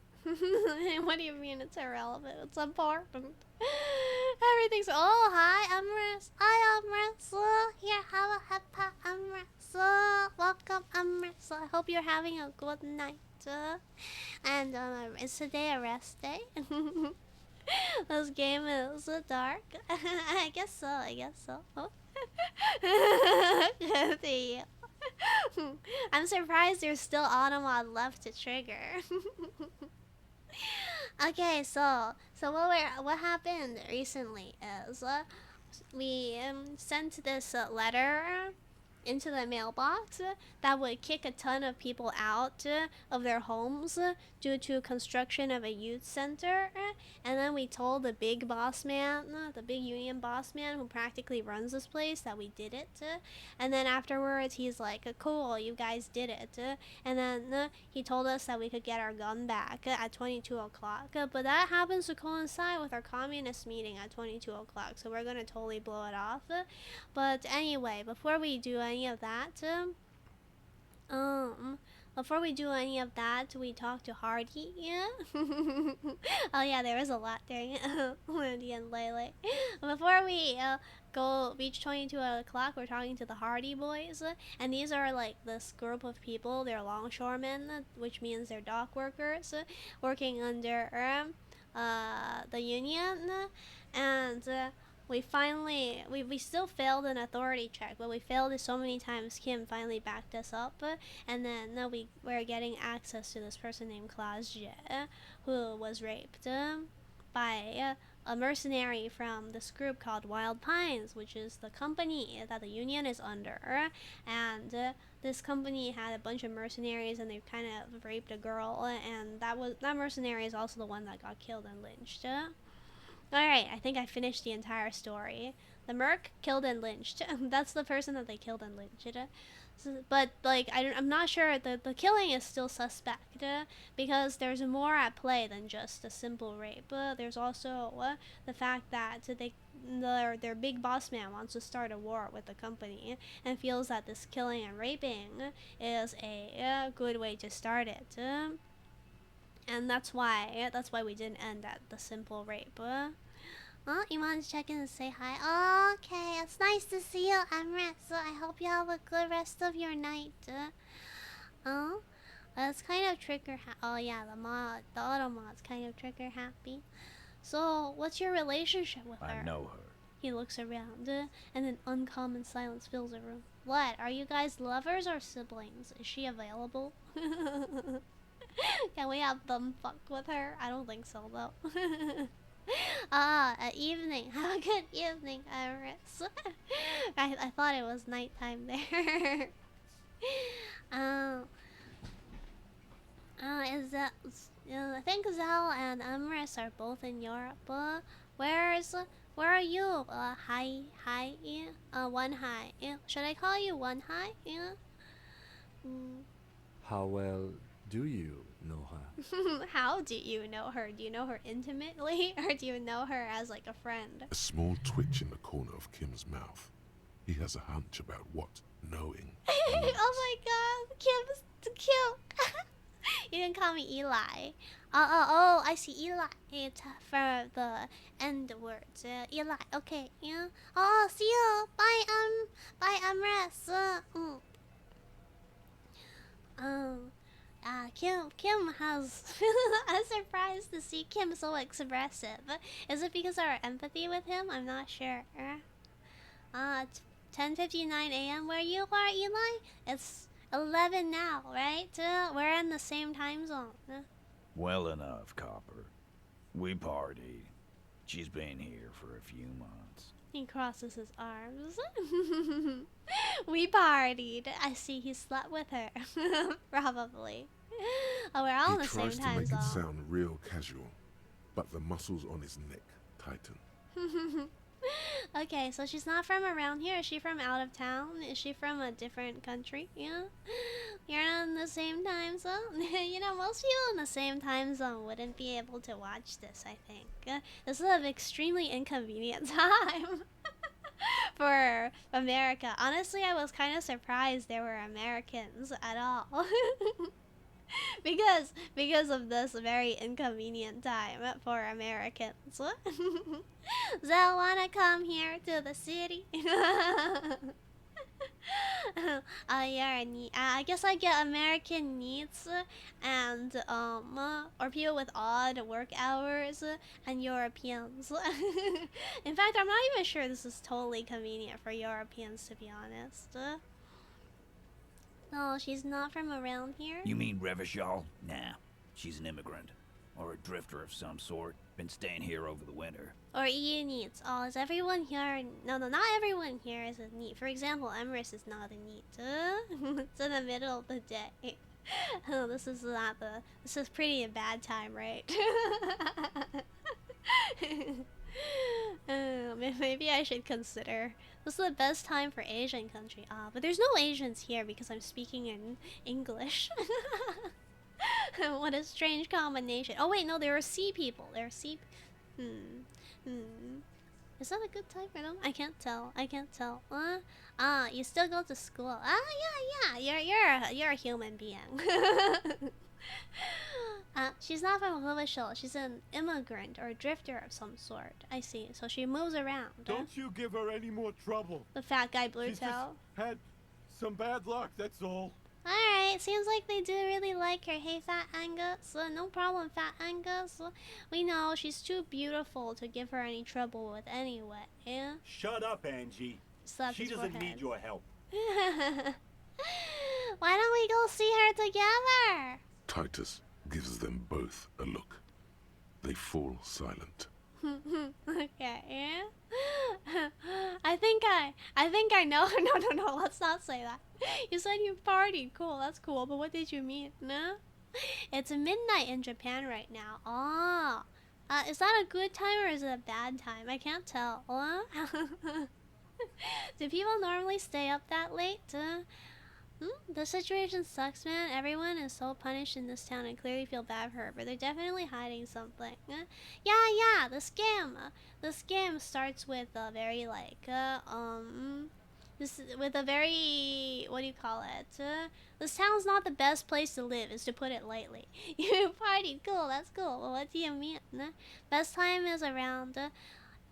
What do you mean it's irrelevant? It's important. Everything's. Oh, hi, Amris. Hi, Amris. Here, have a happy Amris. Welcome, Amris. I hope you're having a good night. And is today a rest day? This game is dark. I guess so. Good to you. I'm surprised there's still Automod left to trigger. Okay, so what happened recently is we sent this letter into the mailbox that would kick a ton of people out of their homes due to construction of a youth center. And then we told the big boss man, the big union boss man who practically runs this place, that we did it. And then afterwards he's like, cool, you guys did it. And then he told us that we could get our gun back at 22 o'clock. But that happens to coincide with our communist meeting at 22 o'clock, so we're gonna totally blow it off. But anyway, before we do any of that, we talked to Hardy. Yeah. Oh yeah, there was a lot during Wendy and Lele. Before we go reach 22 o'clock, we're talking to the Hardy boys, and these are like this group of people. They're longshoremen, which means they're dock workers, working under the union, and we still failed an authority check, but we failed it so many times Kim finally backed us up, and then we're getting access to this person named Klaasje, who was raped by a mercenary from this group called Wild Pines, which is the company that the Union is under. And this company had a bunch of mercenaries, and they kind of raped a girl, and that mercenary is also the one that got killed and lynched. Alright, I think I finished the entire story. The merc killed and lynched. That's the person that they killed and lynched. But like I'm not sure the killing is still suspect because there's more at play than just a simple rape. There's also the fact that their big boss man wants to start a war with the company and feels that this killing and raping is a good way to start it. And that's why we didn't end at the simple rape. Oh, you want to check in and say hi? Oh, okay, it's nice to see you, Emret. So I hope you have a good rest of your night. Oh, it's kind of trigger. Oh yeah, the auto mod's kind of trigger happy. So, what's your relationship with her? I know her. He looks around, and an uncommon silence fills the room. What? Are you guys lovers or siblings? Is she available? Can we have them fuck with her? I don't think so though. Evening. Have a good evening, Iris. I thought it was nighttime there. I think Zell and Emrys are both in Europe. Where are you? Hi. One hi. Should I call you One hi? How well do you know her? How do you know her? Do you know her intimately, or do you know her as like a friend? A small twitch in the corner of Kim's mouth. He has a hunch about what knowing means. Oh my god, Kim's cute. You didn't call me Eli. Oh, I see Eli. It's for the end words. Eli, okay, yeah. Oh, see you. Bye, Amres. Kim has. I'm surprised to see Kim so expressive. Is it because of our empathy with him? I'm not sure. It's 10:59 a.m. where you are, Eli? It's 11 now, right? We're in the same time zone. Well enough, Copper. We partied. She's been here for a few months. He crosses his arms. We partied. I see he slept with her. Probably. Oh, we're all in the same time zone. He tries to make it sound real casual, but the muscles on his neck tighten. Okay, so she's not from around here. Is she from out of town? Is she from a different country? Yeah? You're not in the same time zone? You know, most people in the same time zone wouldn't be able to watch this, I think. This is an extremely inconvenient time for America. Honestly, I was kind of surprised there were Americans at all. because of this very inconvenient time for Americans. Zell, wanna come here to the city? I guess I get American needs and or people with odd work hours and Europeans. In fact, I'm not even sure this is totally convenient for Europeans, to be honest. No, she's not from around here. You mean Revachol? Nah, she's an immigrant. Or a drifter of some sort. Been staying here over the winter. Or EU needs. Oh, is everyone here? No, not everyone here is a NEET. For example, Emrys is not a NEET. It's in the middle of the day. Oh, this is pretty a bad time, right? Maybe I should consider. This is the best time for Asian country. But there's no Asians here because I'm speaking in English. What a strange combination. Oh wait, no, there are sea people. There are sea. Is that a good time for them? I can't tell. You still go to school. Yeah. You're a human being. She's not from Elysium. She's an immigrant or a drifter of some sort. I see. So she moves around. Don't you give her any more trouble. The fat guy blue She's tail. just had some bad luck, that's all. Alright, seems like they do really like her. Hey, Fat Angus. No problem, Fat Angus. We know she's too beautiful to give her any trouble with anyway. Yeah? Shut up, Angie. She doesn't need your help. Why don't we go see her together? Titus gives them both a look. They fall silent. Okay. I think I know. No. Let's not say that. You said you partied. Cool. That's cool. But what did you mean? No. It's midnight in Japan right now. Oh. Is that a good time or is it a bad time? I can't tell. Do people normally stay up that late? The situation sucks, man. Everyone is so punished in this town and clearly feel bad for her, but they're definitely hiding something. Yeah, the scam. The scam starts with a very with a very, what do you call it? This town's not the best place to live, is to put it lightly. You party, cool, that's cool. Well, what do you mean? Best time is around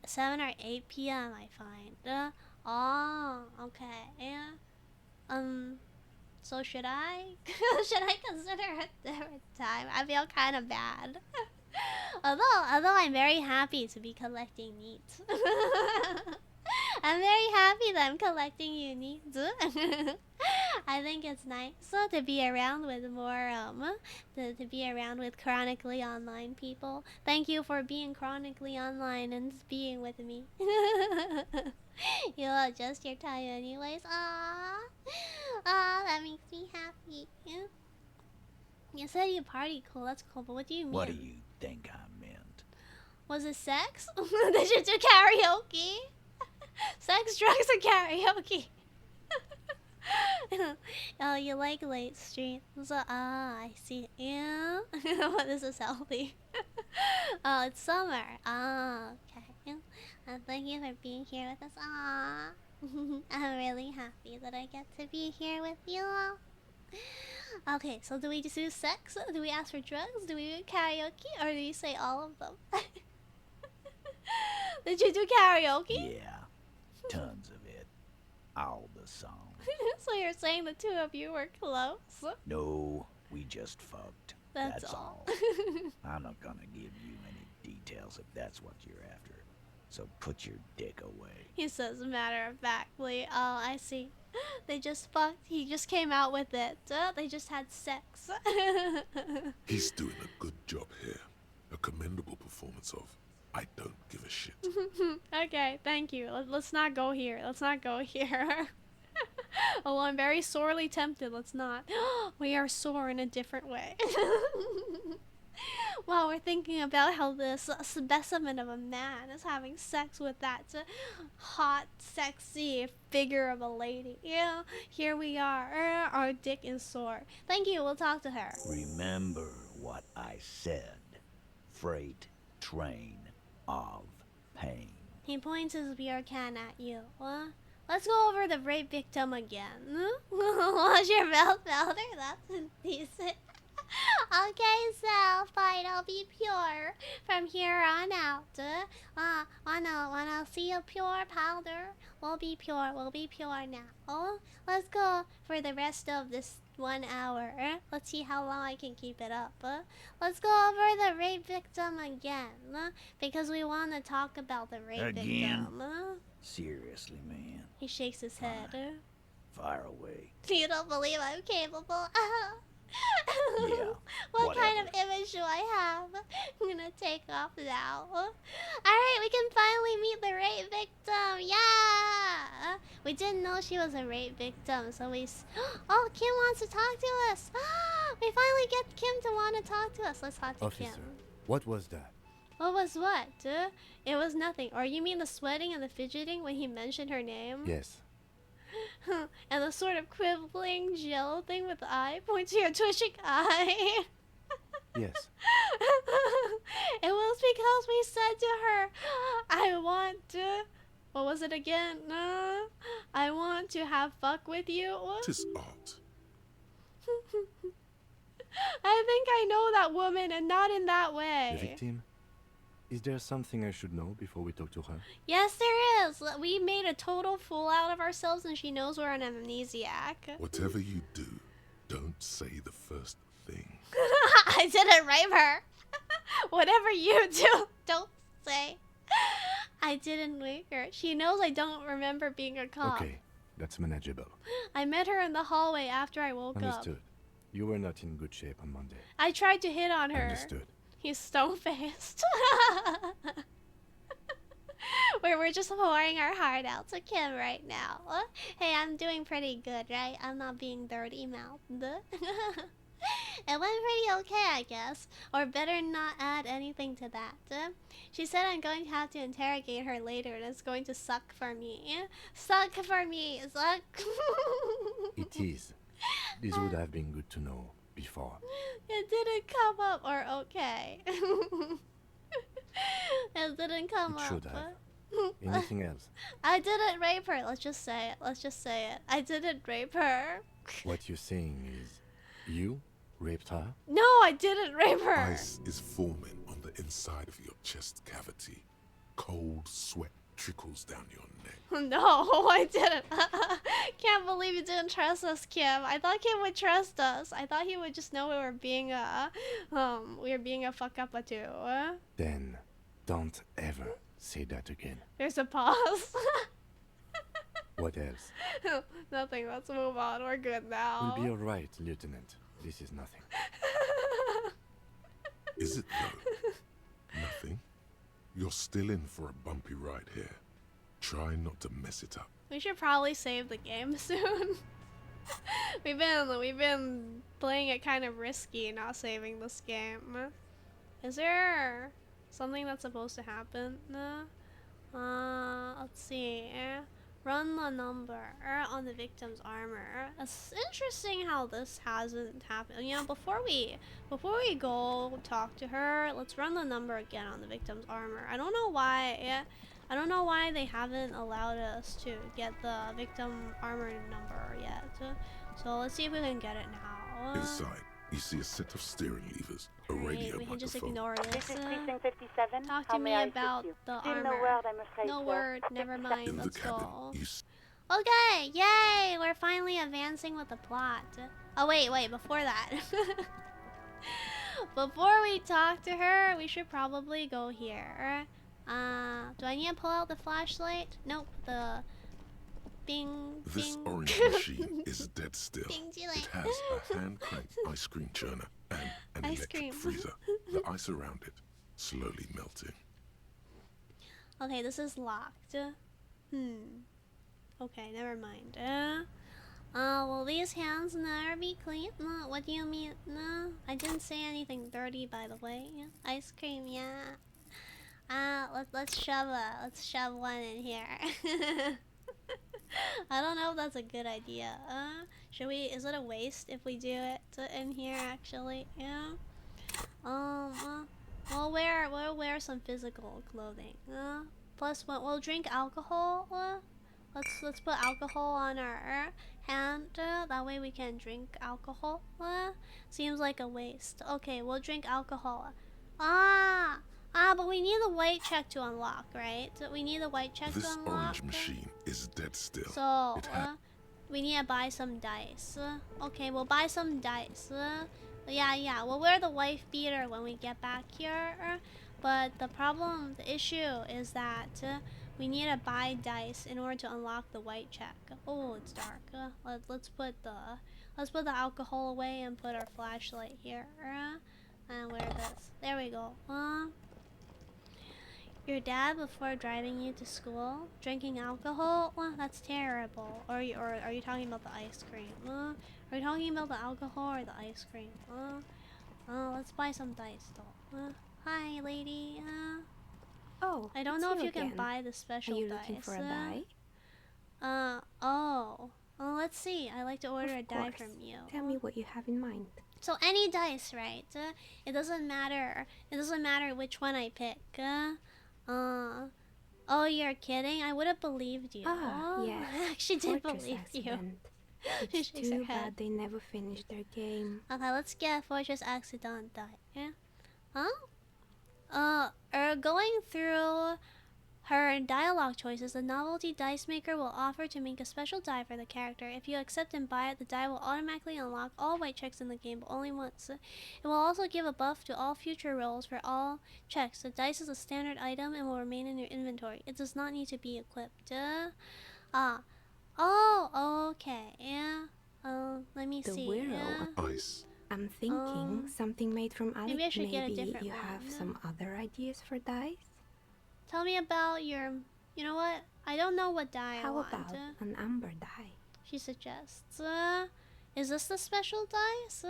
7 or 8 p.m. I find. Oh, okay. Yeah. So should I? Should I consider a different time? I feel kind of bad. although I'm very happy to be collecting meat. I'm very happy that I'm collecting uniques. I think it's nice to be around with more to be around with chronically online people. Thank you for being chronically online and being with me. You'll adjust your time anyways. Aww, that makes me happy. Yeah. You said you party, cool. That's cool. But what do you mean? What do you think I meant? Was it sex? Did you do karaoke? Sex, drugs, and karaoke. Oh, you like late streams? I see. Yeah. This is healthy. Oh, it's summer. Okay. Thank you for being here with us. I'm really happy that I get to be here with you. Okay, so do we just do sex? Do we ask for drugs? Do we do karaoke? Or do you say all of them? Did you do karaoke? Yeah. Tons of it. All the songs. So you're saying the two of you were close? No, we just fucked. That's all. I'm not gonna give you any details if that's what you're after. So put your dick away. He says matter of factly. Oh, I see. They just fucked. He just came out with it. They just had sex. He's doing a good job here. A commendable performance of I don't give a shit. Okay, thank you. Let's not go here. Let's not go here. Oh, I'm very sorely tempted. Let's not. We are sore in a different way. Wow, we're thinking about how this specimen of a man is having sex with that hot, sexy figure of a lady. Yeah, here we are. Our dick is sore. Thank you. We'll talk to her. Remember what I said. Freight train of pain. He points his beer can at you. Let's go over the rape victim again. Wash your mouth powder. That's indecent. Okay, so fine, I'll be pure from here on out. Wanna see a pure powder? We'll be pure now. Let's go for the rest of this 1 hour. Let's see how long I can keep it up. Let's go over the rape victim again, because we want to talk about the rape victim. Seriously, man. He shakes his head. Fire away. You don't believe I'm capable? Yeah. What kind of image do I have? I'm gonna take off now. Alright, we can finally meet the rape victim. Yeah! We didn't know she was a rape victim, so we... Oh, Kim wants to talk to us. We finally get Kim to want to talk to us. Let's talk to Officer, Kim. what was that? What was what? It was nothing. Or you mean the sweating and the fidgeting when he mentioned her name? Yes. And the sort of quibbling jello thing with the eye, pointing to your twitching eye. Yes. It was because we said to her, I want to... What was it again? I want to have fuck with you. Tis art. I think I know that woman, and not in that way. The victim? Is there something I should know before we talk to her? Yes, there is. We made a total fool out of ourselves, and she knows we're an amnesiac. Whatever you do, don't say the first thing. I didn't rape her. Whatever you do, don't say. I didn't rape her. She knows I don't remember being a cop. Okay, that's manageable. I met her in the hallway after I woke up. Understood. You were not in good shape on Monday. I tried to hit on her. Understood. He's stone-faced. we're just pouring our heart out to Kim right now. Hey, I'm doing pretty good, right? I'm not being dirty mouthed. It went pretty okay, I guess. Or better not add anything to that. She said I'm going to have to interrogate her later and it's going to suck for me. Suck for me, suck. It is. This would have been good to know before. It didn't come up, or okay. It didn't come It up. should have. Anything else? I didn't rape her. Let's just say it. Let's just say it. I didn't rape her. What you're saying is, you raped her? No, I didn't rape her. Ice is forming on the inside of your chest cavity. Cold sweat trickles down your neck. No, I didn't. Can't believe you didn't trust us, Kim. I thought Kim would trust us. I thought he would just know we were being a fuck up or two. Then, don't ever say that again. There's a pause. What else? Nothing. Let's move on. We're good now. We'll be alright, Lieutenant. This is nothing. Is it though? Nothing? You're still in for a bumpy ride here. Try not to mess it up. We should probably save the game soon. we've been playing it kind of risky, not saving this game. Is there something that's supposed to happen? Let's see. Run the number on the victim's armor. It's interesting how this hasn't happened. You know, before we go talk to her, let's run the number again on the victim's armor. I don't know why they haven't allowed us to get the victim armor number yet. So let's see if we can get it now. Inside, you see a set of steering levers, a radio we can just microphone. ignore this. This is Precinct 57. Talk How to may me I about assist you? the Still armor. no word, I'm afraid, No sir. word, never mind, In the let's cabin, go. you Okay, yay! We're finally advancing with the plot. Oh wait, before that. Before we talk to her, we should probably go here. Do I need to pull out the flashlight? Nope, the bing, This bing. orange machine is dead still. It has a hand-cranked ice cream churner and an Ice electric cream. freezer. The ice around it slowly melting. Okay, this is locked. Okay, never mind. Will these hands never be clean? No, what do you mean? No, I didn't say anything dirty, by the way. Ice cream, yeah. Let's shove one in here. I don't know if that's a good idea. Should we? Is it a waste if we do it in here? Actually, yeah. We'll wear some physical clothing. Plus, we'll drink alcohol. Let's put alcohol on our hand. That way we can drink alcohol. Seems like a waste. Okay, we'll drink alcohol. But we need the white check to unlock, right? We need the white check This to unlock. orange machine is dead still. So, It ha- we need to buy some dice. Okay, we'll buy some dice. Yeah, we'll wear the wife beater when we get back here. But the issue is that we need to buy dice in order to unlock the white check. Oh, it's dark. Let's put the alcohol away and put our flashlight here. And wear this. There we go. Your dad, before driving you to school, drinking alcohol? Well, that's terrible. Or are you talking about the ice cream? Are you talking about the alcohol or the ice cream? Let's buy some dice though. Hi, lady. Oh, I don't it's know if you you can again. buy the special Are you dice. looking for a die? Let's see. I like to order a die course. from you. Tell me what you have in mind. So any dice, right? It doesn't matter. It doesn't matter which one I pick. Oh, you're kidding? I would have believed you. Yes. I actually did Fortress believe accident. you. It's Shakes her too head. bad they never finished their game. Okay, let's get Fortress Accident die. Yeah? Going through her dialogue choices, the novelty dice maker will offer to make a special die for the character. If you accept and buy it, the die will automatically unlock all white checks in the game, but only once. It will also give a buff to all future rolls for all checks. The dice is a standard item and will remain in your inventory. It does not need to be equipped. Okay. Yeah. Let me The see. Whirl. Ice. I'm thinking something made from Alex. Maybe I should get a different you have one. some other ideas for dice? Tell me about your... You know what? I don't know what dye I want. How about an amber dye? She suggests. Is this the special dice?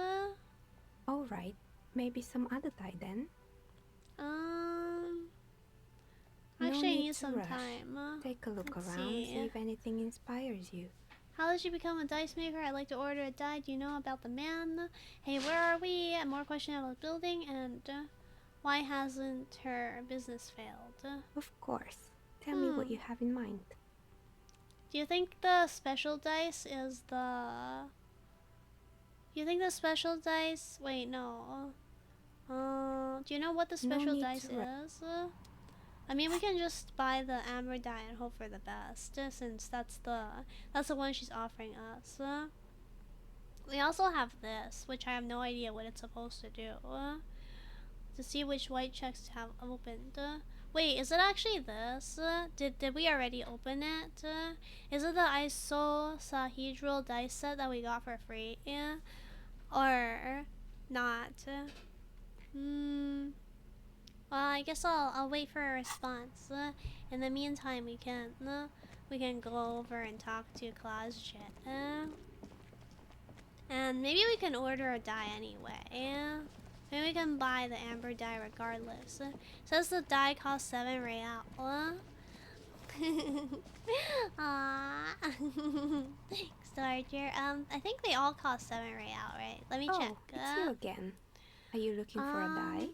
Alright, maybe some other dye then. Actually, I need to some rush. time. Take a look Let's around, see if anything inspires you. How did you become a dice maker? I'd like to order a die. Do you know about the man? Hey, where are we? And more question about the building. And why hasn't her business failed? Of course. Tell me what you have in mind. Do you think the special dice is the... You think the special dice... Wait, no. Do you know what the special dice is? I mean, we can just buy the amber die and hope for the best, since that's the one she's offering us. We also have this, which I have no idea what it's supposed to do. To see which white checks to have opened. Wait, is it actually this? Did we already open it? Is it the isosahedral dice set that we got for free? Or not? Well, I guess I'll wait for a response. In the meantime, we can go over and talk to Klaasje. And maybe we can order a die anyway. Maybe we can buy the amber die regardless. Says the die costs 7 real. Starter. I think they all cost 7 real, right? Let me check. It's you again. Are you looking for a die?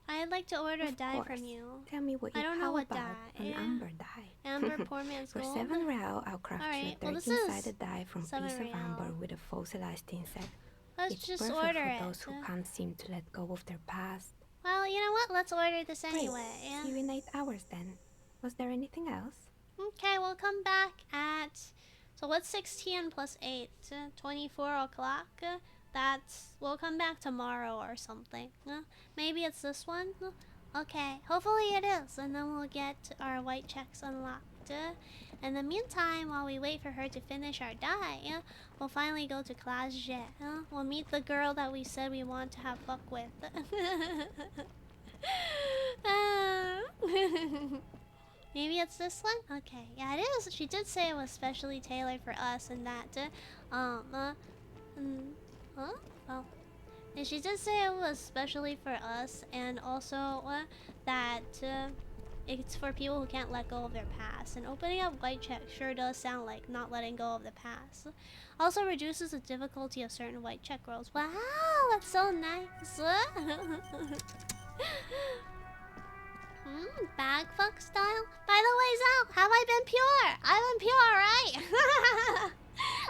I'd like to order a die from you. Tell me what you I don't know what about die. an amber die. Amber poor man's For gold. 7 real, I'll craft you a well, 13-sided die from 7 piece of real. amber with a fossilized insect. Let's It's just perfect order for it. those who can't seem to let go of their past. Well, you know what? Let's order this anyway. See you in 8 hours then. Was there anything else? Okay, we'll come back at... So what's 16 plus 8? 24 o'clock? We'll come back tomorrow or something. Maybe it's this one? Okay, hopefully it is. And then we'll get our white checks unlocked. In the meantime, while we wait for her to finish our die, we'll finally go to Klaasje. We'll meet the girl that we said we want to have fuck with. Maybe it's this one? Okay, yeah it is. She did say it was specially tailored for us and that, well, and she did say it was specially for us and also that it's for people who can't let go of their past. And opening up white check sure does sound like not letting go of the past. Also reduces the difficulty of certain white check rolls. Wow, that's so nice. Bag fuck style? By the way, Zao, have I been pure? I've been pure, right?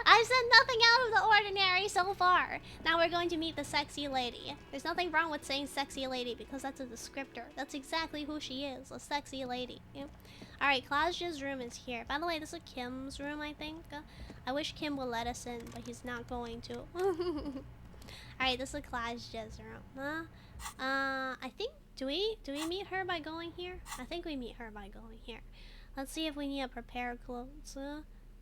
I've said nothing out of the ordinary so far. Now we're going to meet the sexy lady. There's nothing wrong with saying sexy lady because that's a descriptor. That's exactly who she is, a sexy lady. Alright, Klaasje's room is here. By the way, this is Kim's room, I think. I wish Kim would let us in, but he's not going to. Alright, this is Klaasje's room. I think, do we meet her by going here? I think we meet her by going here. Let's see if we need to prepare clothes.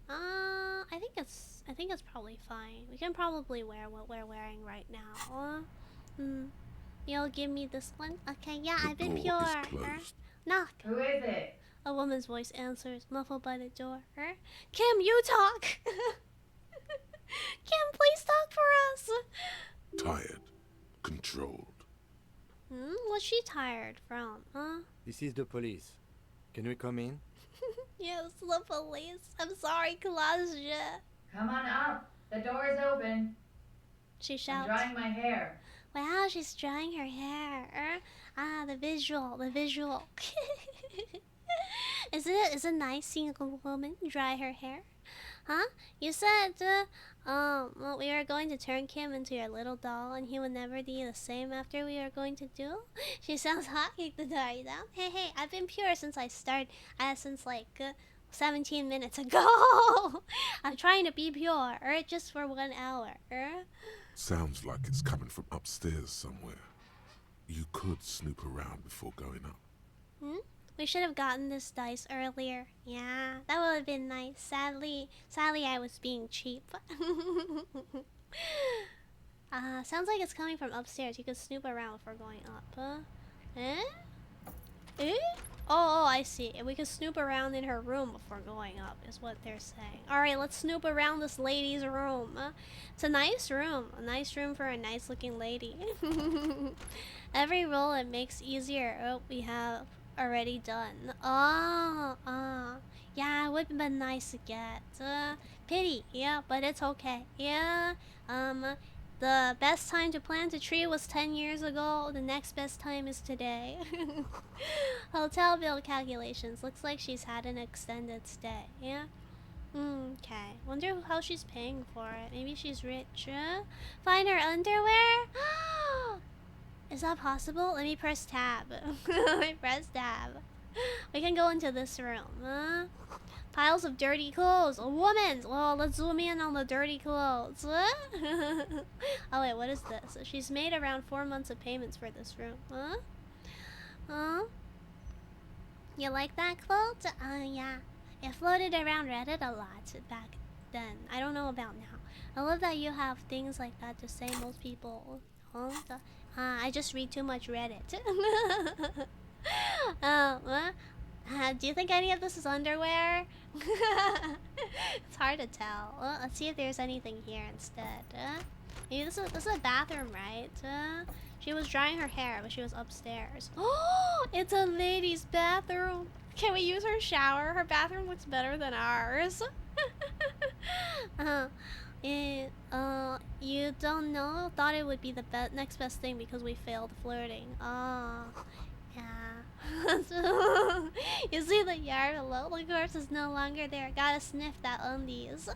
I think it's probably fine. We can probably wear what we're wearing right now. You'll give me this one? Okay, yeah, I've been pure. Knock. Who is it? A woman's voice answers, muffled by the door. Kim, you talk! Kim, please talk for us! Tired. Controlled. What's she tired from, huh? This is the police. Can we come in? Yes, the police. I'm sorry, Klaasje. Come on up. The door is open. She shouts. I'm drying my hair. Wow, she's drying her hair. The visual. Is it nice seeing a woman dry her hair? Huh? You said, well, we were going to turn Kim into your little doll and he would never be the same after we were going to do? She sounds hot, kick the door down. Hey, I've been pure since I started, since like 17 minutes ago. I'm trying to be pure, just for 1 hour. Sounds like it's coming from upstairs somewhere. You could snoop around before going up. We should have gotten this dice earlier. Yeah, that would have been nice. Sadly, I was being cheap. Sounds like it's coming from upstairs. You could snoop around before going up. Oh, I see. We can snoop around in her room before going up, is what they're saying. Alright, let's snoop around this lady's room. It's a nice room. A nice room for a nice looking lady. Every roll it makes easier. Oh, we have already done. Yeah, it would have been nice to get. Pity, yeah, but it's okay. Yeah, the best time to plant a tree was 10 years ago. The next best time is today. Hotel bill calculations. Looks like she's had an extended stay. Yeah? Okay. Wonder how she's paying for it. Maybe she's rich. Find her underwear? Is that possible? Let me press tab. Let me press tab. We can go into this room. Piles of dirty clothes. A woman's. Well, let's zoom in on the dirty clothes. Oh wait, what is this? She's made around 4 months of payments for this room. You like that quote? Yeah. It floated around Reddit a lot back then. I don't know about now. I love that you have things like that to say. Most people I just read too much Reddit. Do you think any of this is underwear? It's hard to tell. Let's see if there's anything here instead. Maybe this is a bathroom, right? She was drying her hair, but she was upstairs. Oh, it's a lady's bathroom. Can we use her shower? Her bathroom looks better than ours. You don't know? Thought it would be the next best thing because we failed flirting. Oh, yeah. You see the yard below? The corpse is no longer there. Gotta sniff that undies.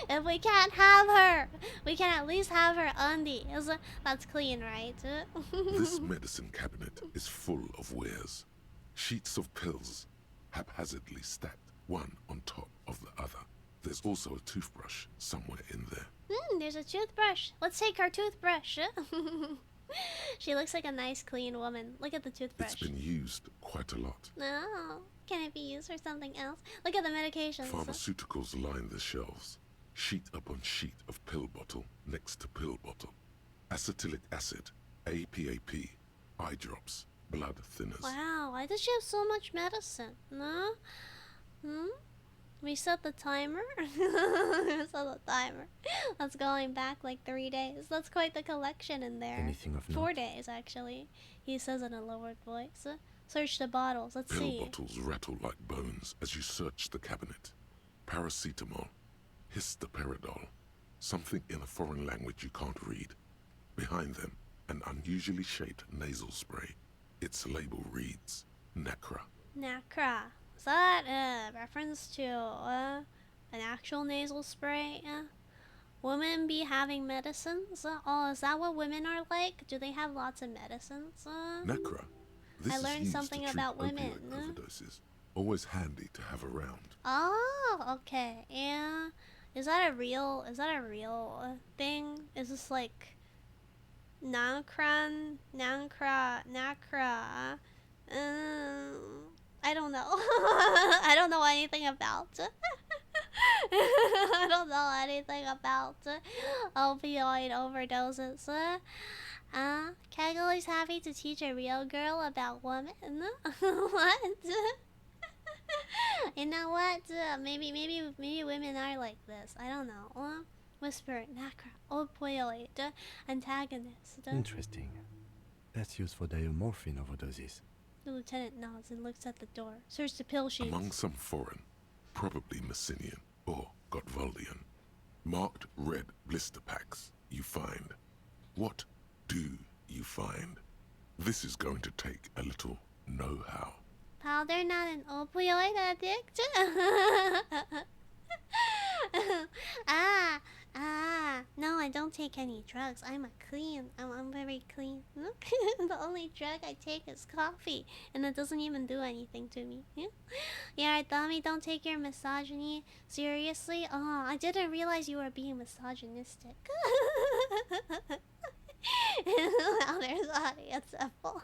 If we can't have her, we can at least have her undies. That's clean, right? This medicine cabinet is full of wares. Sheets of pills, haphazardly stacked, one on top of the other. There's also a toothbrush somewhere in there. There's a toothbrush. Let's take our toothbrush. She looks like a nice, clean woman. Look at the toothbrush. It's been used quite a lot. No. Can it be used for something else? Look at the medications. Pharmaceuticals line the shelves. Sheet upon sheet of pill bottle next to pill bottle. Acetylic acid, APAP, eye drops, blood thinners. Wow, why does she have so much medicine? No? We set the timer? Set the timer. That's going back like 3 days. That's quite the collection in there. Anything of note? 4 days, actually. He says in a lowered voice. Search the bottles. Let's see. Pill bottles rattle like bones as you search the cabinet. Paracetamol, histoperidol, something in a foreign language you can't read. Behind them, an unusually shaped nasal spray. Its label reads, Nacra. Nacra. Is that a reference to an actual nasal spray? Women be having medicines? Oh, is that what women are like? Do they have lots of medicines? Nacra. This I learned something about women. Overdoses. Always handy to have around. Oh, okay. Yeah. Is that a real thing? Is this like Nacra? I don't know. I don't know anything about I don't know anything about opioid overdoses. Kegel is happy to teach a real girl about women. What? You know what? Maybe women are like this. I don't know. Whisper, Nacra, opioid antagonist. Interesting. That's used for diamorphine overdoses. The lieutenant nods and looks at the door. Search the pill sheets. Among some foreign, probably Messinian or Gottwaldian, marked red blister packs you find. What do you find? This is going to take a little know-how. Powder not an opioid addict? No, I don't take any drugs. I'm very clean. The only drug I take is coffee, and it doesn't even do anything to me. Yeah, Tommy, don't take your misogyny seriously. Oh, I didn't realize you were being misogynistic. Now there's audience apple.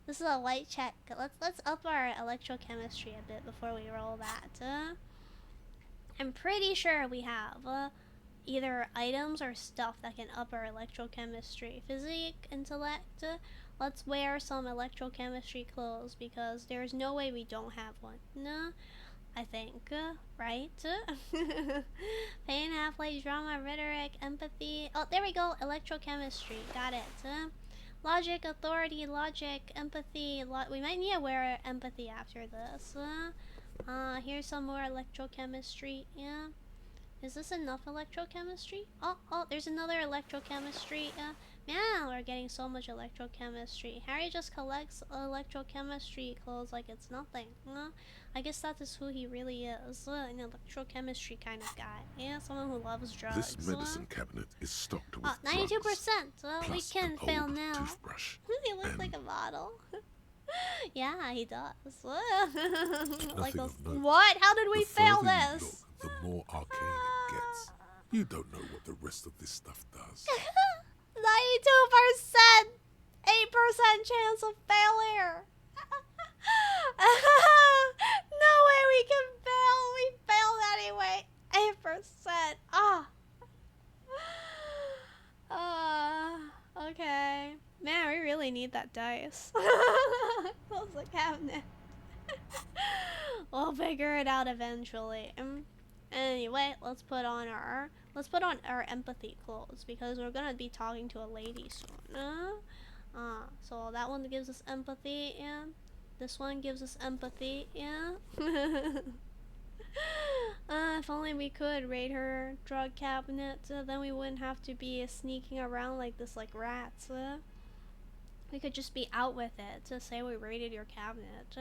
This is a white check. Let's up our electrochemistry a bit before we roll that. I'm pretty sure we have either items or stuff that can up our electrochemistry. Physique, intellect. Let's wear some electrochemistry clothes because there's no way we don't have one. No, I think, right? Pain, half-life, drama, rhetoric, empathy. Oh, there we go. Electrochemistry. Got it. Logic, authority, logic, empathy. We might need to wear empathy after this. Here's some more electrochemistry. Yeah. Is this enough electrochemistry? Oh, there's another electrochemistry. Man, we're getting so much electrochemistry. Harry just collects electrochemistry clothes like it's nothing. I guess that is who he really is. An electrochemistry kind of guy. Yeah, someone who loves drugs. This medicine cabinet is stocked with 92%. Well, we plus can an fail old now. toothbrush. He looks like a model. Yeah, he does. Like those. Nothing of note. What? How did we The fail further you this? look, the more arcane it gets. You don't know what the rest of this stuff does. 92%! 8% chance of failure! No way we can fail! We failed anyway! 8%! Okay. Man, we really need that dice. Close the cabinet. We'll figure it out eventually. Anyway, let's put on our empathy clothes because we're gonna be talking to a lady soon. So that one gives us empathy, and this one gives us empathy, yeah. If only we could raid her drug cabinet, then we wouldn't have to be sneaking around like this like rats. We could just be out with it to say we raided your cabinet.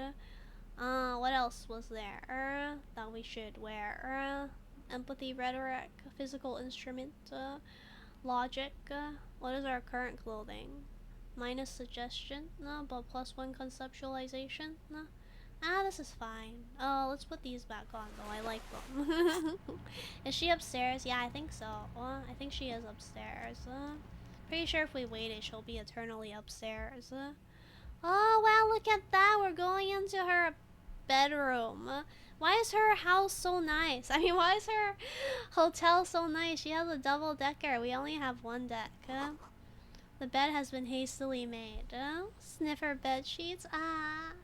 What else was there that we should wear? Empathy, rhetoric, physical instrument, logic. What is our current clothing? Minus suggestion, no, but +1 conceptualization, no. This is fine. Oh, let's put these back on though. I like them. Is she upstairs? Yeah, I think so. I think she is upstairs. Pretty sure if we waited, she'll be eternally upstairs. Oh wow, look at that. We're going into her bedroom. Why is her house so nice? I mean, why is her hotel so nice? She has a double decker. We only have one deck. The bed has been hastily made. Sniffer bed sheets.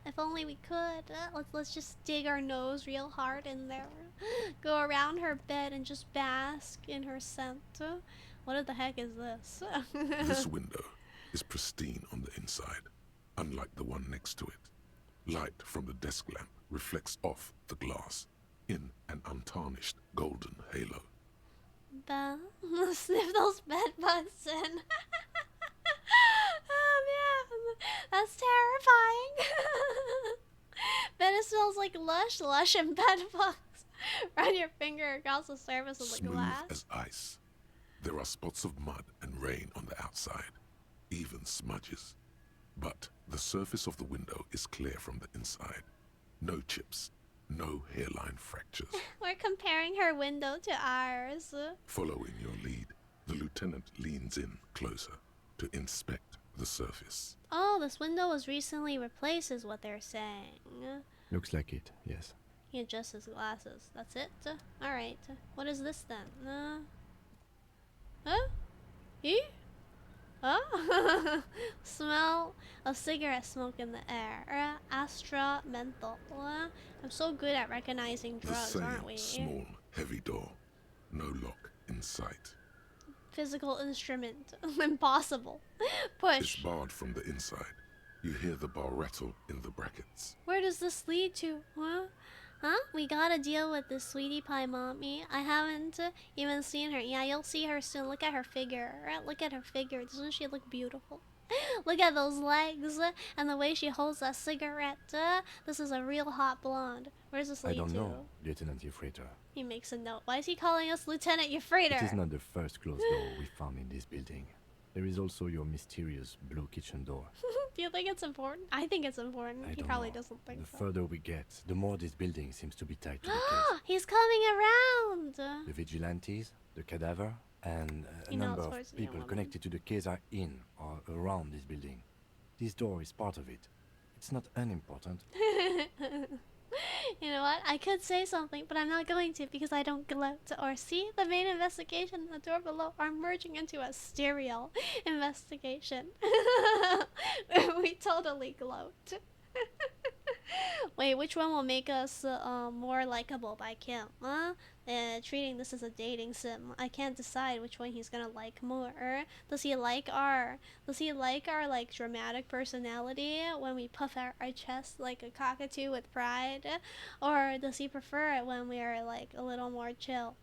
If only we could. Let's just dig our nose real hard in there. Go around her bed and just bask in her scent. What the heck is this? This window is pristine on the inside, unlike the one next to it. Light from the desk lamp reflects off the glass in an untarnished golden halo. Sniff those bed bugs in. Oh man, that's terrifying. Bet it smells like lush and bed bugs. Run your finger across the surface of the Smooth glass. as ice. There are spots of mud and rain on the outside, even smudges. But the surface of the window is clear from the inside. No chips, no hairline fractures. We're comparing her window to ours. Following your lead, the lieutenant leans in closer to inspect the surface. Oh, this window was recently replaced is what they're saying. Looks like it, yes. He adjusts his glasses. That's it? Alright. What is this then? Huh? Oh, smell of cigarette smoke in the air. Astra menthol. I'm so good at recognizing drugs, The same aren't we? small, heavy door. No lock in sight. Physical instrument. Impossible. Push. It's barred from the inside. You hear the bar rattle in the brackets. Where does this lead to? Huh? We gotta deal with this sweetie pie mommy. I haven't even seen her. Yeah, you'll see her soon. Look at her figure. Look at her figure. Doesn't she look beautiful? Look at those legs and the way she holds that cigarette. This is a real hot blonde. Where's this lead to? I don't know, Lieutenant Euphrator. He makes a note. Why is he calling us Lieutenant Euphrator? It is not the first closed door we found in this building. There is also your mysterious blue kitchen door. Do you think it's important? I think it's important. He probably doesn't think The so. further we get, the more this building seems to be tied to the case. He's coming around! The vigilantes, the cadaver, and a You know number it's of towards the young people woman. connected to the case are in or around this building. This door is part of it. It's not unimportant. You know what? I could say something, but I'm not going to because I don't gloat. Or see, the main investigation and the door below are merging into a stereo investigation. We totally gloat. Wait, which one will make us more likable by Kim? Treating this as a dating sim. I can't decide which one he's gonna like more. Does he like our like dramatic personality when we puff out our chest like a cockatoo with pride? Or does he prefer it when we are like a little more chill?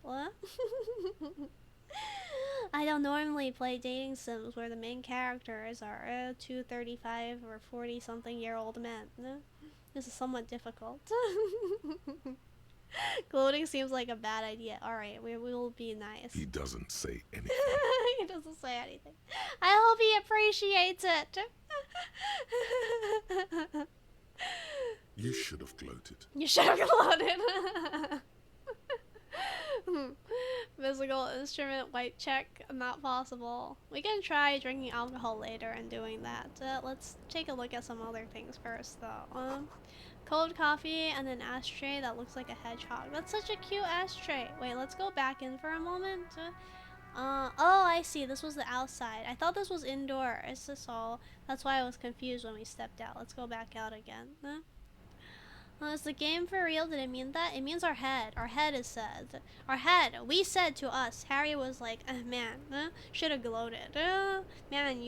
I don't normally play dating sims where the main characters are 35 or 40 something year old men. This is somewhat difficult. Gloating seems like a bad idea. Alright, we will be nice. He doesn't say anything. He doesn't say anything. I hope he appreciates it. You should have gloated. You should have gloated. Physical instrument, white check, not possible. We can try drinking alcohol later and doing that. Let's take a look at some other things first, though. Cold coffee and an ashtray that looks like a hedgehog. That's such a cute ashtray. Wait, let's go back in for a moment. Oh, I see. This was the outside. I thought this was indoor. It's just all. That's why I was confused when we stepped out. Let's go back out again. Is the game for real? Did it mean that? It means our head. Our head is said. Our head. We said to us. Harry was like, man, should have gloated. Man,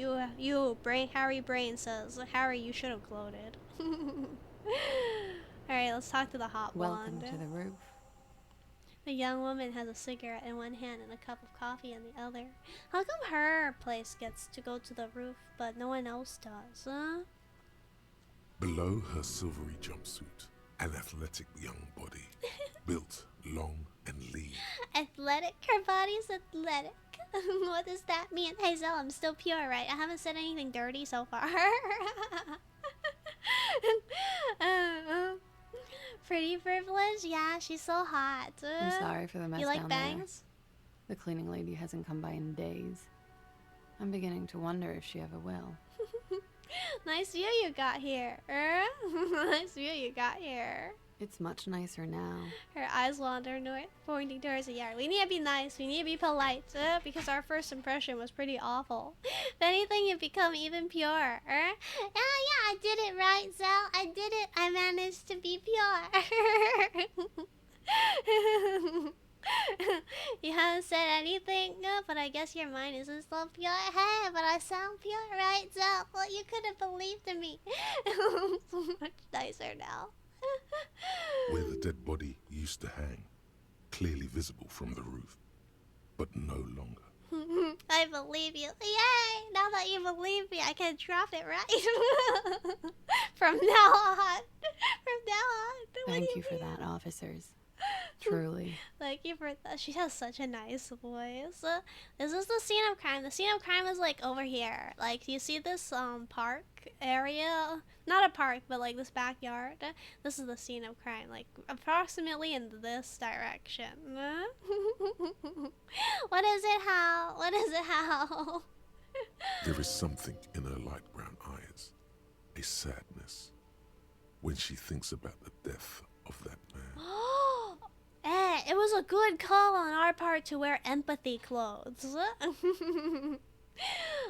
Harry Brain says, Harry, you should have gloated. Alright, let's talk to the hot Welcome blonde. to the roof. The young woman has a cigarette in one hand and a cup of coffee in the other. How come her place gets to go to the roof, but no one else does, huh? Below her silvery jumpsuit, an athletic young body, built, long, and lean. Athletic? Her body's athletic. What does that mean? Hey, Zell, I'm still pure, right? I haven't said anything dirty so far. Pretty privilege? Yeah, she's so hot. I'm sorry for the mess You like down bangs? there. The cleaning lady hasn't come by in days. I'm beginning to wonder if she ever will. Nice view you got here. Nice view you got here. It's much nicer now. Her eyes wander north, pointing towards the yard. We need to be nice. We need to be polite, because our first impression was pretty awful. If anything, you've become even purer. Yeah, I did it right, Zell. I did it. I managed to be pure. You haven't said anything, but I guess your mind isn't so pure. Hey, but I sound pure, right, Zell? Well, you could have believed in me. So much nicer now. Where the dead body used to hang, clearly visible from the roof, but no longer. I believe you. Yay! Now that you believe me, I can drop it right. From now on. From now on. Thank you for that, officers. Truly. Thank you for that. She has such a nice voice. This is the scene of crime. The scene of crime is like over here. Like, do you see this park area? Not a park, but like this backyard. This is the scene of crime. Like approximately in this direction. What is it? How? What is it? How? There is something in her light brown eyes, a sadness, when she thinks about the death of that man. It was a good call on our part to wear empathy clothes.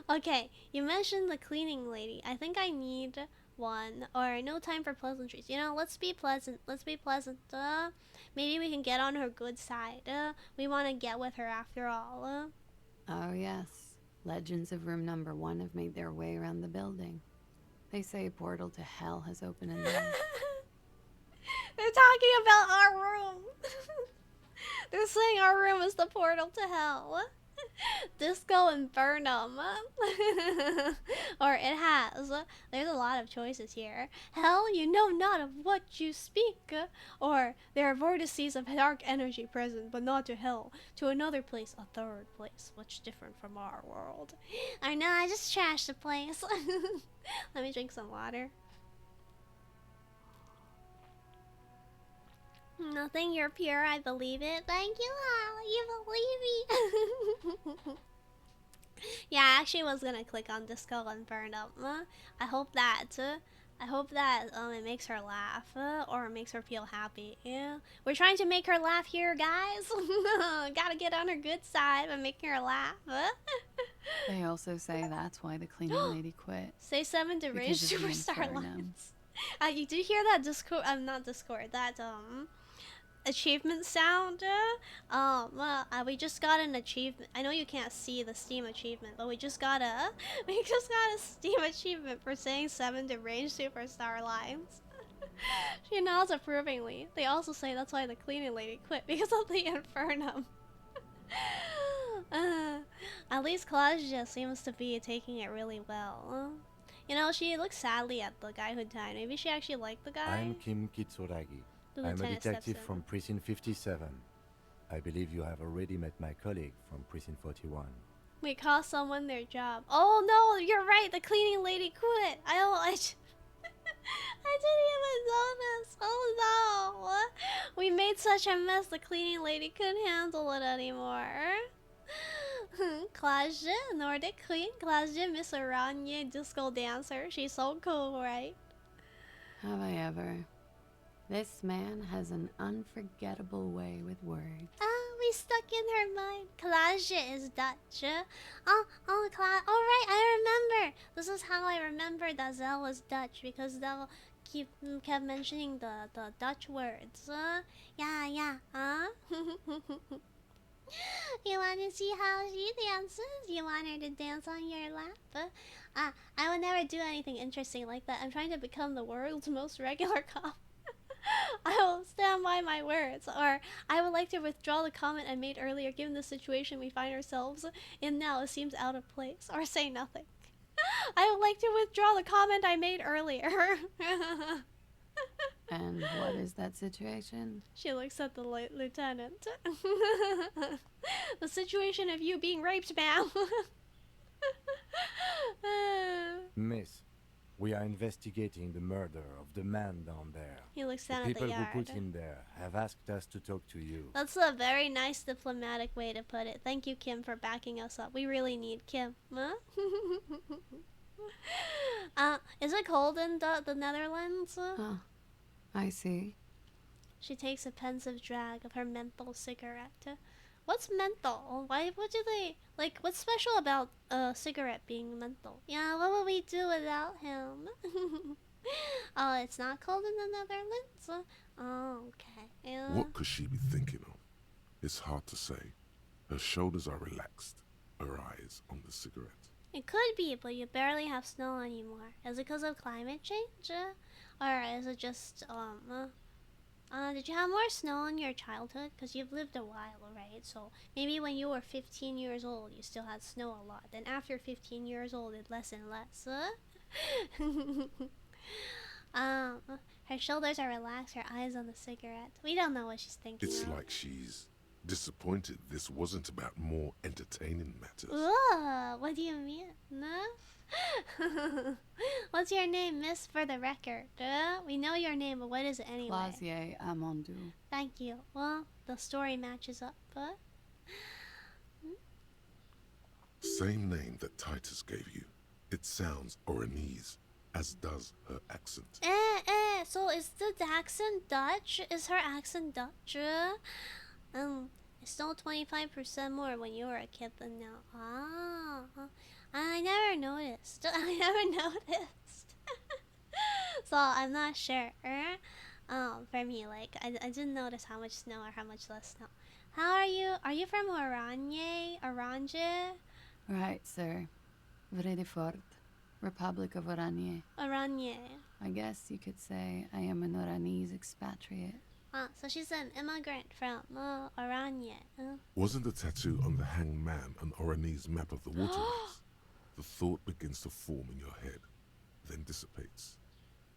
Okay, you mentioned the cleaning lady. I think I need one, or no time for pleasantries. You know, let's be pleasant. Let's be pleasant. Maybe we can get on her good side. We want to get with her after all. Oh, yes. Legends of room number 1 have made their way around the building. They say a portal to hell has opened in there. They're talking about our room. They're saying our room is the portal to hell. Disco Infernum. Or it has. There's a lot of choices here. Hell, you know not of what you speak. Or there are vortices of dark energy present, but not to hell. To another place, a third place, much different from our world. I know, I just trashed the place. Let me drink some water. Nothing, you're pure, I believe it. Thank you, Hal. You believe me. Yeah, I actually was gonna click on Disco Infernum. I hope that I hope that it makes her laugh or it makes her feel happy. Yeah, we're trying to make her laugh here, guys. Gotta get on her good side by making her laugh. They also say that's why the cleaning lady quit. Say 7 deranged Because of the superstar inferno. lines. You did hear that Discord? Not Discord. That achievement sound. We just got an achievement. I know you can't see the Steam achievement, but we just got a Steam achievement for saying 7 deranged superstar lines. She nods approvingly. They also say that's why the cleaning lady quit, because of the infernum. At least Klaasje seems to be taking it really well. You know, she looks sadly at the guy who died. Maybe she actually liked the guy. I'm Kim Kitsuragi. The I'm a lieutenant steps detective in. from Precinct 57. I believe you have already met my colleague from Precinct 41. We cost someone their job. Oh no, you're right. The cleaning lady quit. I didn't even notice. Oh no. We made such a mess the cleaning lady couldn't handle it anymore. Klaasje, Nordic Queen. Klaasje, Miss Aranye, disco dancer. She's so cool, right? Have I ever? This man has an unforgettable way with words. We stuck in her mind. Klaasje is Dutch. Alright, I remember. This is how I remembered that Zell was Dutch, because Zell kept mentioning the Dutch words. Yeah. You want to see how she dances? You want her to dance on your lap? I would never do anything interesting like that. I'm trying to become the world's most regular cop. I will stand by my words, or I would like to withdraw the comment I made earlier. Given the situation we find ourselves in now, it seems out of place, or say nothing. I would like to withdraw the comment I made earlier. And what is that situation? She looks at the lieutenant. The situation of you being raped, ma'am. Miss, we are investigating the murder of the man down there. He looks The down at the people yard. who put him there have asked us to talk to you. That's a very nice diplomatic way to put it. Thank you, Kim, for backing us up. We really need Kim. Huh? Is it cold in the Netherlands? Huh. I see. She takes a pensive drag of her menthol cigarette. What's menthol? Why? What do they like? What's special about a cigarette being menthol? Yeah, what would we do without him? Oh, it's not cold in the Netherlands. Oh, okay. Yeah. What could she be thinking of? It's hard to say. Her shoulders are relaxed, her eyes on the cigarette. It could be, but you barely have snow anymore. Is it because of climate change? Or is it just, did you have more snow in your childhood? Because you've lived a while, right? So maybe when you were 15 years old, you still had snow a lot. Then after 15 years old, it's less and less. Her shoulders are relaxed, her eyes on the cigarette. We don't know what she's thinking. It's like she's disappointed this wasn't about more entertaining matters. Ugh, what do you mean? No? What's your name, miss, for the record? We know your name, but what is it anyway? Klaasje Amondou. Thank you. Well, the story matches up, but... Same name that Titus gave you. It sounds Oranese, as does her accent. So is the accent Dutch? Is her accent Dutch? It's still 25% more when you were a kid than now. Ah, I never noticed. I never noticed. So I'm not sure. For me, like, I didn't notice how much snow or how much less snow. How are you? Are you from Oranje? Right, sir. Vredefort, Republic of Oranje. Oranje. I guess you could say I am an Oranese expatriate. So she's an immigrant from Oranje. Wasn't the tattoo on the hanged man an Oranese map of the waterways? The thought begins to form in your head, then dissipates.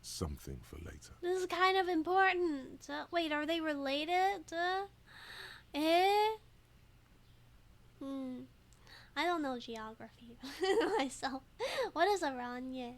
Something for later. This is kind of important. Wait, are they related? I don't know geography myself. What is Oranje?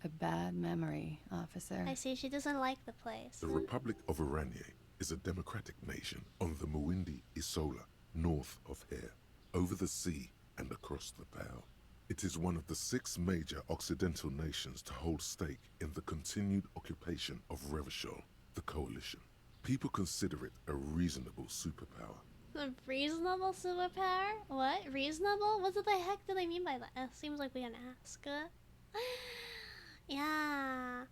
A bad memory, officer. I see, she doesn't like the place. The Republic of Oranje is a democratic nation on the Muindi Isola, north of here, over the sea and across the Pale. It is one of the 6 major Occidental nations to hold stake in the continued occupation of Revachol, the Coalition. People consider it a reasonable superpower. A reasonable superpower? What? Reasonable? What the heck do they mean by that? It seems like we can ask. Yeah.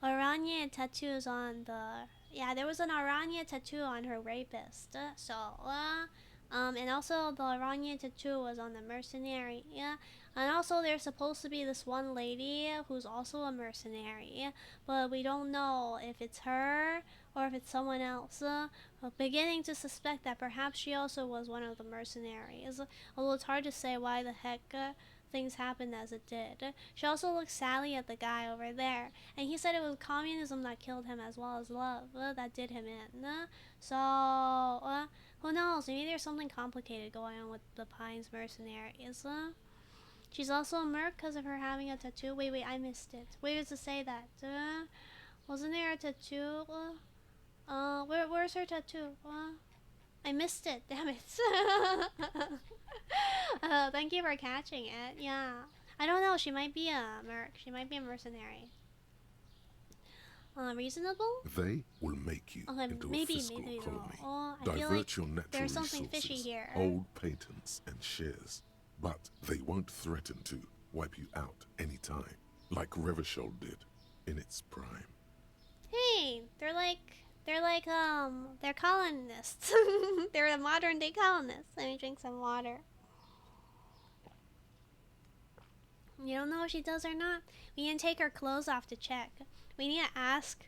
Aranya tattoos on the... Yeah, there was an Aranya tattoo on her rapist. And also the Aranya tattoo was on the mercenary. Yeah. And also there's supposed to be this one lady who's also a mercenary. But we don't know if it's her or if it's someone else. We're beginning to suspect that perhaps she also was one of the mercenaries. Although it's hard to say why the heck things happened as it did. She also looked sadly at the guy over there, and he said it was communism that killed him as well as love that did him in. Who knows? Maybe there's something complicated going on with the Pines mercenaries. She's also a merc because of her having a tattoo. Wait, I missed it. Where does it say that? Wasn't there a tattoo? Where's her tattoo? I missed it. Damn it. Thank you for catching it. Yeah. I don't know. She might be a merc. She might be a mercenary. Reasonable? They will make you into a fiscal colony. Divert your natural there's something resources, fishy here. hold patents and shares. But they won't threaten to wipe you out anytime, like Revachol did in its prime. Hey, they're colonists. They're the modern day colonists. Let me drink some water. You don't know if she does or not? We need to take her clothes off to check. We need to ask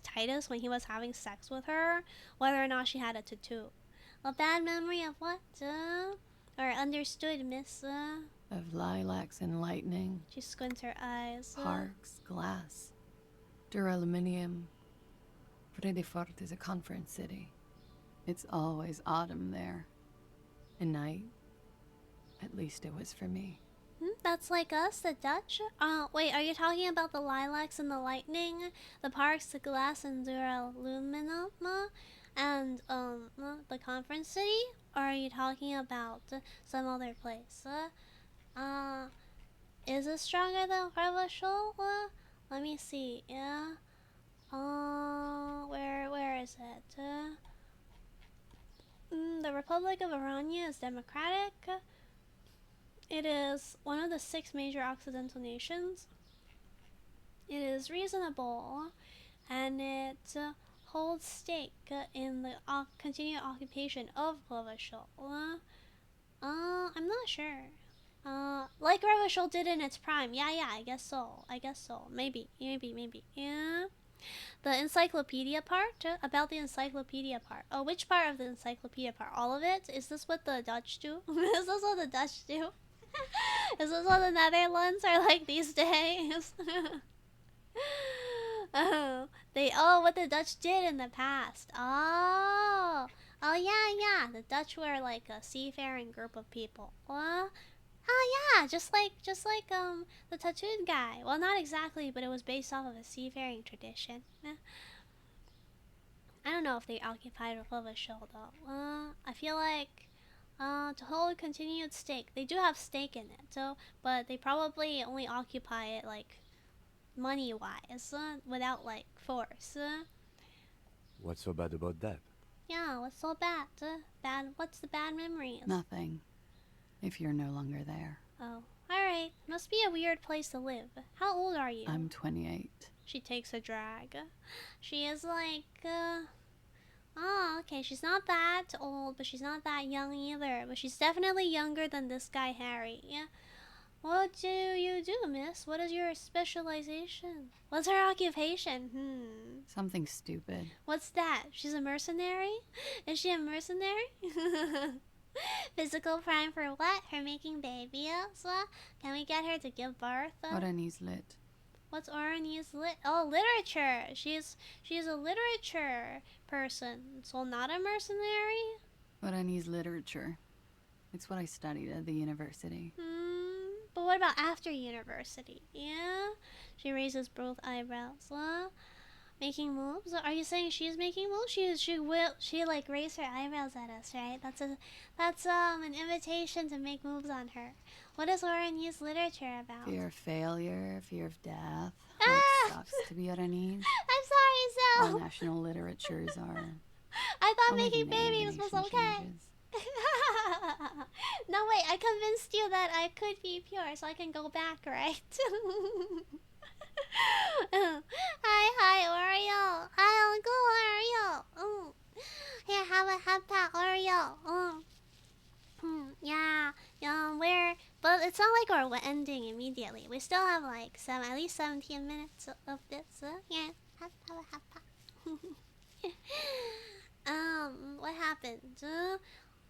Titus when he was having sex with her whether or not she had a tattoo. A bad memory of what? Or understood, miss? Of lilacs and lightning. She squints her eyes. Parks, glass, duraluminum. Fredefort is a conference city. It's always autumn there. And night. At least it was for me. That's like us, the Dutch? Wait, are you talking about the lilacs and the lightning? The parks, the glass, and duraluminum? And, the conference city? Or are you talking about some other place? Is it stronger than Revachol? Let me see, yeah? Where is it? The Republic of Aranya is democratic. It is one of the 6 major Occidental nations. It is reasonable, and it holds stake in the continued occupation of Revachol. I'm not sure. Like Revachol did in its prime. Yeah, I guess so. Maybe. Yeah. The encyclopedia part? About the encyclopedia part. Oh, which part of the encyclopedia part? All of it? Is this what the Dutch do? Is this what the Dutch do? Is this what the Netherlands are like these days? What the Dutch did in the past. Oh yeah. The Dutch were like a seafaring group of people. Oh yeah, just like the tattooed guy. Well, not exactly, but it was based off of a seafaring tradition. I don't know if they occupied Revachol though. I feel like to hold continued stake. They do have stake in it, but they probably only occupy it like money-wise, without like force. What's so bad about that? Yeah, what's so bad? What's the bad memories? Nothing. If you're no longer there. Oh, alright. Must be a weird place to live. How old are you? I'm 28. She takes a drag. She is like, oh, okay, she's not that old, but she's not that young either. But she's definitely younger than this guy, Harry. Yeah. What do you do, miss? What is your specialization? What's her occupation? Something stupid. What's that? She's a mercenary? Is she a mercenary? Physical crime for what? Her making babies? Can we get her to give birth? Oranese lit. What's Oranese lit? Oh, literature. She's a literature person, so not a mercenary? Oranese literature. It's what I studied at the university. But what about after university? Yeah? She raises both eyebrows. Making moves? Are you saying she's making moves? She like raise her eyebrows at us, right? That's an invitation to make moves on her. What is Oranese literature about? Fear of failure, fear of death. Ah! How it sucks to be Oranese. I'm sorry, All Zell. national literatures are. I thought only making the name of the babies was nation okay. changes. No, wait, I convinced you that I could be pure, so I can go back, right? Hi, Oreo. Hi, Uncle Oreo. Here, have that Oreo. Yeah, but it's not like we're ending immediately. We still have like at least 17 minutes of this. Yeah, have what happened?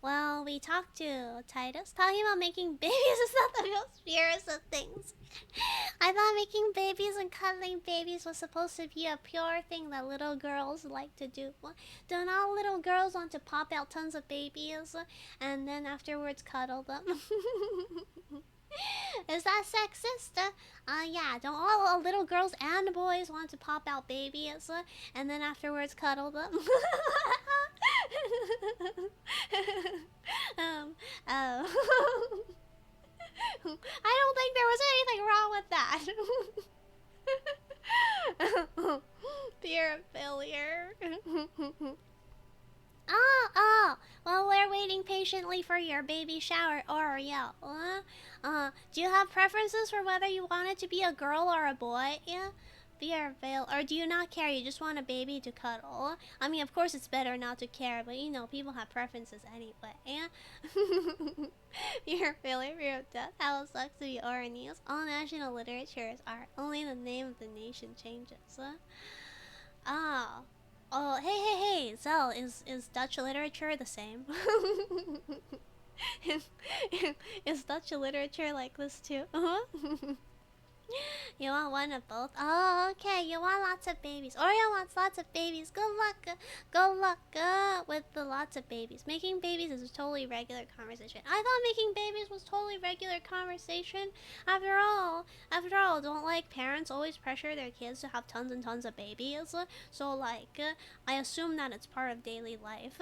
Well, we talked to Titus. Talking about making babies is not the most purest of things. I thought making babies and cuddling babies was supposed to be a pure thing that little girls like to do. Don't all little girls want to pop out tons of babies and then afterwards cuddle them? Is that sexist? Yeah, don't all little girls and boys want to pop out babies and then afterwards cuddle them? I don't think there was anything wrong with that. Fear of failure. Well, we're waiting patiently for your baby shower, Oreo. Do you have preferences for whether you want it to be a girl or a boy? Yeah. Fear of fail, or do you not care? You just want a baby to cuddle? I mean, of course it's better not to care, but you know, people have preferences anyway. Yeah. Fear of failure, fear of death. How it sucks to be Oranese. All national literatures are. Only the name of the nation changes. Oh, hey, Zell, is Dutch literature the same? Is Dutch literature like this too? You want one of both? Oh, okay. You want lots of babies. Oreo wants lots of babies. Good luck with the lots of babies. Making babies is a totally regular conversation. I thought making babies was totally regular conversation. After all, don't like parents always pressure their kids to have tons and tons of babies? So like, I assume that it's part of daily life.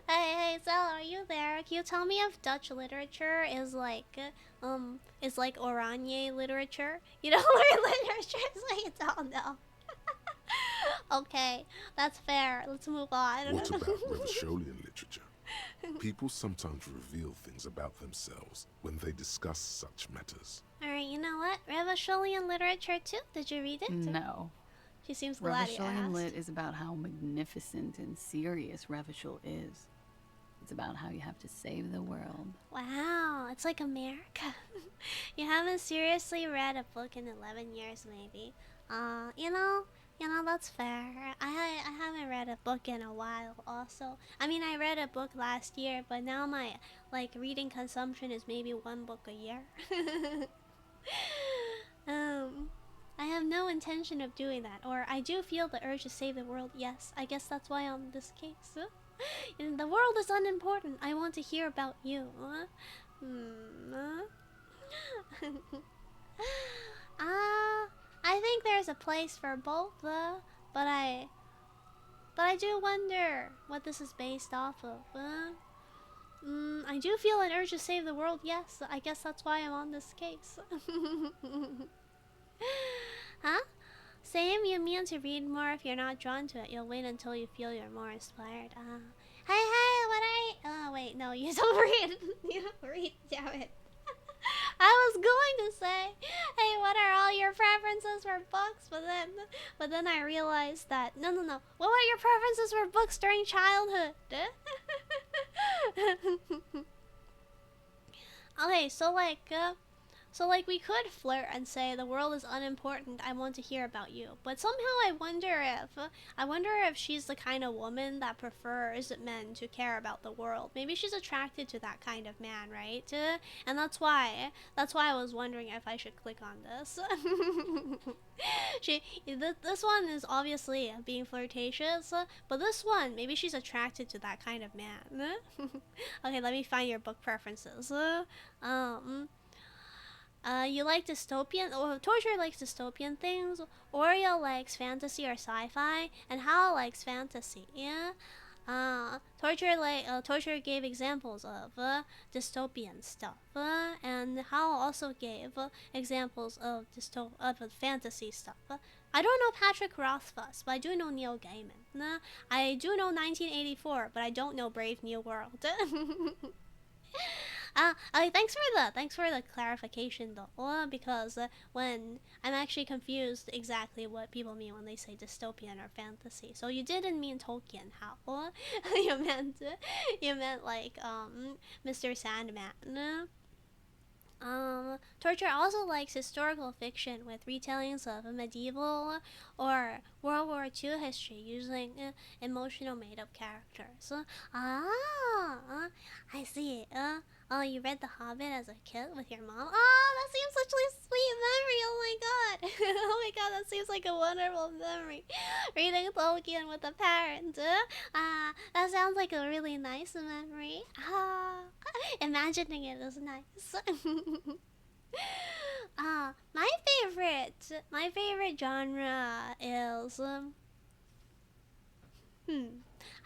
Hey, Zell, are you there? Can you tell me if Dutch literature is like Oranje literature? You don't learn literature, so you don't know. Okay, that's fair. Let's move on. What about Revacholian literature? People sometimes reveal things about themselves when they discuss such matters. Alright, you know what? Revacholian literature too? Did you read it? No. She seems glad you Revacholian asked. lit is about how magnificent and serious Revachol is. It's about how you have to save the world. Wow, it's like America. You haven't seriously read a book in 11 years, maybe. You know, that's fair. I haven't read a book in a while also. I mean, I read a book last year, but now my, like, reading consumption is maybe one book a year. I have no intention of doing that, or I do feel the urge to save the world, yes. I guess that's why on this case. And the world is unimportant. I want to hear about you. I think there's a place for both, but I do wonder what this is based off of. I do feel an urge to save the world, yes. I guess that's why I'm on this case. Huh? Same, you mean to read more if you're not drawn to it. You'll wait until you feel you're more inspired. Hey, what oh, wait, no, you don't read. You don't read, damn it. I was going to say, hey, what are all your preferences for books? But then I realized that, no. What were your preferences for books during childhood? Okay, so like we could flirt and say the world is unimportant. I want to hear about you. But somehow I wonder if she's the kind of woman that prefers men to care about the world. Maybe she's attracted to that kind of man, right? And that's why I was wondering if I should click on this. This one is obviously being flirtatious, but this one, maybe she's attracted to that kind of man. Okay, let me find your book preferences. You like dystopian, or Torture likes dystopian things. Oreo likes fantasy or sci-fi, and Hal likes fantasy. Yeah. Torture gave examples of dystopian stuff, and Hal also gave examples of fantasy stuff. I don't know Patrick Rothfuss, but I do know Neil Gaiman. I do know 1984, but I don't know Brave New World. Thanks for the clarification though, because when I'm actually confused exactly what people mean when they say dystopian or fantasy. So you didn't mean Tolkien, how? you meant like Mr. Sandman. Torture also likes historical fiction with retellings of medieval or World War II history using emotional made-up characters. I see. Oh, you read The Hobbit as a kid with your mom? Oh, that seems such a sweet memory. Oh my god. Oh my god, that seems like a wonderful memory. Reading Tolkien with a parent. That sounds like a really nice memory. Imagining it is nice. My favorite genre is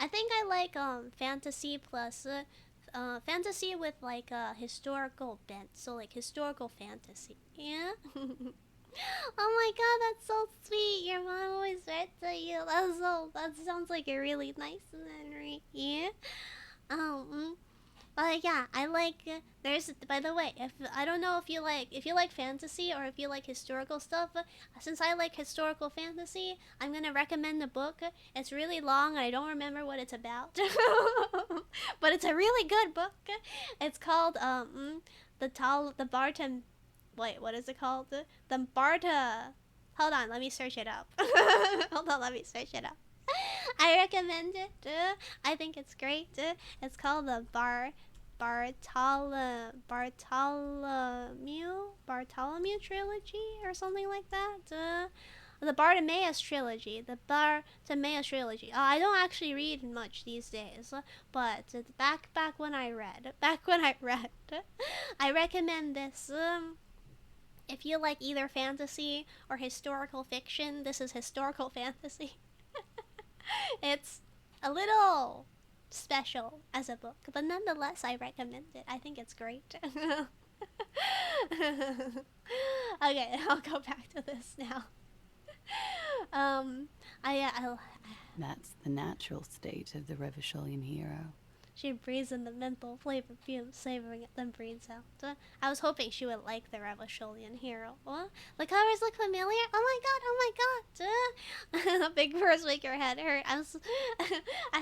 I think I like fantasy plus fantasy with like a historical bent, so like historical fantasy. Yeah. Oh my god, that's so sweet. Your mom always read to you. That sounds like a really nice memory. Yeah. Yeah, I like. There's, by the way, if I don't know if you like fantasy or if you like historical stuff. Since I like historical fantasy, I'm gonna recommend the book. It's really long and I don't remember what it's about, but it's a really good book. It's called the Barton. Wait, what is it called? The Barta. Hold on, let me search it up. Hold on, let me search it up. I recommend it. I think it's great. It's called the Bartholomew trilogy or something like that. The Bartimaeus trilogy. The Bartimaeus trilogy. I don't actually read much these days, but back when I read, I recommend this. If you like either fantasy or historical fiction, this is historical fantasy. It's a little special as a book, but nonetheless, I recommend it. I think it's great. Okay, I'll go back to this now. That's the natural state of the Revacholian hero. She breathes in the menthol flavor fumes, savoring it, then breathes out. I was hoping she would like the Revacholian hero. The covers look familiar? Oh my god, Big Purse make your head hurt. I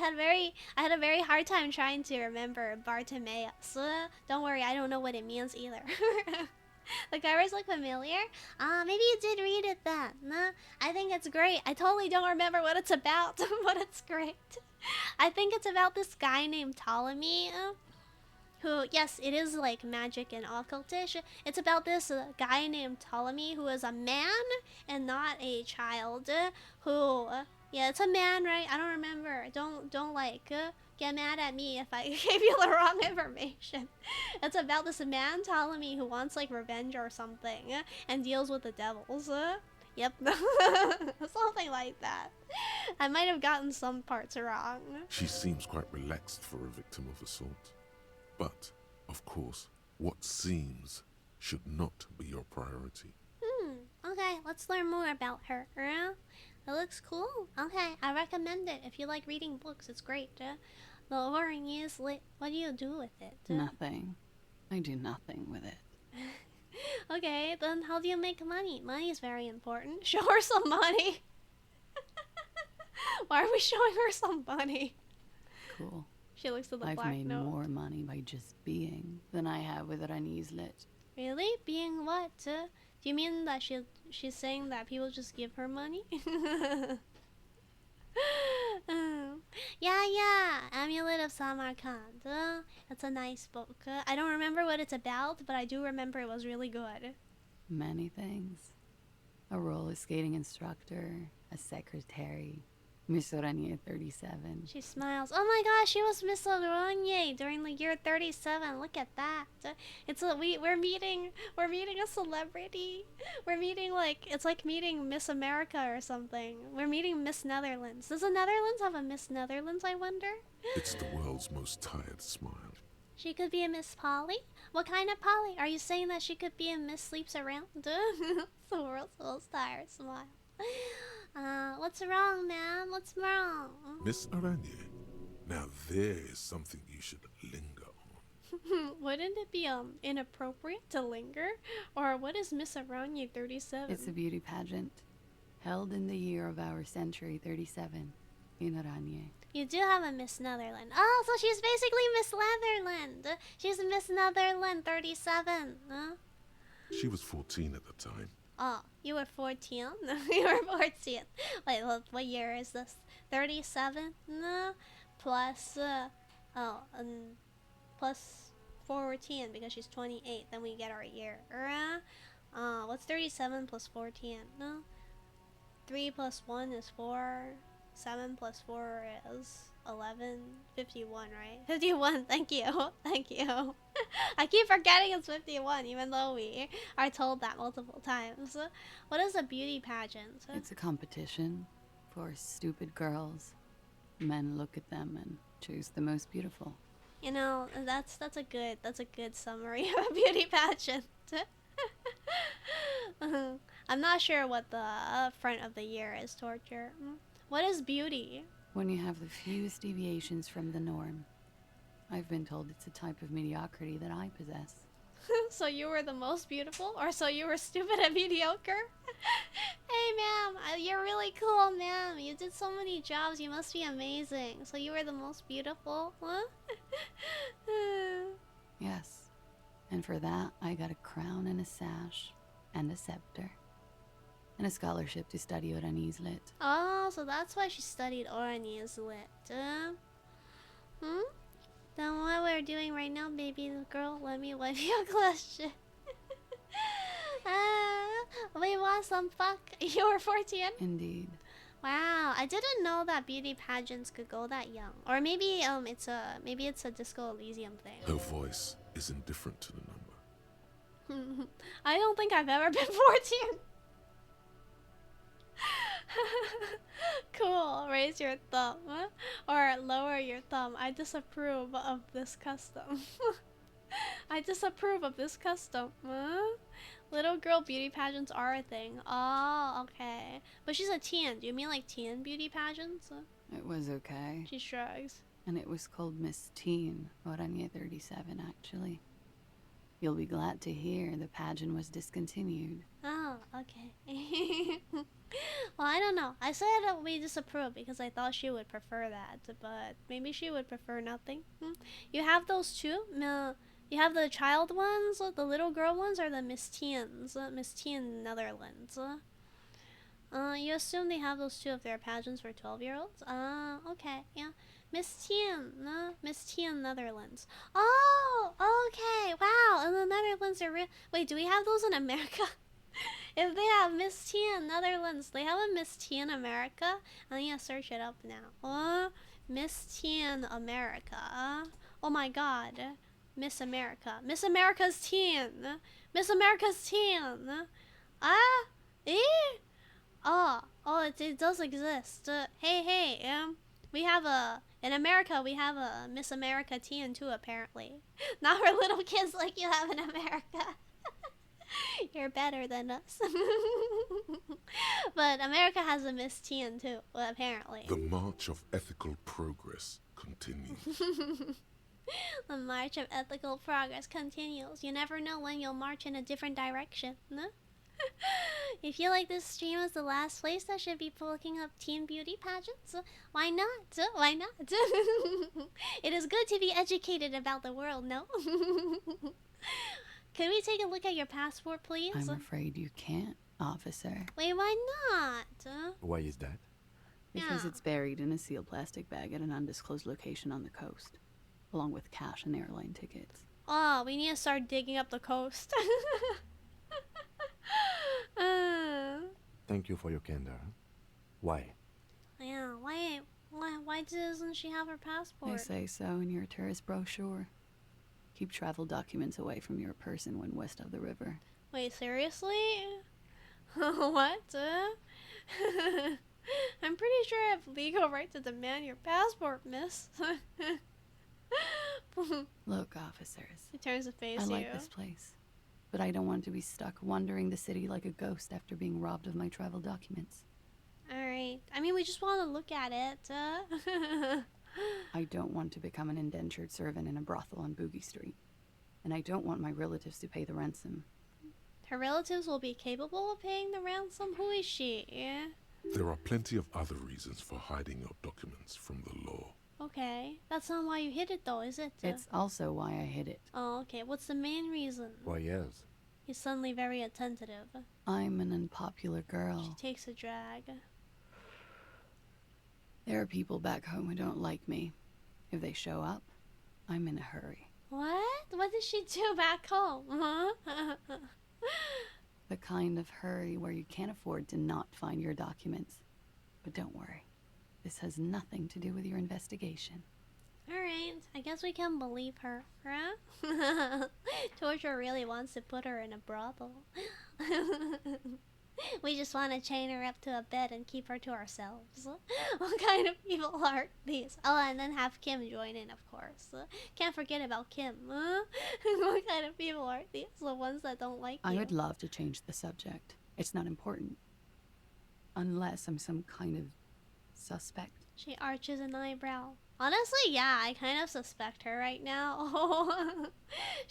had a very hard time trying to remember Bartimaeus. Don't worry, I don't know what it means either. The covers look familiar? Maybe you did read it then. I think it's great. I totally don't remember what it's about, but it's great. I think it's about this guy named Ptolemy, who, yes, it is like magic and occultish. It's about this guy named Ptolemy who is a man and not a child, who, yeah, it's a man, right? I don't remember. Don't like, get mad at me if I gave you the wrong information. It's about this man, Ptolemy, who wants like revenge or something and deals with the devils. Yep. Something like that. I might have gotten some parts wrong. She seems quite relaxed for a victim of assault. But, of course, what seems should not be your priority. Okay, let's learn more about her. It looks cool. Okay, I recommend it. If you like reading books, it's great. The orange is lit. What do you do with it? Nothing. I do nothing with it. Okay, then how do you make money? Money is very important. Show her some money. Why are we showing her some money? Cool. She looks at the I've black made note. more money by just being than I have with Ranislet. Really? Being what? Do you mean that she's saying that people just give her money? Yeah. Amulet of Samarkand. It's a nice book. I don't remember what it's about, but I do remember it was really good. Many things. A roller skating instructor, a secretary, Miss Oranje 37. She smiles. Oh my gosh, she was Miss Oranje during the year 37. Look at that. We're meeting a celebrity. We're meeting it's like meeting Miss America or something. We're meeting Miss Netherlands. Does the Netherlands have a Miss Netherlands, I wonder? It's the world's most tired smile. She could be a Miss Polly? What kind of Polly? Are you saying that she could be a Miss Sleeps Around? The world's most tired smile. What's wrong, man? What's wrong? Miss Oranje, now there is something you should linger on. Wouldn't it be inappropriate to linger? Or what is Miss Oranje 37? It's a beauty pageant held in the year of our century 37 in Oranje. You do have a Miss Netherland. Oh, so she's basically Miss Netherland. She's Miss Netherland 37. Huh? She was 14 at the time. Oh, you were 14? You were 14. Wait, what year is this? 37? Plus, plus 14 because she's 28. Then we get our year. What's 37 plus 14? No? 3 plus 1 is 4. 7 plus 4 is 11. 51, right? 51, thank you. Thank you. I keep forgetting it's 51, even though we are told that multiple times. What is a beauty pageant? It's a competition for stupid girls. Men look at them and choose the most beautiful. You know, that's a good summary of a beauty pageant. I'm not sure what the front of the year is, Torture. What is beauty? When you have the fewest deviations from the norm. I've been told it's a type of mediocrity that I possess. So you were the most beautiful? Or so you were stupid and mediocre? Hey, ma'am, you're really cool, ma'am. You did so many jobs. You must be amazing. So you were the most beautiful? Huh? Yes. And for that, I got a crown and a sash and a scepter. And a scholarship to study Oranese Lit. Oh, so that's why she studied Oranese Lit. Then what we're doing right now, baby girl, let me wipe your Klaasje. We want some fuck. You were 14? Indeed. Wow, I didn't know that beauty pageants could go that young. Or maybe it's a Disco Elysium thing. Her voice is indifferent to the number. I don't think I've ever been 14. Cool, raise your thumb. Or lower your thumb. I disapprove of this custom. I disapprove of this custom. Little girl beauty pageants are a thing. Oh, okay. But she's a teen. Do you mean like teen beauty pageants? It was okay. She shrugs. And it was called Miss Teen, Oranje 37, actually. You'll be glad to hear the pageant was discontinued. Oh, okay. Well, I don't know. I said we disapprove because I thought she would prefer that, but maybe she would prefer nothing. You have those too? You have the child ones, the little girl ones, or the Miss Teens? Miss Teen Netherlands. You assume they have those two if they're pageants for 12-year-olds? Okay, yeah. Miss Teen Netherlands. Oh, okay, wow. And the Netherlands are wait, do we have those in America? If they have Miss Teen Netherlands, they have a Miss Teen America. I need to search it up now. Miss Teen America. Oh my god. Miss America. Miss America's teen. Miss America's teen. It does exist. Hey, we have in America, we have a Miss America teen too, apparently. Not for little kids like you have in America. You're better than us. But America has a Miss Teen too, apparently. The march of ethical progress continues. The march of ethical progress continues. You never know when you'll march in a different direction. No? You feel like this stream is the last place that should be looking up teen beauty pageants? Why not? Why not? It is good to be educated about the world, no? Can we take a look at your passport, please? I'm afraid you can't, officer. Wait, why not? Why is that? Because it's buried in a sealed plastic bag at an undisclosed location on the coast, along with cash and airline tickets. Oh, we need to start digging up the coast. Thank you for your candor. Why? Yeah, Why doesn't she have her passport? They say so in your tourist brochure. Keep travel documents away from your person when west of the river. Wait, seriously? What? I'm pretty sure I have legal right to demand your passport, miss. Look, officers. He turns to face I you. like this place, but I don't want to be stuck wandering the city like a ghost after being robbed of my travel documents. Alright. I mean, we just want to look at it. I don't want to become an indentured servant in a brothel on Boogie Street. And I don't want my relatives to pay the ransom. Her relatives will be capable of paying the ransom? Who is she? There are plenty of other reasons for hiding your documents from the law. Okay. That's not why you hid it, though, is it? It's also why I hid it. Oh, okay. What's the main reason? Why, yes. He's suddenly very attentive. I'm an unpopular girl. She takes a drag. There are people back home who don't like me. If they show up, I'm in a hurry. What? What did she do back home? Huh? The kind of hurry where you can't afford to not find your documents. But don't worry. This has nothing to do with your investigation. Alright, I guess we can believe her, huh? Torture really wants to put her in a brothel. We just want to chain her up to a bed and keep her to ourselves. What kind of people are these? Oh, and then have Kim join in, of course. Can't forget about Kim. What kind of people are these? The ones that don't like you. I would love to change the subject. It's not important. Unless I'm some kind of suspect. She arches an eyebrow. Honestly, yeah, I kind of suspect her right now.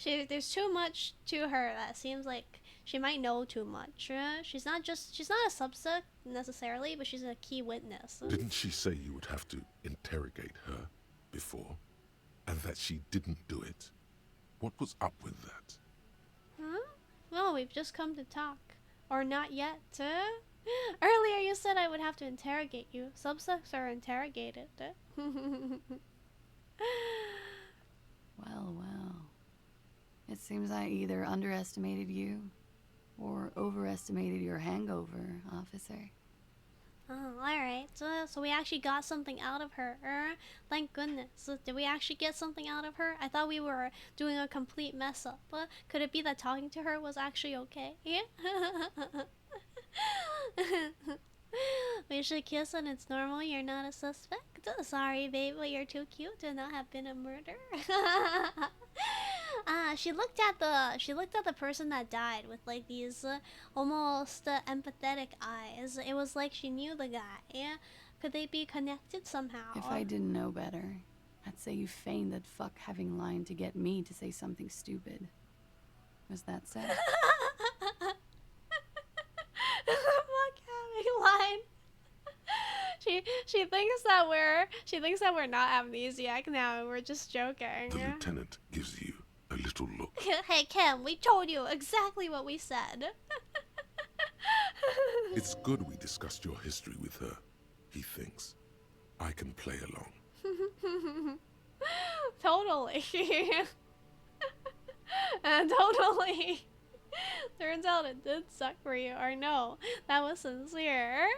There's too much to her that seems like she might know too much. She's not a suspect necessarily, but she's a key witness. Didn't she say you would have to interrogate her before? And that she didn't do it? What was up with that? Huh? Well, we've just come to talk. Or not yet. Earlier you said I would have to interrogate you. Subsects are interrogated. Well. It seems I either underestimated you or overestimated your hangover, officer. Oh, alright. So we actually got something out of her. Thank goodness. Did we actually get something out of her? I thought we were doing a complete mess up. Could it be that talking to her was actually okay? Yeah? We should kiss and it's normal. You're not a suspect. Sorry, babe, but you're too cute to not have been a murder. She looked at the person that died with like these almost empathetic eyes. It was like she knew the guy. Yeah? Could they be connected somehow? If I didn't know better, I'd say you feigned that fuck having line to get me to say something stupid. Was that so? Fuck having line. She thinks that we're not amnesiac now and we're just joking. The lieutenant gives you a little look. Hey Kim, we told you exactly what we said. It's good we discussed your history with her, he thinks. I can play along. Totally. Totally. Turns out it did suck for you, or no, that was sincere.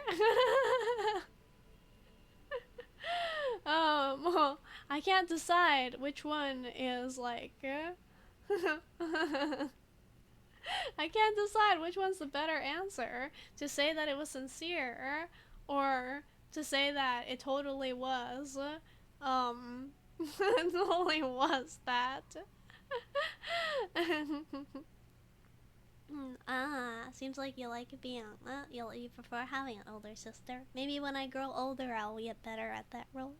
I can't decide which one is like. I can't decide which one's the better answer. To say that it was sincere, or to say that it totally was. It totally was that. Seems like you like being, you prefer having an older sister. Maybe when I grow older, I'll get better at that role.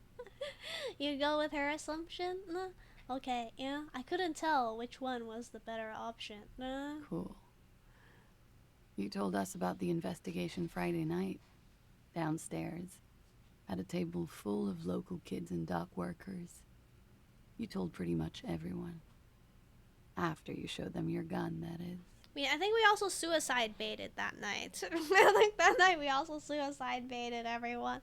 You go with her assumption? Okay, yeah, I couldn't tell which one was the better option. Cool. You told us about the investigation Friday night. Downstairs, at a table full of local kids and dock workers. You told pretty much everyone. After you showed them your gun, that is. I think we also suicide baited that night. I think that night we also suicide baited everyone.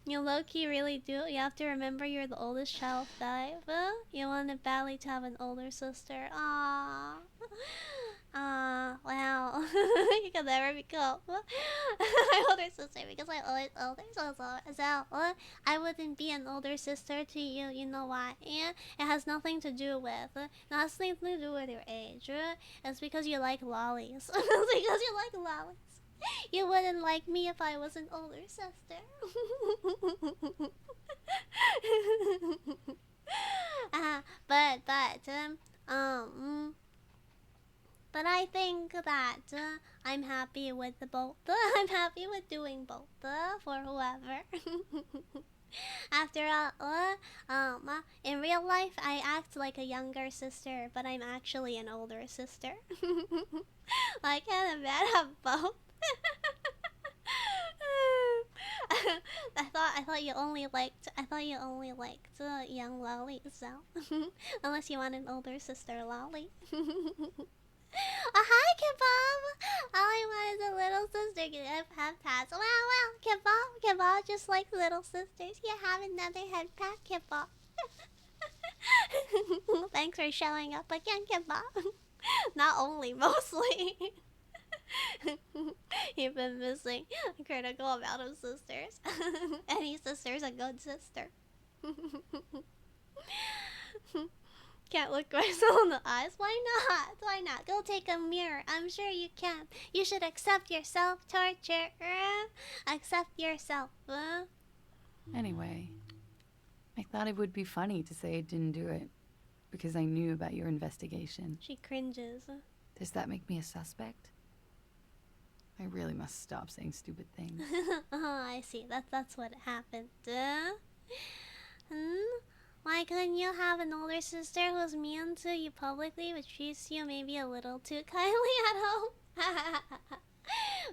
You low-key really do. You have to remember you're the oldest child of 5. You wanted badly to have an older sister. Aww. Well, you can never become my older sister because I'm always older. So, I wouldn't be an older sister to you. You know why? And it has nothing to do with. It has nothing to do with your age. It's because you like lollies. It's because you like lollies. You wouldn't like me if I was an older sister. But I think that I'm happy with the both. I'm happy with doing both for whoever. After all, in real life, I act like a younger sister, but I'm actually an older sister. I can't have both. I thought you only liked young lollies, so unless you want an older sister lolly. Hi, Kebab! All I want is a little sister to have tats. Well, Kebab just like little sisters. You have another head pat, Kebab. Thanks for showing up again, Kebab. Not only, mostly. You've been missing a critical amount of sisters. Any sister's a good sister. Can't look myself in the eyes. Why not? Why not? Go take a mirror. I'm sure you can. You should accept yourself, torture. Accept yourself. Anyway, I thought it would be funny to say I didn't do it because I knew about your investigation. She cringes. Does that make me a suspect? I really must stop saying stupid things. Oh, I see. That's what happened. Why couldn't you have an older sister who's mean to you publicly but treats you maybe a little too kindly at home?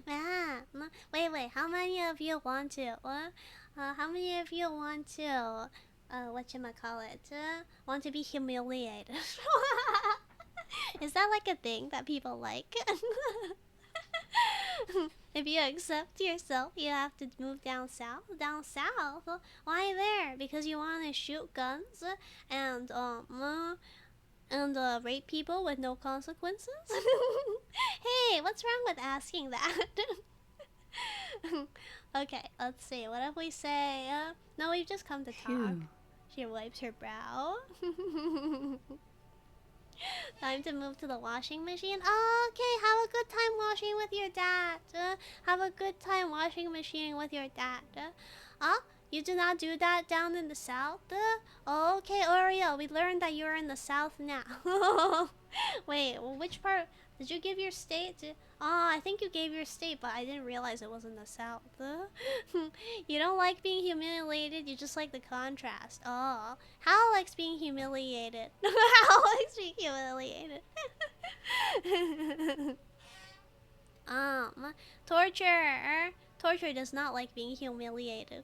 Man, wait, how many of you want to? How many of you want to, want to be humiliated? Is that like a thing that people like? If you accept yourself, you have to move down south. Down south? Why there? Because you want to shoot guns and rape people with no consequences? Hey, what's wrong with asking that? Okay, let's see. What if we say? No, we've just come to talk. Phew. She wipes her brow. Time to move to the washing machine. Oh, okay, have a good time washing with your dad. Have a good time washing machine with your dad. You do not do that down in the south? Okay, Oreo, we learned that you're in the south now. Wait, which part? Did you give your state? I think you gave your state, but I didn't realize it was in the south. You don't like being humiliated, you just like the contrast. Oh, Hal likes being humiliated. Hal likes being humiliated. Torture does not like being humiliated.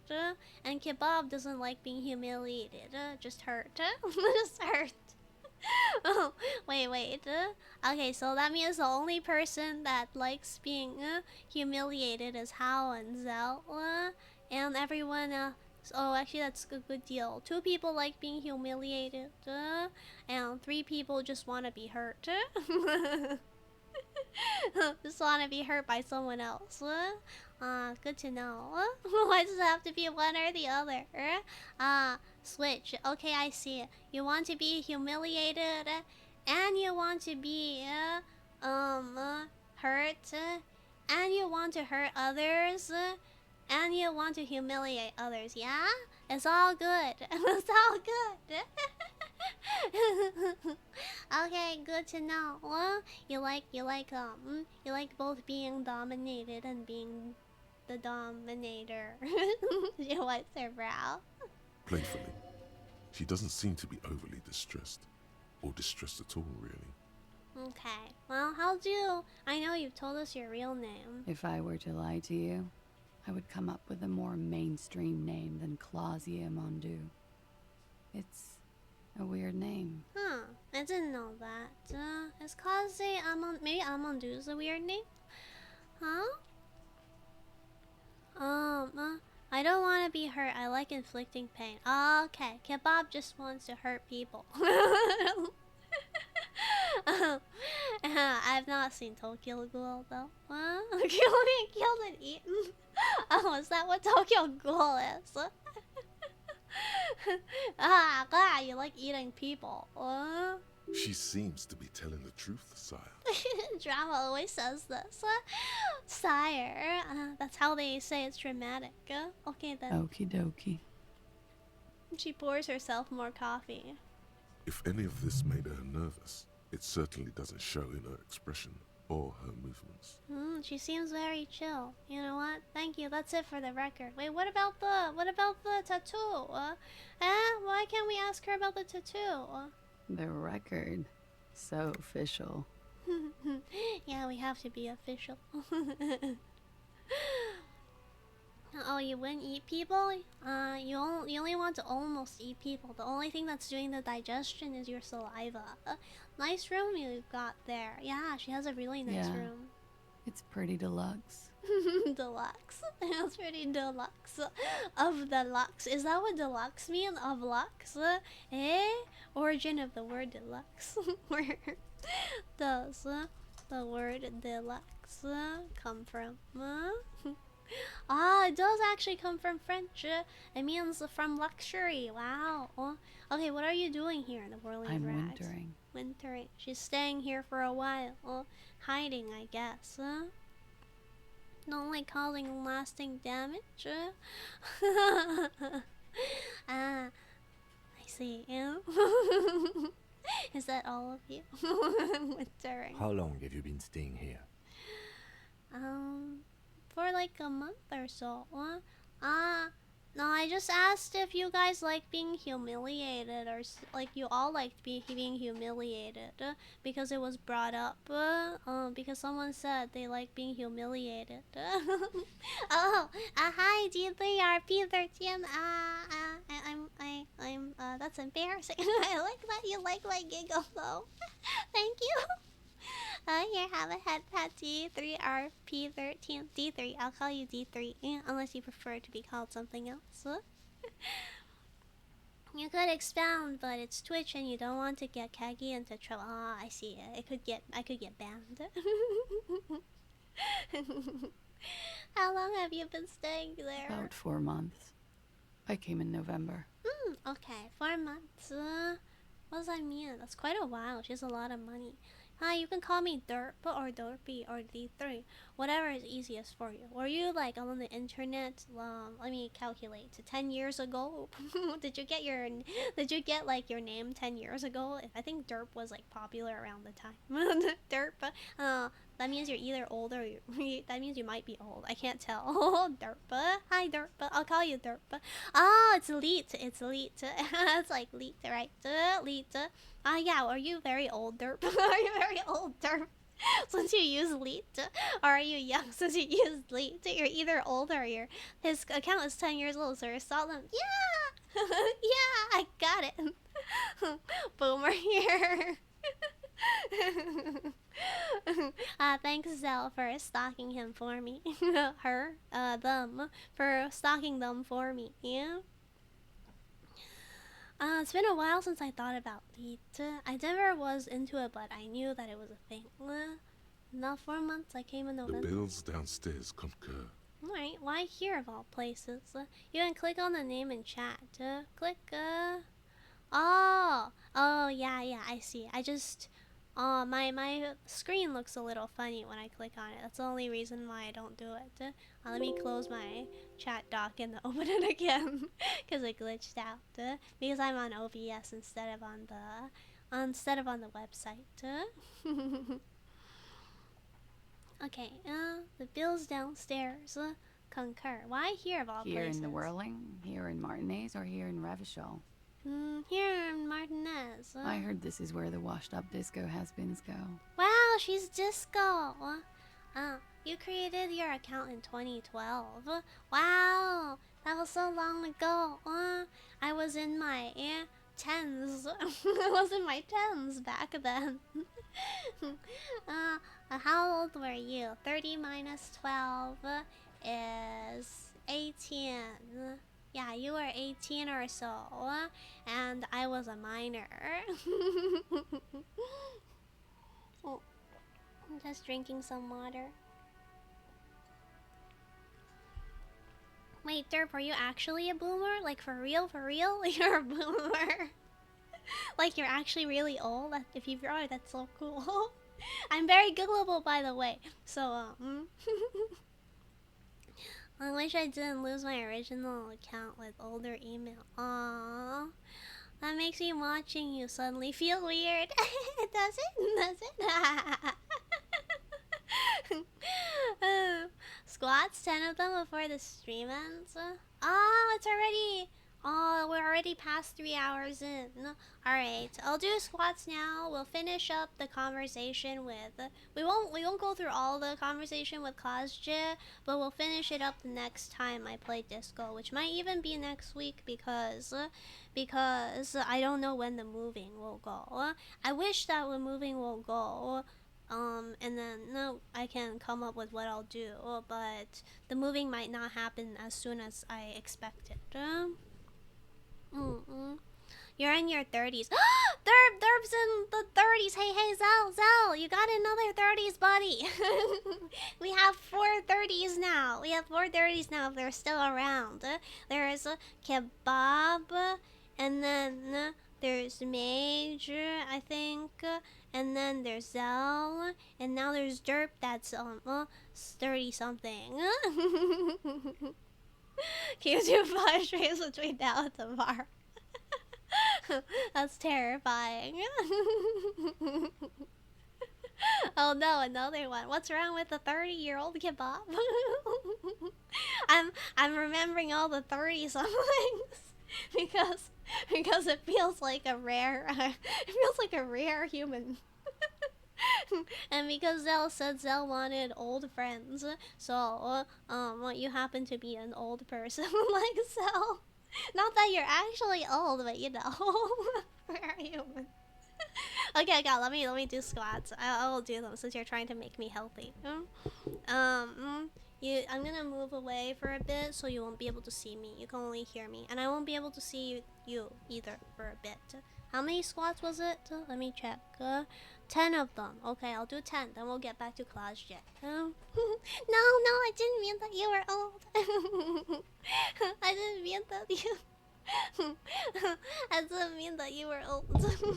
And Kebab doesn't like being humiliated. Just hurt. Just hurt. Oh, wait. Okay, so that means the only person that likes being humiliated is Hao and Zell. And everyone else. Oh, actually, that's a good deal. 2 people like being humiliated. And 3 people just want to be hurt. Just want to be hurt by someone else. Good to know. Why does it have to be one or the other? Switch. Okay, I see. You want to be humiliated, and you want to be, hurt, and you want to hurt others, and you want to humiliate others, yeah? It's all good. It's all good. Okay, good to know. You like both being dominated and being the dominator. She wipes her brow. Playfully. She doesn't seem to be overly distressed. Or distressed at all, really. Okay. Well, I know you've told us your real name. If I were to lie to you, I would come up with a more mainstream name than Klaasje Amandu. It's a weird name. Huh. I didn't know that. Is Klaasje maybe Amandu is a weird name? Huh? I don't want to be hurt. I like inflicting pain. Okay, Kebab just wants to hurt people. I've not seen Tokyo Ghoul though. Killed and eaten. Oh, is that what Tokyo Ghoul is? God, you like eating people. She seems to be telling the truth, sire. Drama always says this. Sire, that's how they say it's dramatic. Okay then. Okie dokie. She pours herself more coffee. If any of this made her nervous, it certainly doesn't show in her expression or her movements. She seems very chill. You know what? Thank you. That's it for the record. Wait, what about the tattoo? Why can't we ask her about the tattoo? The record. So official. Yeah, we have to be official. Oh, you wouldn't eat people? You only want to almost eat people. The only thing that's doing the digestion is your saliva. Nice room you got there. Yeah, she has a really nice room. It's pretty deluxe. Deluxe. It's pretty deluxe. Of the lux. Is that what deluxe mean? Of lux? Origin of the word deluxe. Where does the word deluxe come from? It does actually come from French. It means from luxury. Wow. Okay, what are you doing here in the whirling rags? Wintering. Wintering. She's staying here for a while. Hiding, I guess. Don't like causing lasting damage. I see. Is that all of you? Wintering. How long have you been staying here? For like a month or so. No, I just asked if you guys like being humiliated or like you all liked being humiliated because it was brought up. Because someone said they like being humiliated. Hi D3RP13. That's embarrassing. I like that you like my giggle though. Thank you. Here, have a head pat D3RP13. D3, I'll call you D3, unless you prefer to be called something else. You could expound, but it's Twitch and you don't want to get Kagi into trouble. I see. I could get banned. How long have you been staying there? About 4 months. I came in November. Okay, 4 months. What does that mean? That's quite a while. She has a lot of money. Hi, you can call me Derp or Dorpy or D3. Whatever is easiest for you. Were you like on the internet? Let me calculate. 10 years ago? Did you get like your name 10 years ago? I think Derp was like popular around the time. Derp. That means you're either old or that means you might be old. I can't tell. Derpa. Hi, Derpa. I'll call you Derpa. It's Leet. It's Leet. It's like Leet, right? Leet. Yeah. Are you very old, Derp? Are you very old, Derp? Since you use Leet, or are you young since you use Leet? You're either old or his account is 10 years old, so you're Solemn. Yeah. Yeah, I got it. Boomer here. Thanks Zell for stalking him for me. Them for stalking them for me. Yeah. It's been a while since I thought about Leet. I never was into it, but I knew that it was a thing. Not 4 months. I came in November. The bills downstairs concur. Alright, why here of all places? You can click on the name in chat. Click. Oh, yeah. I see. I just. My screen looks a little funny when I click on it. That's the only reason why I don't do it. Let me close my chat dock and open it again because it glitched out. Because I'm on OBS instead of on the website. Okay. The bills downstairs concur. Why here of all places? Here in the Whirling, here in Martinez, or here in Revachol? Here in Martinez. I heard this is where the washed-up disco has-beens go. Wow, she's disco. You created your account in 2012. Wow, that was so long ago. I was in my 10s. I was in my 10s back then. How old were you? 30 minus 12 is 18. Yeah, you were 18 or so, and I was a minor. Oh, I'm just drinking some water. Wait, Derp, are you actually a boomer? Like, for real? For real? You're a boomer? Like, you're actually really old? If you are, that's so cool. I'm very Googleable, by the way. So, I wish I didn't lose my original account with older email. Aww. That makes me watching you suddenly feel weird. Does it? Does it? Squats, 10 of them before the stream ends. Oh, it's already... Oh, we're already past 3 hours in. Alright, I'll do squats now. We'll finish up the conversation with... We won't go through all the conversation with Klaasje, but we'll finish it up the next time I play Disco, which might even be next week because I don't know when the moving will go. I wish that the moving will go, and then I can come up with what I'll do, but the moving might not happen as soon as I expected. You're in your 30s. Derb's in the 30s. Hey, Zell, you got another 30s, buddy. We have 4 30s now. We have 4 30s now if they're still around. There's Kebab, and then there's Major, I think, and then there's Zell, and now there's Derp that's 30 something. Can you do 5 streams between now and tomorrow? That's terrifying. Oh no, another one. What's wrong with the 30-year-old kebab? I'm remembering all the 30 somethings because it feels like a rare human. And because Zell said Zell wanted old friends, so you happen to be an old person like Zell. Not that you're actually old, but you know, rare human. Okay, God, let me do squats. I will do them since you're trying to make me healthy. I'm gonna move away for a bit so you won't be able to see me. You can only hear me, and I won't be able to see you either for a bit. How many squats was it? Let me check. 10 of them. Okay, I'll do 10. Then we'll get back to Klaasje. No, I didn't mean that you were old. I didn't mean that you... I didn't mean that you were old.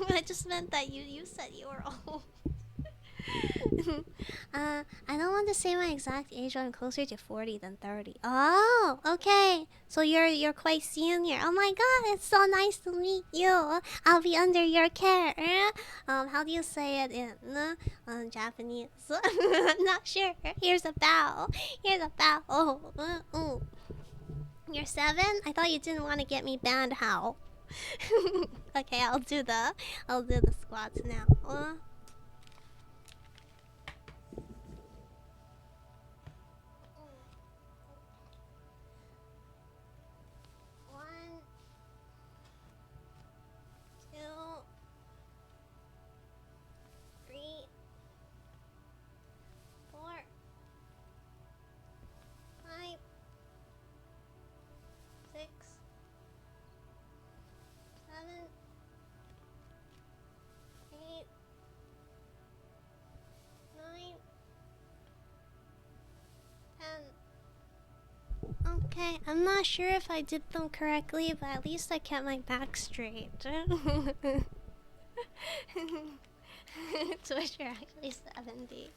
I just meant that you said you were old. I don't want to say my exact age, but I'm closer to 40 than 30. Oh, okay. So you're quite senior. Oh my god, it's so nice to meet you. I'll be under your care. How do you say it in Japanese? I'm not sure. Here's a bow. Here's a bow. Oh. You're 7? I thought you didn't want to get me banned. How? Okay, I'll do the squats now. 1, 2, 3, 4, 5, 6, 7, 8, 9, 10. Okay, I'm not sure if I did them correctly, but at least I kept my back straight. Twitch, you're actually 70.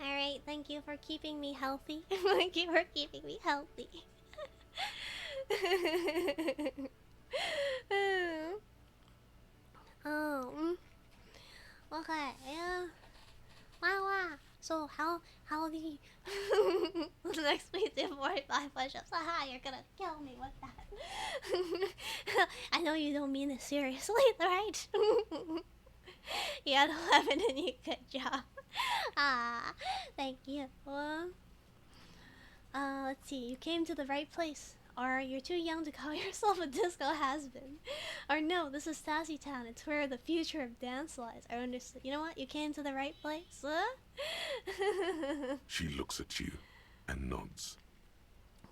Alright, thank you for keeping me healthy. Thank you for keeping me healthy. Okay, yeah. Wow. So how do you... Next week do 45 push-ups. Haha, you're gonna kill me with that. I know you don't mean it seriously, right? You had 11 and you good job. Thank you. Let's see, you came to the right place. Or you're too young to call yourself a disco has-been. Or no, this is Sassy Town. It's where the future of dance lies. I understood. You know what? You came to the right place. She looks at you and nods.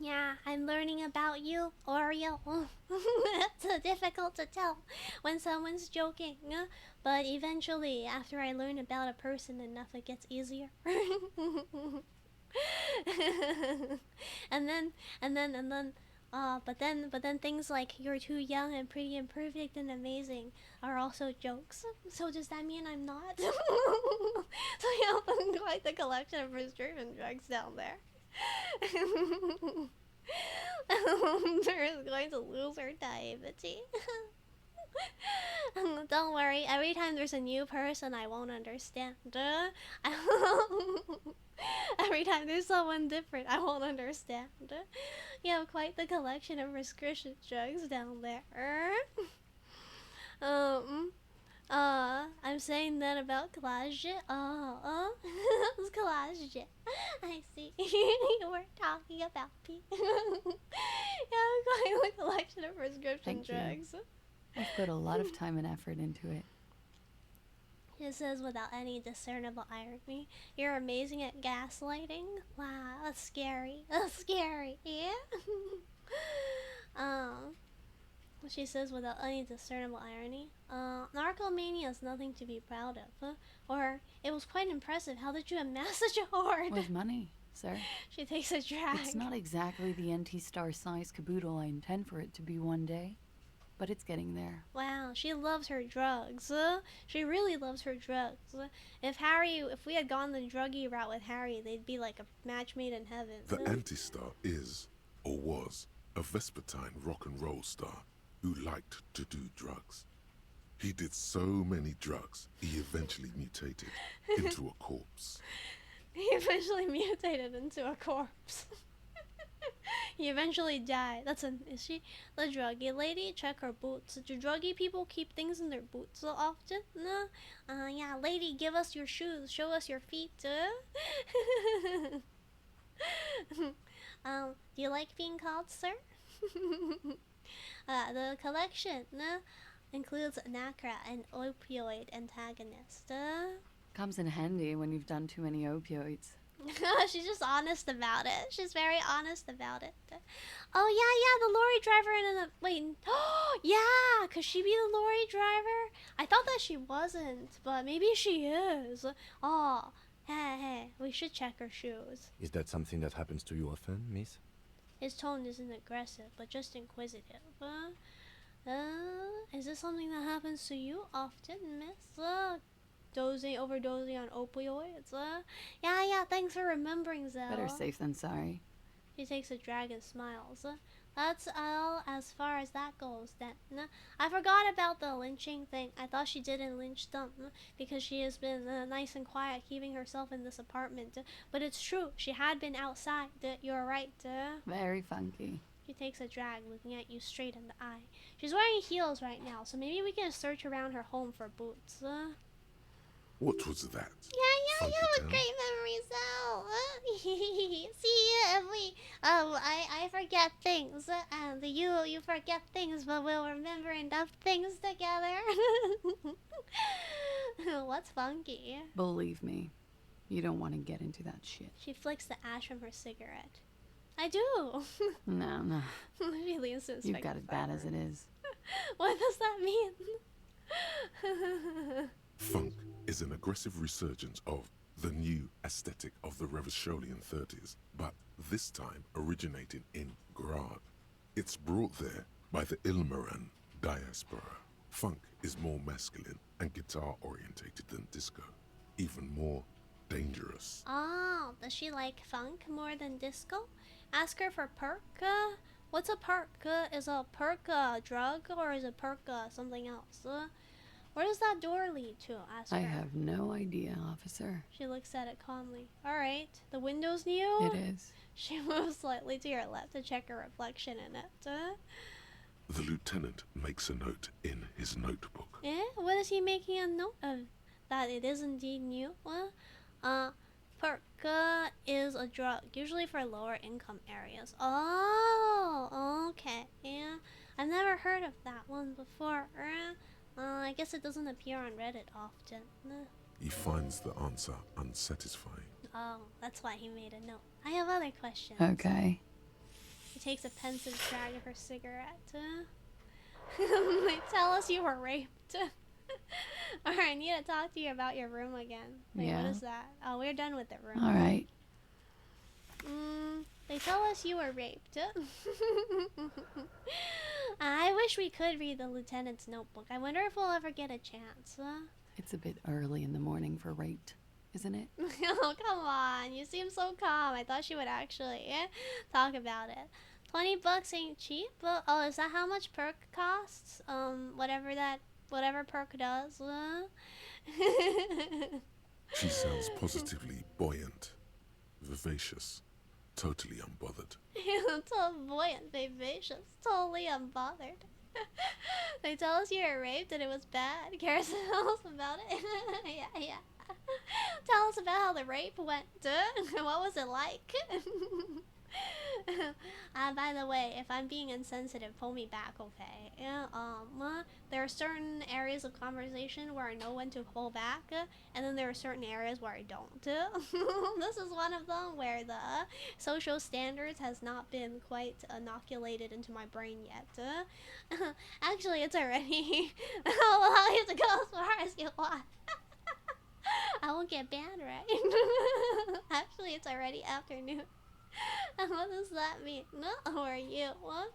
Yeah, I'm learning about you, Oreo. It's difficult to tell when someone's joking, but eventually, after I learn about a person enough, it gets easier. and then, but then things like "you're too young and pretty and perfect and amazing" are also jokes. So does that mean I'm not? So you have quite the collection of prescription drugs down there. Sarah's going to lose her diabetes. Don't worry, every time there's a new person I won't understand. Every time there's someone different I won't understand. You have quite the collection of prescription drugs down there. I'm saying that about Klaasje. It's Klaasje. I see. You were talking about me. Yeah, I'm going with a collection of prescription drugs. I've put a lot of time and effort into it. It says without any discernible irony, "You're amazing at gaslighting." Wow, that's scary. That's scary. Yeah. She says without any discernible irony, "Narcomania is nothing to be proud of." Or, "It was quite impressive. How did you amass such a hoard?" With money, sir. She takes a drag. It's not exactly the NT Star size caboodle I intend for it to be one day, but it's getting there. Wow, she loves her drugs. She really loves her drugs. If we had gone the druggy route with Harry, they'd be like a match made in heaven. The Anti-Star is, or was, a Vespertine rock and roll star who liked to do drugs. He did so many drugs, he eventually mutated into a corpse. He eventually mutated into a corpse. He eventually died. Is she the druggy lady? Check her boots. Do druggy people keep things in their boots so often? No. Yeah, lady, give us your shoes. Show us your feet. Do you like being called sir? The collection includes Nacra, an opioid antagonist. Comes in handy when you've done too many opioids. She's just honest about it. She's very honest about it. Oh yeah, the lorry driver wait. Yeah, could she be the lorry driver? I thought that she wasn't, but maybe she is. Oh, hey, we should check her shoes. Is that something that happens to you often, miss? His tone isn't aggressive, but just inquisitive. Is this something that happens to you often, miss? Overdosing on opioids? Yeah, thanks for remembering, Zell. Better safe than sorry. She takes a drag and smiles. That's all as far as that goes, then. I forgot about the lynching thing. I thought she didn't lynch them because she has been nice and quiet, keeping herself in this apartment. But it's true, she had been outside. You're right. Very funky. She takes a drag, looking at you straight in the eye. She's wearing heels right now, so maybe we can search around her home for boots. What was that? Yeah, you have a great memory, Zell. See, if we, I forget things, and you forget things, but we'll remember enough things together. What's funky? Believe me, you don't want to get into that shit. She flicks the ash from her cigarette. I do. No. She leans to You've got it bad as it is. What does that mean? Funk is an aggressive resurgence of the new aesthetic of the Revacholian 30s, but this time originating in Grad. It's brought there by the Ilmaran diaspora. Funk is more masculine and guitar-orientated than disco, even more dangerous. Oh, does she like funk more than disco? Ask her for perk. What's a perk? Is a perk a drug or is a perk something else? Where does that door lead to? Ask her. I have no idea, officer. She looks at it calmly. Alright, the window's new? It is. She moves slightly to your left to check her reflection in it. The lieutenant makes a note in his notebook. What is he making a note of? That it is indeed new? Perk is a drug, usually for lower income areas. Oh, okay. Yeah, I've never heard of that one before. I guess it doesn't appear on Reddit often. He finds the answer unsatisfying. Oh, that's why he made a note. I have other questions. Okay. She takes a pensive drag of her cigarette. They tell us you were raped. Alright, I need to talk to you about your room again. Wait, Yeah. what is that? Oh, we're done with the room. All right. They tell us you were raped. I wish we could read the lieutenant's notebook. I wonder if we'll ever get a chance. It's a bit early in the morning for raped, isn't it? Oh, come on. You seem so calm. I thought she would actually talk about it. $20 ain't cheap. Oh, is that how much perk costs? Whatever perk does. She sounds positively buoyant, vivacious, totally unbothered. So buoyant, vivacious, totally unbothered. They tell us you were raped and it was bad. Care to tell us about it? Yeah. Tell us about how the rape went. What was it like? By the way, if I'm being insensitive, pull me back, okay? There are certain areas of conversation where I know when to pull back, and then there are certain areas where I don't. This is one of them where the social standards has not been quite inoculated into my brain yet. Actually, it's already. I'll allow you to go as far as you want. I won't get banned, right? Actually, it's already afternoon. What does that mean? No, who are you? What?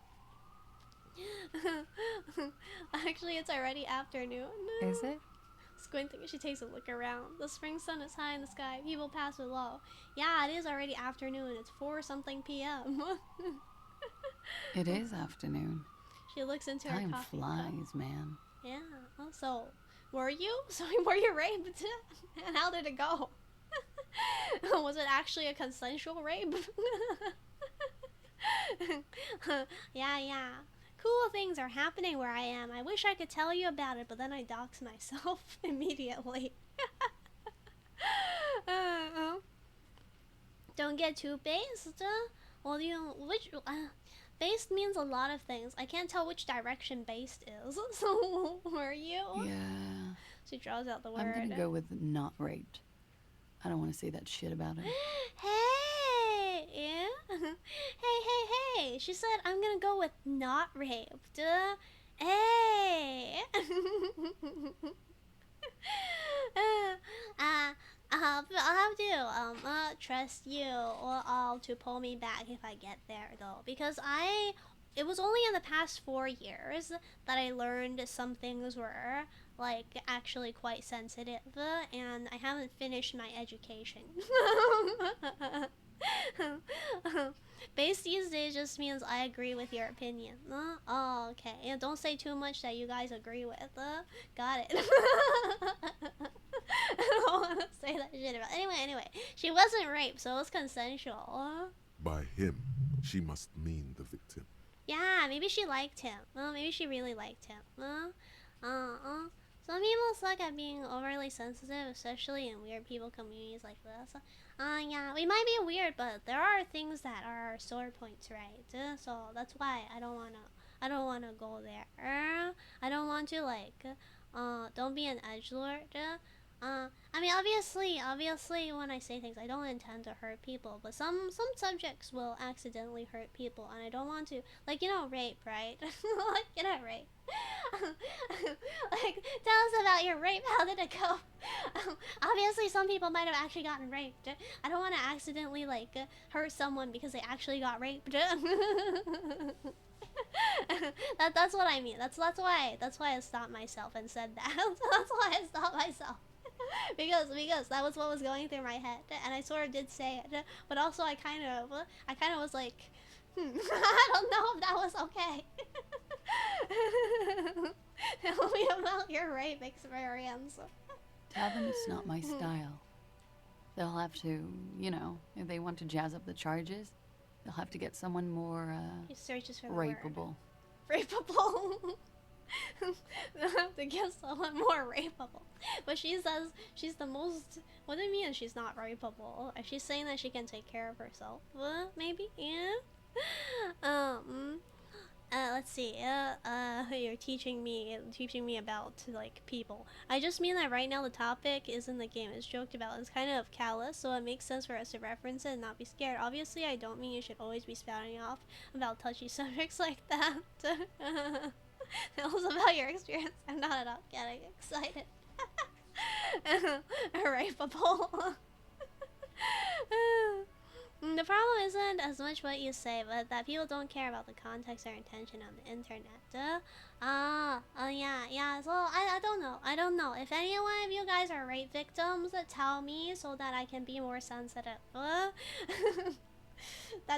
Actually, it's already afternoon. Is it? Squinting, she takes a look around. The spring sun is high in the sky. People pass below. Yeah, it is already afternoon. It's 4-something p.m. It is afternoon. She looks into her Time coffee flies, cup. man. Yeah. Oh, so, were you? So, were you raped? And how did it go? Was it actually a consensual rape? Yeah. Cool things are happening where I am. I wish I could tell you about it, but then I dox myself immediately. Don't get too based. Well, based means a lot of things. I can't tell which direction based is. So, were you? Yeah. She draws out the word. I'm gonna go with not raped. I don't want to say that shit about it. Hey! Yeah? Hey. She said I'm gonna go with not raped. Hey! I'll have to trust you all to pull me back if I get there, though, because it was only in the past 4 years that I learned some things were like actually quite sensitive, and I haven't finished my education. Base these days just means I agree with your opinion. Oh, okay. And don't say too much that you guys agree with. Got it. I don't want to say that shit about. Anyway, she wasn't raped, so it was consensual. By him, she must mean the victim. Yeah, maybe she liked him. Maybe she really liked him. Some people suck at being overly sensitive, especially in weird people communities like this. Yeah, we might be weird, but there are things that are sore points, right? So that's why I don't wanna go there. I don't want to don't be an edgelord. I mean, obviously, when I say things, I don't intend to hurt people, but some subjects will accidentally hurt people, and I don't want to, rape, right? Rape. Tell us about your rape. How did it go? Obviously, some people might have actually gotten raped. I don't want to accidentally, hurt someone because they actually got raped. That's what I mean. That's why I stopped myself and said that. That's why I stopped myself. because that was what was going through my head, and I sort of did say it, but also I kind of was like, I don't know if that was okay. Tell me about your rape experience. Tell them it's not my style. They'll have to, if they want to jazz up the charges, they'll have to get someone more He searches for the rapeable. Word. Rapeable. They'll have to get someone more rapeable. But she says she's the most. What do you mean she's not rapeable? She's saying that she can take care of herself. Maybe, yeah. let's see. You're teaching me about like people. I just mean that right now the topic isn't the game it's joked about. It's kind of callous, so it makes sense for us to reference it and not be scared. Obviously, I don't mean you should always be spouting off about touchy subjects like that. Tell us about your experience. I'm not at all getting excited. Alright, Paul. The problem isn't as much what you say, but that people don't care about the context or intention on the internet. Yeah. So I don't know. If any one of you guys are rape victims, tell me so that I can be more sensitive. That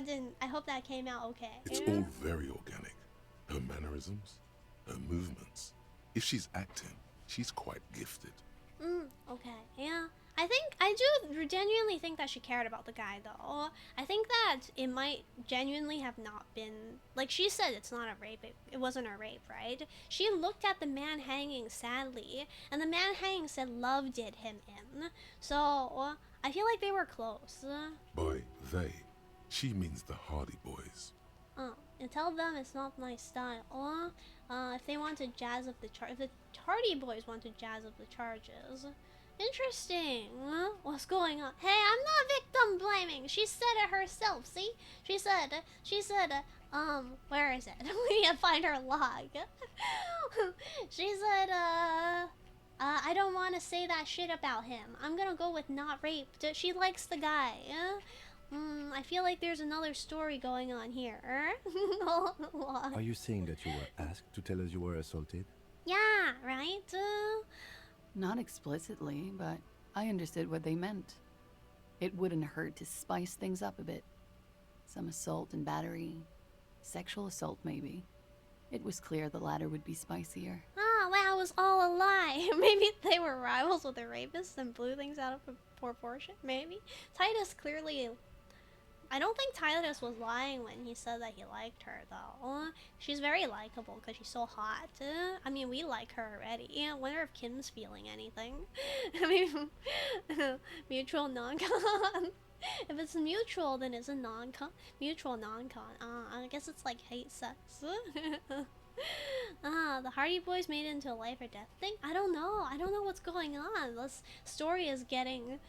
didn't. I hope that came out okay. It's all very organic. Her mannerisms, her movements. If she's acting, she's quite gifted. Okay, yeah. I do genuinely think that she cared about the guy, though. I think that it might genuinely have not been... Like, she said it's not a rape. It wasn't a rape, right? She looked at the man hanging sadly, and the man hanging said love did him in. So, I feel like they were close. By they, she means the Hardy Boys. And tell them it's not my style. If they want to jazz up the if the Hardy Boys want to jazz up the charges. Interesting. What's going on? Hey, I'm not victim blaming. She said it herself. See? She said, where is it? We need to find her log. She said, I don't want to say that shit about him. I'm gonna go with not raped. She likes the guy. I feel like there's another story going on here. Are you saying that you were asked to tell us you were assaulted? Yeah, right? Not explicitly, but I understood what they meant. It wouldn't hurt to spice things up a bit. Some assault and battery. Sexual assault, maybe. It was clear the latter would be spicier. Oh, wow, it was all a lie. Maybe they were rivals with the rapists and blew things out of proportion, maybe? Titus clearly... I don't think Titus was lying when he said that he liked her, though. She's very likable because she's so hot. I mean, we like her already. I wonder if Kim's feeling anything. I mean, mutual non-con. If it's mutual, then it's a non-con. Mutual non-con. I guess it's like hate sex. The Hardy Boys made it into a life or death thing? I don't know. I don't know what's going on. The story's getting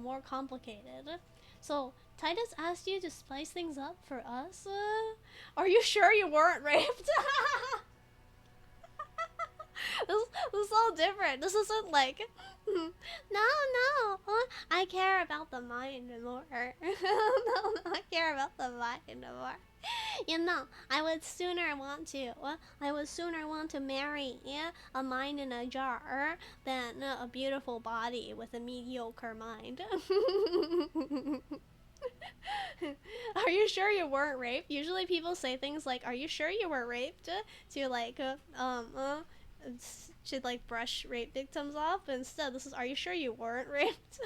more complicated. So, Titus asked you to spice things up for us? Are you sure you weren't raped? This is all different. This isn't like... No. I care about the mind more. No, I care about the mind more. You know, I would sooner want to marry a mind in a jar than a beautiful body with a mediocre mind. Are you sure you weren't raped? Usually people say things like, are you sure you were raped? To like, should like brush rape victims off. Instead, this is, are you sure you weren't raped?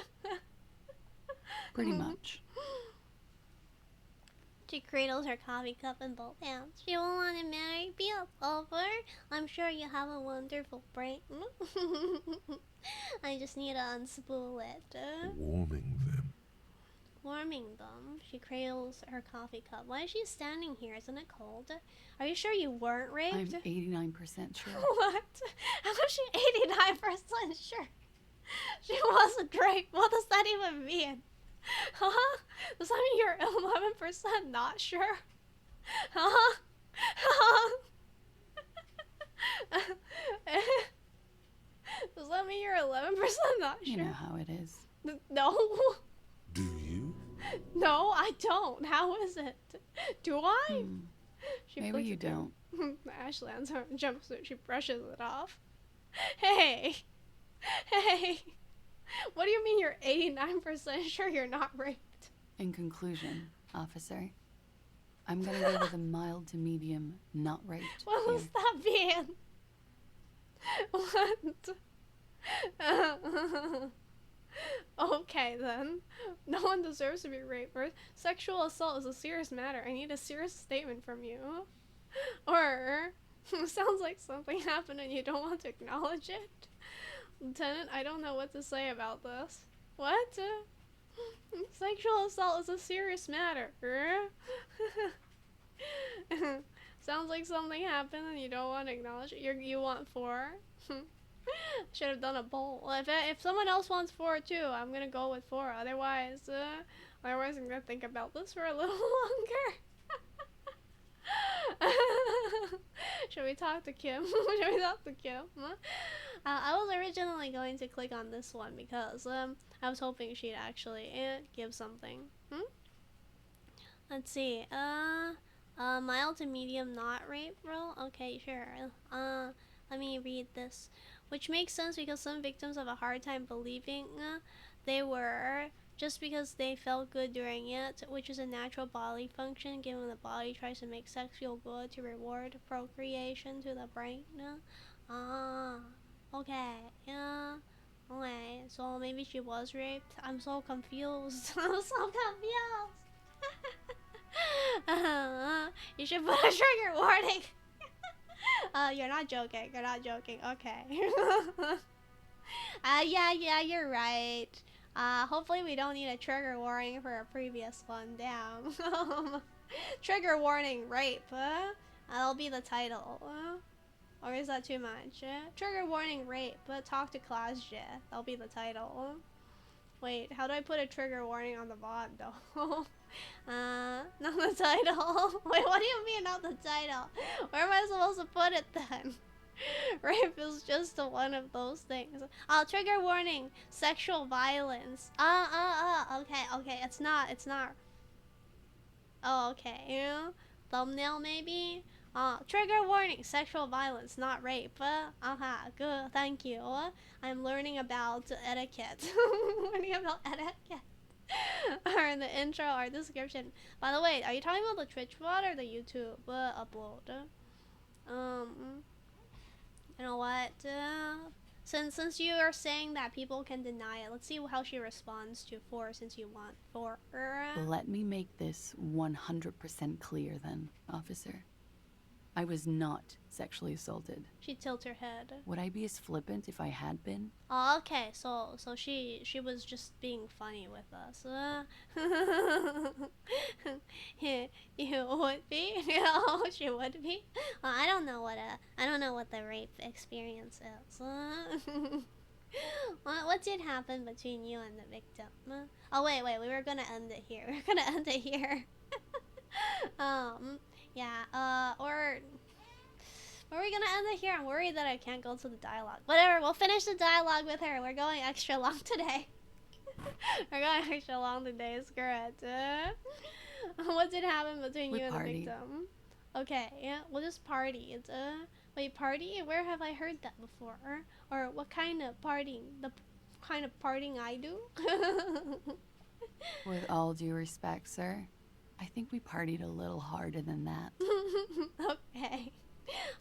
Pretty much. She cradles her coffee cup in both hands. She won't want to marry. Be over. I'm sure you have a wonderful brain. I just need to unspool it. Warming them. She cradles her coffee cup. Why is she standing here? Isn't it cold? Are you sure you weren't raped? I'm 89% sure. What? How is she 89% sure? She wasn't raped. What does that even mean? Huh? Does that mean you're 11% not sure? Huh? Does that mean you're 11% not sure? You know how it is. No. Do you? No, I don't. How is it? Do I? Maybe you don't. Ashley lands her jumpsuit. She brushes it off. Hey. What do you mean you're 89% sure you're not raped? In conclusion, officer, I'm gonna go with a mild to medium not raped. What does that mean? What? Okay then. No one deserves to be raped. Sexual assault is a serious matter. I need a serious statement from you. Or, sounds like something happened and you don't want to acknowledge it. Lieutenant, I don't know what to say about this. What? Sexual assault is a serious matter. Sounds like something happened and you don't want to acknowledge it. You want 4? Should have done a poll. Well, if someone else wants 4 too, I'm gonna go with 4. Otherwise, I'm gonna think about this for a little longer. Should we talk to Kim? Should we talk to Kim? I was originally going to click on this one because I was hoping she'd actually give something. Let's see. Mild to medium not rape roll? Okay, sure. Let me read this. Which makes sense because some victims have a hard time believing they were just because they felt good during it, which is a natural bodily function given the body tries to make sex feel good to reward procreation to the brain. Okay. Yeah. Okay, so maybe she was raped. I'm so confused. I'm so confused. You should put a trigger warning. You're not joking. You're not joking. Okay. Yeah, you're right. Hopefully we don't need a trigger warning for a previous one. Damn. Trigger warning rape. That'll be the title. Or is that too much? Trigger warning rape. Talk to Klaasje. That'll be the title. Wait, how do I put a trigger warning on the VOD though? Not the title. Wait, what do you mean not the title? Where am I supposed to put it then? Rape is just one of those things. Oh, trigger warning. Sexual violence. Okay, it's not. Oh, okay. Thumbnail maybe? Trigger warning. Sexual violence, not rape. Good, thank you. I'm learning about etiquette. Learning about etiquette. Or in the intro or description. By the way, are you talking about the Twitch VOD or the YouTube upload? You know what? Since you are saying that people can deny it, let's see how she responds to 4 since you want 4. Let me make this 100% clear then, officer. I was not sexually assaulted. She tilts her head. Would I be as flippant if I had been? Oh, okay. So she was just being funny with us. You would be? No, she would be. Well, I don't know what the rape experience is. What did happen between you and the victim? Oh wait, we were gonna end it here. Yeah, or are we gonna end it here? I'm worried that I can't go to the dialogue. Whatever, we'll finish the dialogue with her. We're going extra long today. Screw it. What did happen between you and the victim? Okay, yeah, we'll just party. Wait, party? Where have I heard that before? Or what kind of partying? The kind of partying I do? With all due respect, sir, I think we partied a little harder than that. Okay.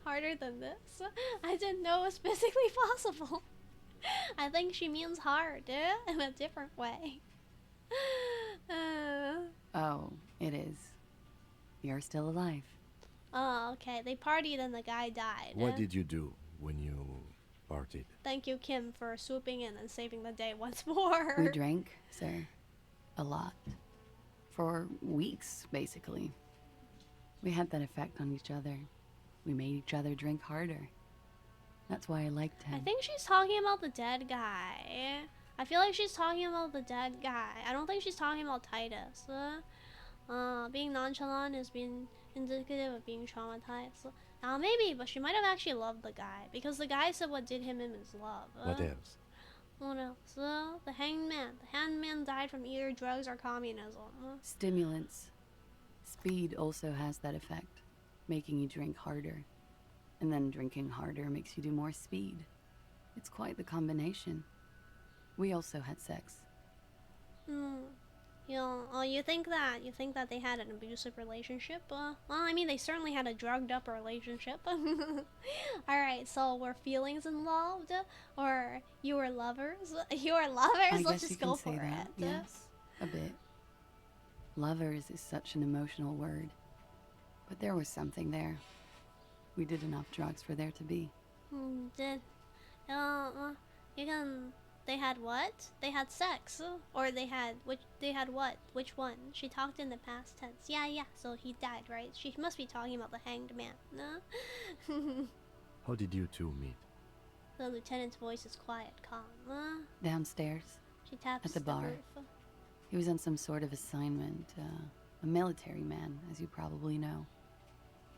Harder than this? I didn't know it was physically possible. I think she means hard, in a different way. Oh, it is. You're still alive. Oh, okay. They partied and the guy died. What did you do when you partied? Thank you, Kim, for swooping in and saving the day once more. We drank, sir. A lot. For weeks, basically. We had that effect on each other. We made each other drink harder. That's why I liked him. I think she's talking about the dead guy. I feel like she's talking about the dead guy. I don't think she's talking about Titus. Being nonchalant is being indicative of being traumatized. Maybe, but she might have actually loved the guy. Because the guy said what did him in is love. What else? What else? The hangman. The hangman died from either drugs or communism. Stimulants. Speed also has that effect, making you drink harder. And then drinking harder makes you do more speed. It's quite the combination. We also had sex. You think that they had an abusive relationship? Well, I mean, they certainly had a drugged up relationship. Alright, so were feelings involved? Or you were lovers? You were lovers? Let's just go for it. Yes, a bit. Lovers is such an emotional word. But there was something there. We did enough drugs for there to be. You can They had what? They had sex. Or they had what? Which one? She talked in the past tense. Yeah, yeah, so he died, right? She must be talking about the hanged man, no? How did you two meet? The lieutenant's voice is quiet, calm. Downstairs. She taps at the bar. roof. He was on some sort of assignment. A military man, as you probably know.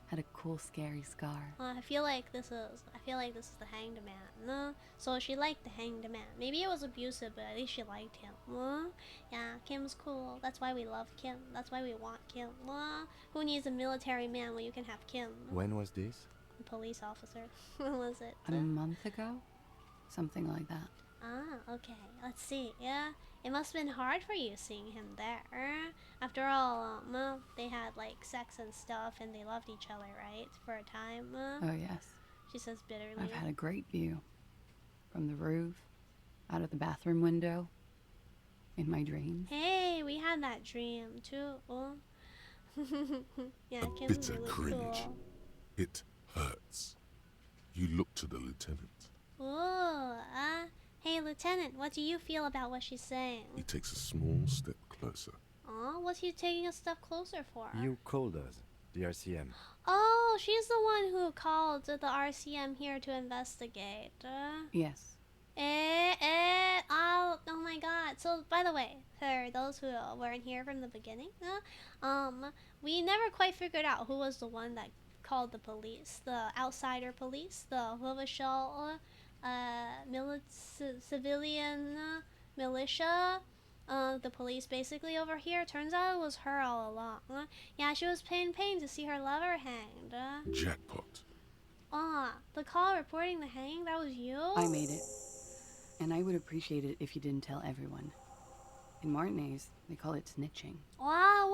Had a cool, scary scar. I feel like this is the hanged man. So she liked the hanged man. Maybe it was abusive, but at least she liked him. Yeah, Kim's cool. That's why we love Kim. That's why we want Kim. Who needs a military man when you can have Kim? When was this? A police officer. When was it? A month ago? Something like that. Ah, okay. Let's see. Yeah, it must have been hard for you seeing him there. After all, they had like sex and stuff, and they loved each other, right? For a time. Oh yes. She says bitterly. I've had a great view. From the roof, out of the bathroom window, in my dreams. Hey, we had that dream too. Yeah, A Kim's bitter really cringe. cool. It hurts. You look to the lieutenant. Ooh, hey, Lieutenant, what do you feel about what she's saying? He takes a small step closer. Aw, what's he taking a step closer for? You called us, the RCM. Oh, she's the one who called the RCM here to investigate. Yes. Oh my god. So, by the way, for those who weren't here from the beginning, we never quite figured out who was the one that called the police. The outsider police, the official civilian militia, the police basically over here. Turns out it was her all along. Yeah, she was in pain to see her lover hanged. Jackpot. The call reporting the hanging, that was you? I made it. And I would appreciate it if you didn't tell everyone. In Martinez, they call it snitching. Wow,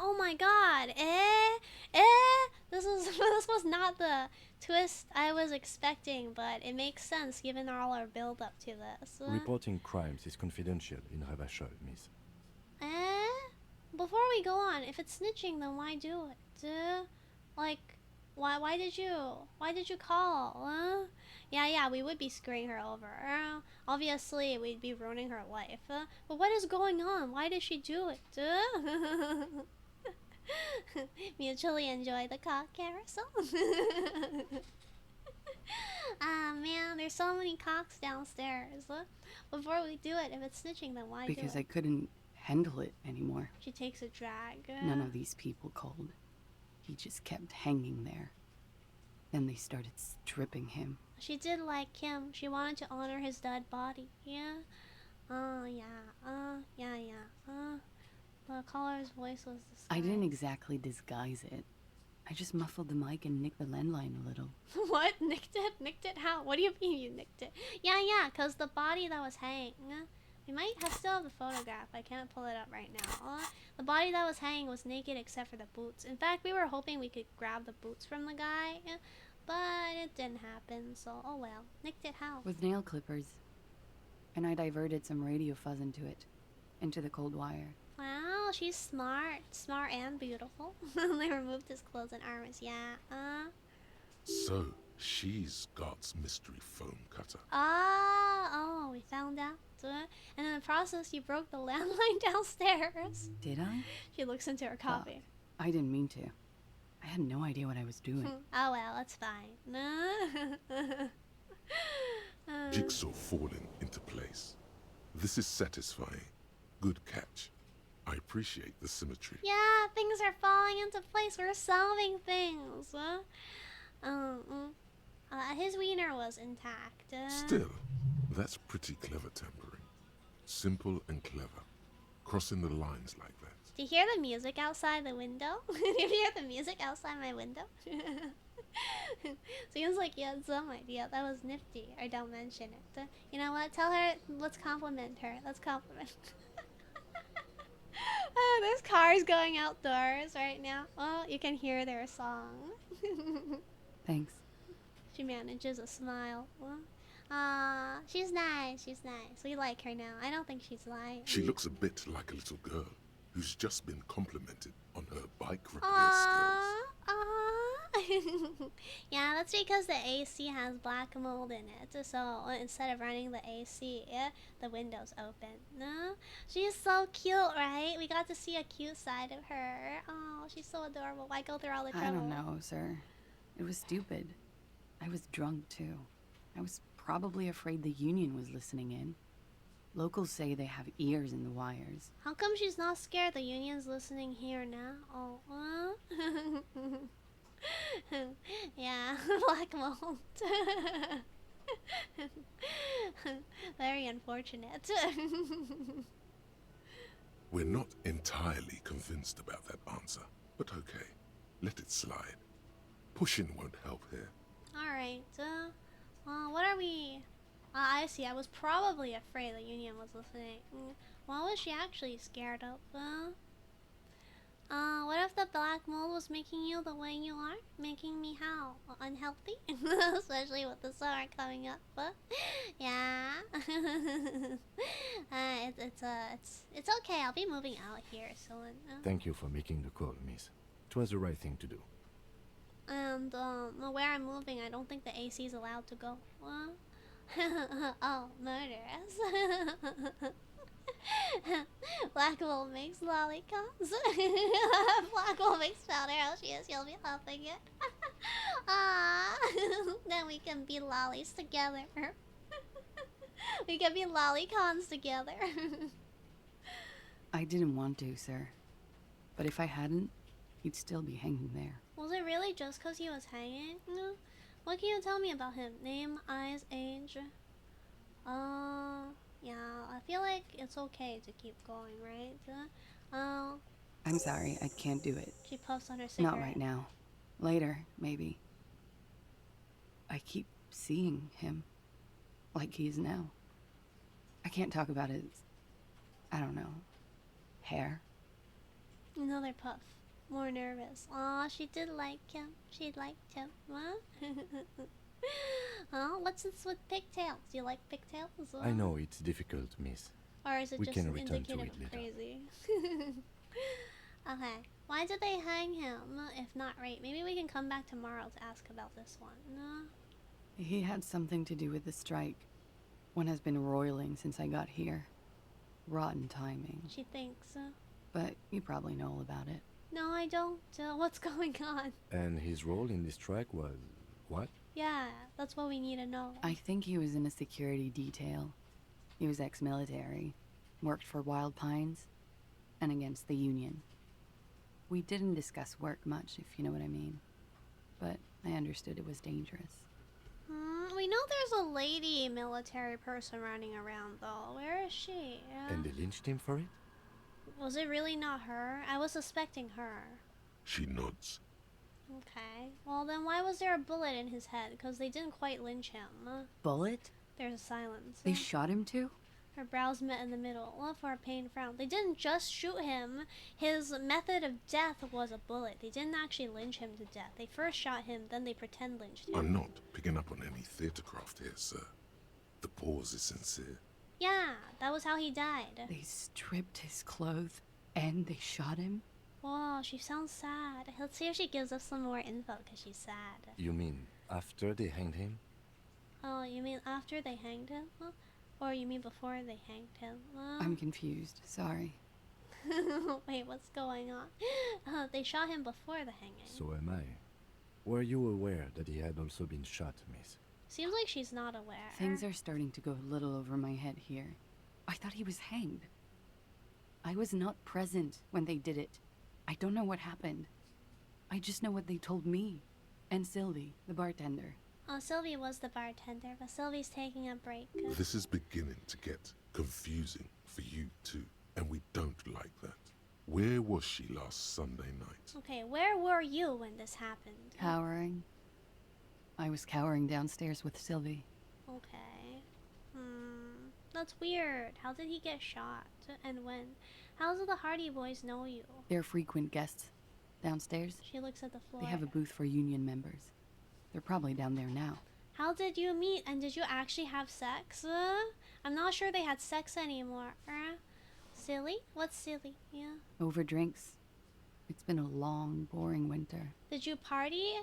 oh my god. This was not the twist I was expecting, but it makes sense given all our build up to this. Reporting crimes is confidential in Ravachol, miss. Before we go on, if it's snitching, then why do it? Why did you call? Yeah, we would be screwing her over. Obviously, we'd be ruining her life. But what is going on? Why did she do it? Mutually enjoy the cock carousel. Man, there's so many cocks downstairs. Before we do it, if it's snitching, then why do it? Because I couldn't handle it anymore. She takes a drag. None of these people called. He just kept hanging there. Then they started stripping him. She did like him. She wanted to honor his dead body. Yeah. The caller's voice was disguised. I didn't exactly disguise it. I just muffled the mic and nicked the landline a little. What? Nicked it? Nicked it? How? What do you mean you nicked it? Yeah, because the body that was hanging. We might still have the photograph. I can't pull it up right now. The body that was hanging was naked except for the boots. In fact, we were hoping we could grab the boots from the guy, but it didn't happen, so oh well. Nicked it how? With nail clippers. And I diverted some radio fuzz into it. Into the cold wire. Wow, she's smart. Smart and beautiful. They removed his clothes and arms, yeah. So, she's God's mystery foam cutter. Oh, we found out. And in the process, you broke the landline downstairs. Did I? She looks into her copy. I didn't mean to. I had no idea what I was doing. Oh well, that's fine. Jigsaw falling into place. This is satisfying. Good catch. I appreciate the symmetry. Yeah, things are falling into place. We're solving things. His wiener was intact. Still, that's pretty clever tampering. Simple and clever. Crossing the lines like that. Do you hear the music outside the window? Do you hear the music outside my window? Seems like you had some idea. That was nifty. Or don't mention it. You know what? Tell her, let's compliment her. Let's compliment there's cars going outdoors right now. Oh, you can hear their song. Thanks. She manages a smile. She's nice. She's nice. We like her now. I don't think she's lying. She looks a bit like a little girl who's just been complimented on her bike repair skills. Yeah, that's because the AC has black mold in it. So instead of running the AC, the window's open. No? She's so cute, right? We got to see a cute side of her. Oh, she's so adorable. Why go through all the trouble? I don't know, sir. It was stupid. I was drunk, too. I was probably afraid the Union was listening in. Locals say they have ears in the wires. How come she's not scared the Union's listening here now? Oh, yeah, black mold. Very unfortunate. We're not entirely convinced about that answer, but okay. Let it slide. Pushing won't help here. Alright, what are we... I see, I was probably afraid the Union was listening. What was she actually scared of? What if the black mold was making you the way you are? Making me how? Unhealthy? Especially with the summer coming up. Yeah. It's okay, I'll be moving out here soon. Thank you for making the call, miss. It was the right thing to do. And, where I'm moving, I don't think the AC is allowed to go. Oh, murderous. Black Will makes lollipops. Black Will makes powder. Oh, she'll be helping it. Ah, then we can be lollies together. We can be lollicons together. I didn't want to, sir. But if I hadn't, he'd still be hanging there. Was it really just because he was hanging? No. What can you tell me about him? Name, eyes, age? Yeah, I feel like it's okay to keep going, right? I'm sorry, I can't do it. She puffs on her cigarette. Not right now. Later, maybe. I keep seeing him. Like he is now. I can't talk about his... I don't know. Hair. Another puff. More nervous. Aw, she did like him. She liked him. Huh? Oh, what's this with pigtails? Do you like pigtails? I know it's difficult, miss. Or is it We just can an return to indicative it of later. crazy? Okay. Why did they hang him? If not right, maybe we can come back tomorrow to ask about this one. No? He had something to do with the strike. One has been roiling since I got here. Rotten timing. She thinks. But you probably know all about it. No, I don't. What's going on? And his role in this strike was... what? Yeah, that's what we need to know. I think he was in a security detail. He was ex-military, worked for Wild Pines, and against the Union. We didn't discuss work much, if you know what I mean. But I understood it was dangerous. We know there's a lady military person running around, though. Where is she? And they lynched him for it? Was it really not her? I was suspecting her. She nods. Okay. Well, then why was there a bullet in his head? Because they didn't quite lynch him. Bullet? There's a silence. They shot him too? Her brows met in the middle. For a pain frown. They didn't just shoot him. His method of death was a bullet. They didn't actually lynch him to death. They first shot him, then they pretend lynched him. I'm not picking up on any theater craft here, sir. The pause is sincere. Yeah, that was how he died. They stripped his clothes and they shot him? Whoa, she sounds sad. Let's see if she gives us some more info, because she's sad. You mean after they hanged him? Oh, you mean after they hanged him? Or you mean before they hanged him? I'm confused. Sorry. Wait, what's going on? They shot him before the hanging. So am I. Were you aware that he had also been shot, miss? Seems like she's not aware. Things are starting to go a little over my head here. I thought he was hanged. I was not present when they did it. I don't know what happened. I just know what they told me. And Sylvie, the bartender. Oh, Sylvie was the bartender, but Sylvie's taking a break. This is beginning to get confusing for you too, and we don't like that. Where was she last Sunday night? Okay, where were you when this happened? Cowering. I was cowering downstairs with Sylvie. Okay. That's weird. How did he get shot? And when? How do the Hardy Boys know you? They're frequent guests. Downstairs. She looks at the floor. They have a booth for Union members. They're probably down there now. How did you meet? And did you actually have sex? I'm not sure they had sex anymore. Silly? What's silly? Yeah. Over drinks. It's been a long, boring winter. Did you party?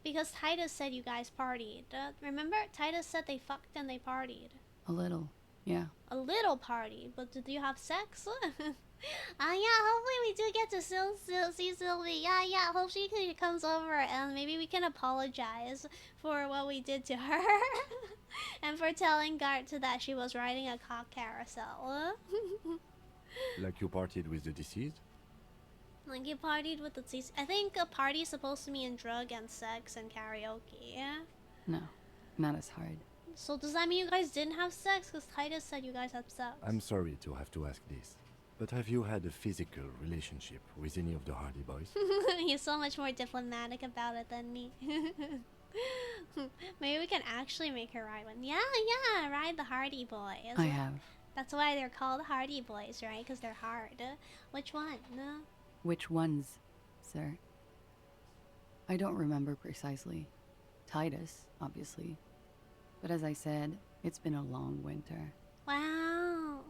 Because Titus said you guys partied. Remember? Titus said they fucked and they partied. A little, yeah. A little party, but did you have sex? Yeah, hopefully we do get to see Sylvie. Yeah, hope she comes over and maybe we can apologize for what we did to her. And for telling Gart that she was riding a cock carousel. Like you partied with the deceased? Like you partied with the deceased. I think a party's supposed to mean drug and sex and karaoke, yeah? No, not as hard. So does that mean you guys didn't have sex? Because Titus said you guys had sex. I'm sorry to have to ask this, but have you had a physical relationship with any of the Hardy Boys? He's so much more diplomatic about it than me. Maybe we can actually make her ride one. Yeah, ride the Hardy Boys. I have. That's why they're called Hardy Boys, right? Because they're hard. Which one? Which ones, sir? I don't remember precisely. Titus, obviously. But as I said, it's been a long winter. Wow.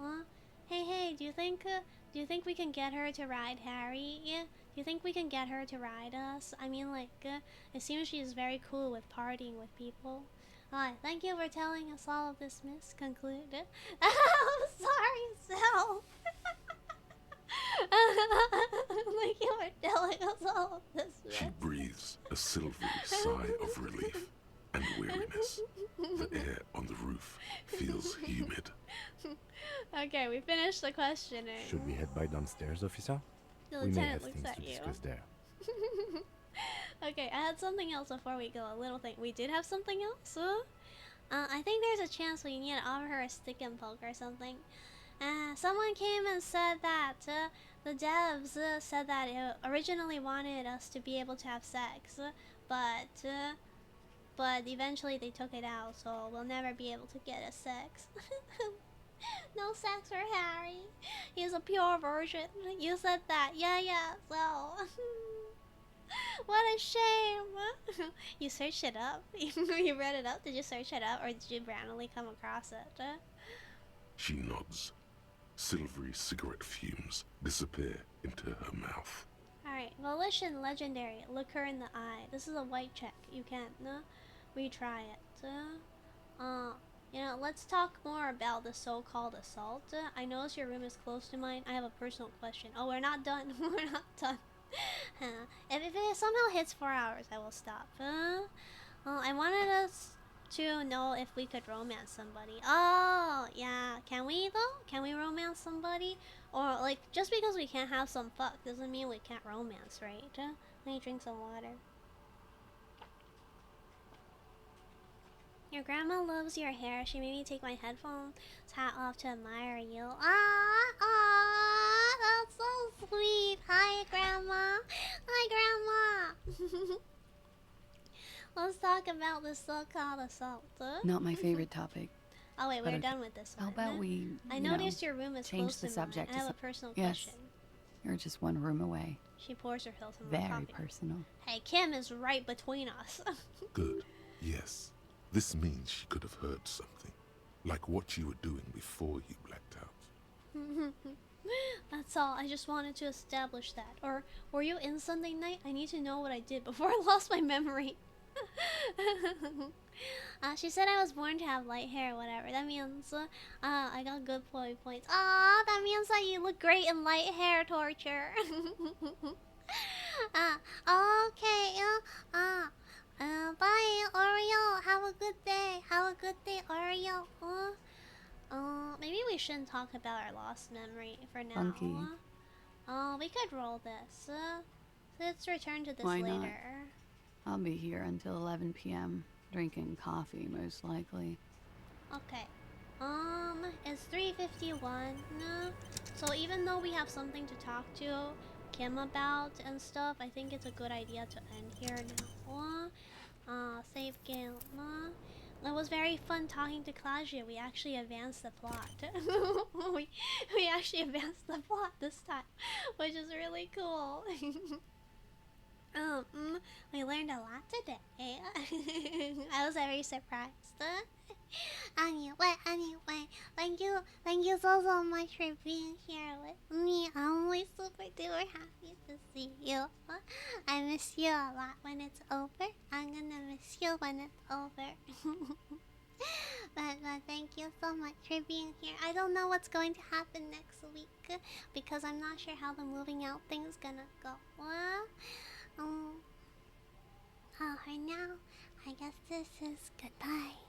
Hey, do you think we can get her to ride Harry? Yeah? Do you think we can get her to ride us? I mean, like, it seems she's very cool with partying with people. Thank you for telling us all of this, miss. Conclude. I'm sorry, Sel. Thank you for telling us all of this, miss. She breathes a silvery sigh of relief and weariness. The air on the roof feels humid. Okay, we finished the questioning. Should we head by downstairs, officer? The We may lieutenant have looks things at to you. discuss there. Okay, I had something else before we go. A little thing. We did have something else? I think there's a chance we need to offer her a stick and poke or something. Someone came and said that the devs said that it originally wanted us to be able to have sex, but eventually they took it out, so we'll never be able to get a sex. No sex for Harry. He's a pure virgin. You said that. Yeah, so... What a shame. You searched it up? You read it up? Did you search it up? Or did you randomly come across it? She nods. Silvery cigarette fumes disappear into her mouth. Alright, Volition Legendary. Look her in the eye. This is a white check. You can't retry it. You know, let's talk more about the so-called assault. I notice your room is close to mine. I have a personal question. Oh, we're not done. We're not done. If it somehow hits 4 hours, I will stop. I wanted us to know if we could romance somebody. Oh, yeah. Can we, though? Can we romance somebody? Or, like, just because we can't have some fuck doesn't mean we can't romance, right? Let me drink some water. Your grandma loves your hair. She made me take my headphones hat off to admire you. That's so sweet. Hi, Grandma. Hi, Grandma. Let's talk about this so-called assault. Not my favorite topic. Oh wait, But we're okay. done with this How one. about we, I you know, noticed your room is change close the to subject mine. I to have a some- personal Yes. question. You're just one room away. She pours herself some Very coffee. personal. Hey, Kim is right between us. Good. Yes. This means she could have heard something. Like what you were doing before you blacked out. That's all. I just wanted to establish that. Or were you in Sunday night? I need to know what I did before I lost my memory. She said I was born to have light hair, whatever. That means I got good boy points. That means that you look great in light hair torture. Okay. Bye, Oreo. Have a good day. Have a good day, Oreo. Maybe we shouldn't talk about our lost memory for now. Funky. We could roll this. Let's return to this Why later. not? I'll be here until 11 p.m. drinking coffee, most likely. Okay. It's 3:51. So even though we have something to talk to Kim about and stuff, I think it's a good idea to end here now. Save game. It was very fun talking to Klaasje. We actually advanced the plot. we actually advanced the plot this time, which is really cool. We learned a lot today. I was very surprised. Anyway, thank you so much for being here with me. I'm always super duper happy to see you. I miss you a lot when it's over. I'm gonna miss you when it's over. But thank you so much for being here. I don't know what's going to happen next week because I'm not sure how the moving out thing's gonna go. For now, I guess this is goodbye.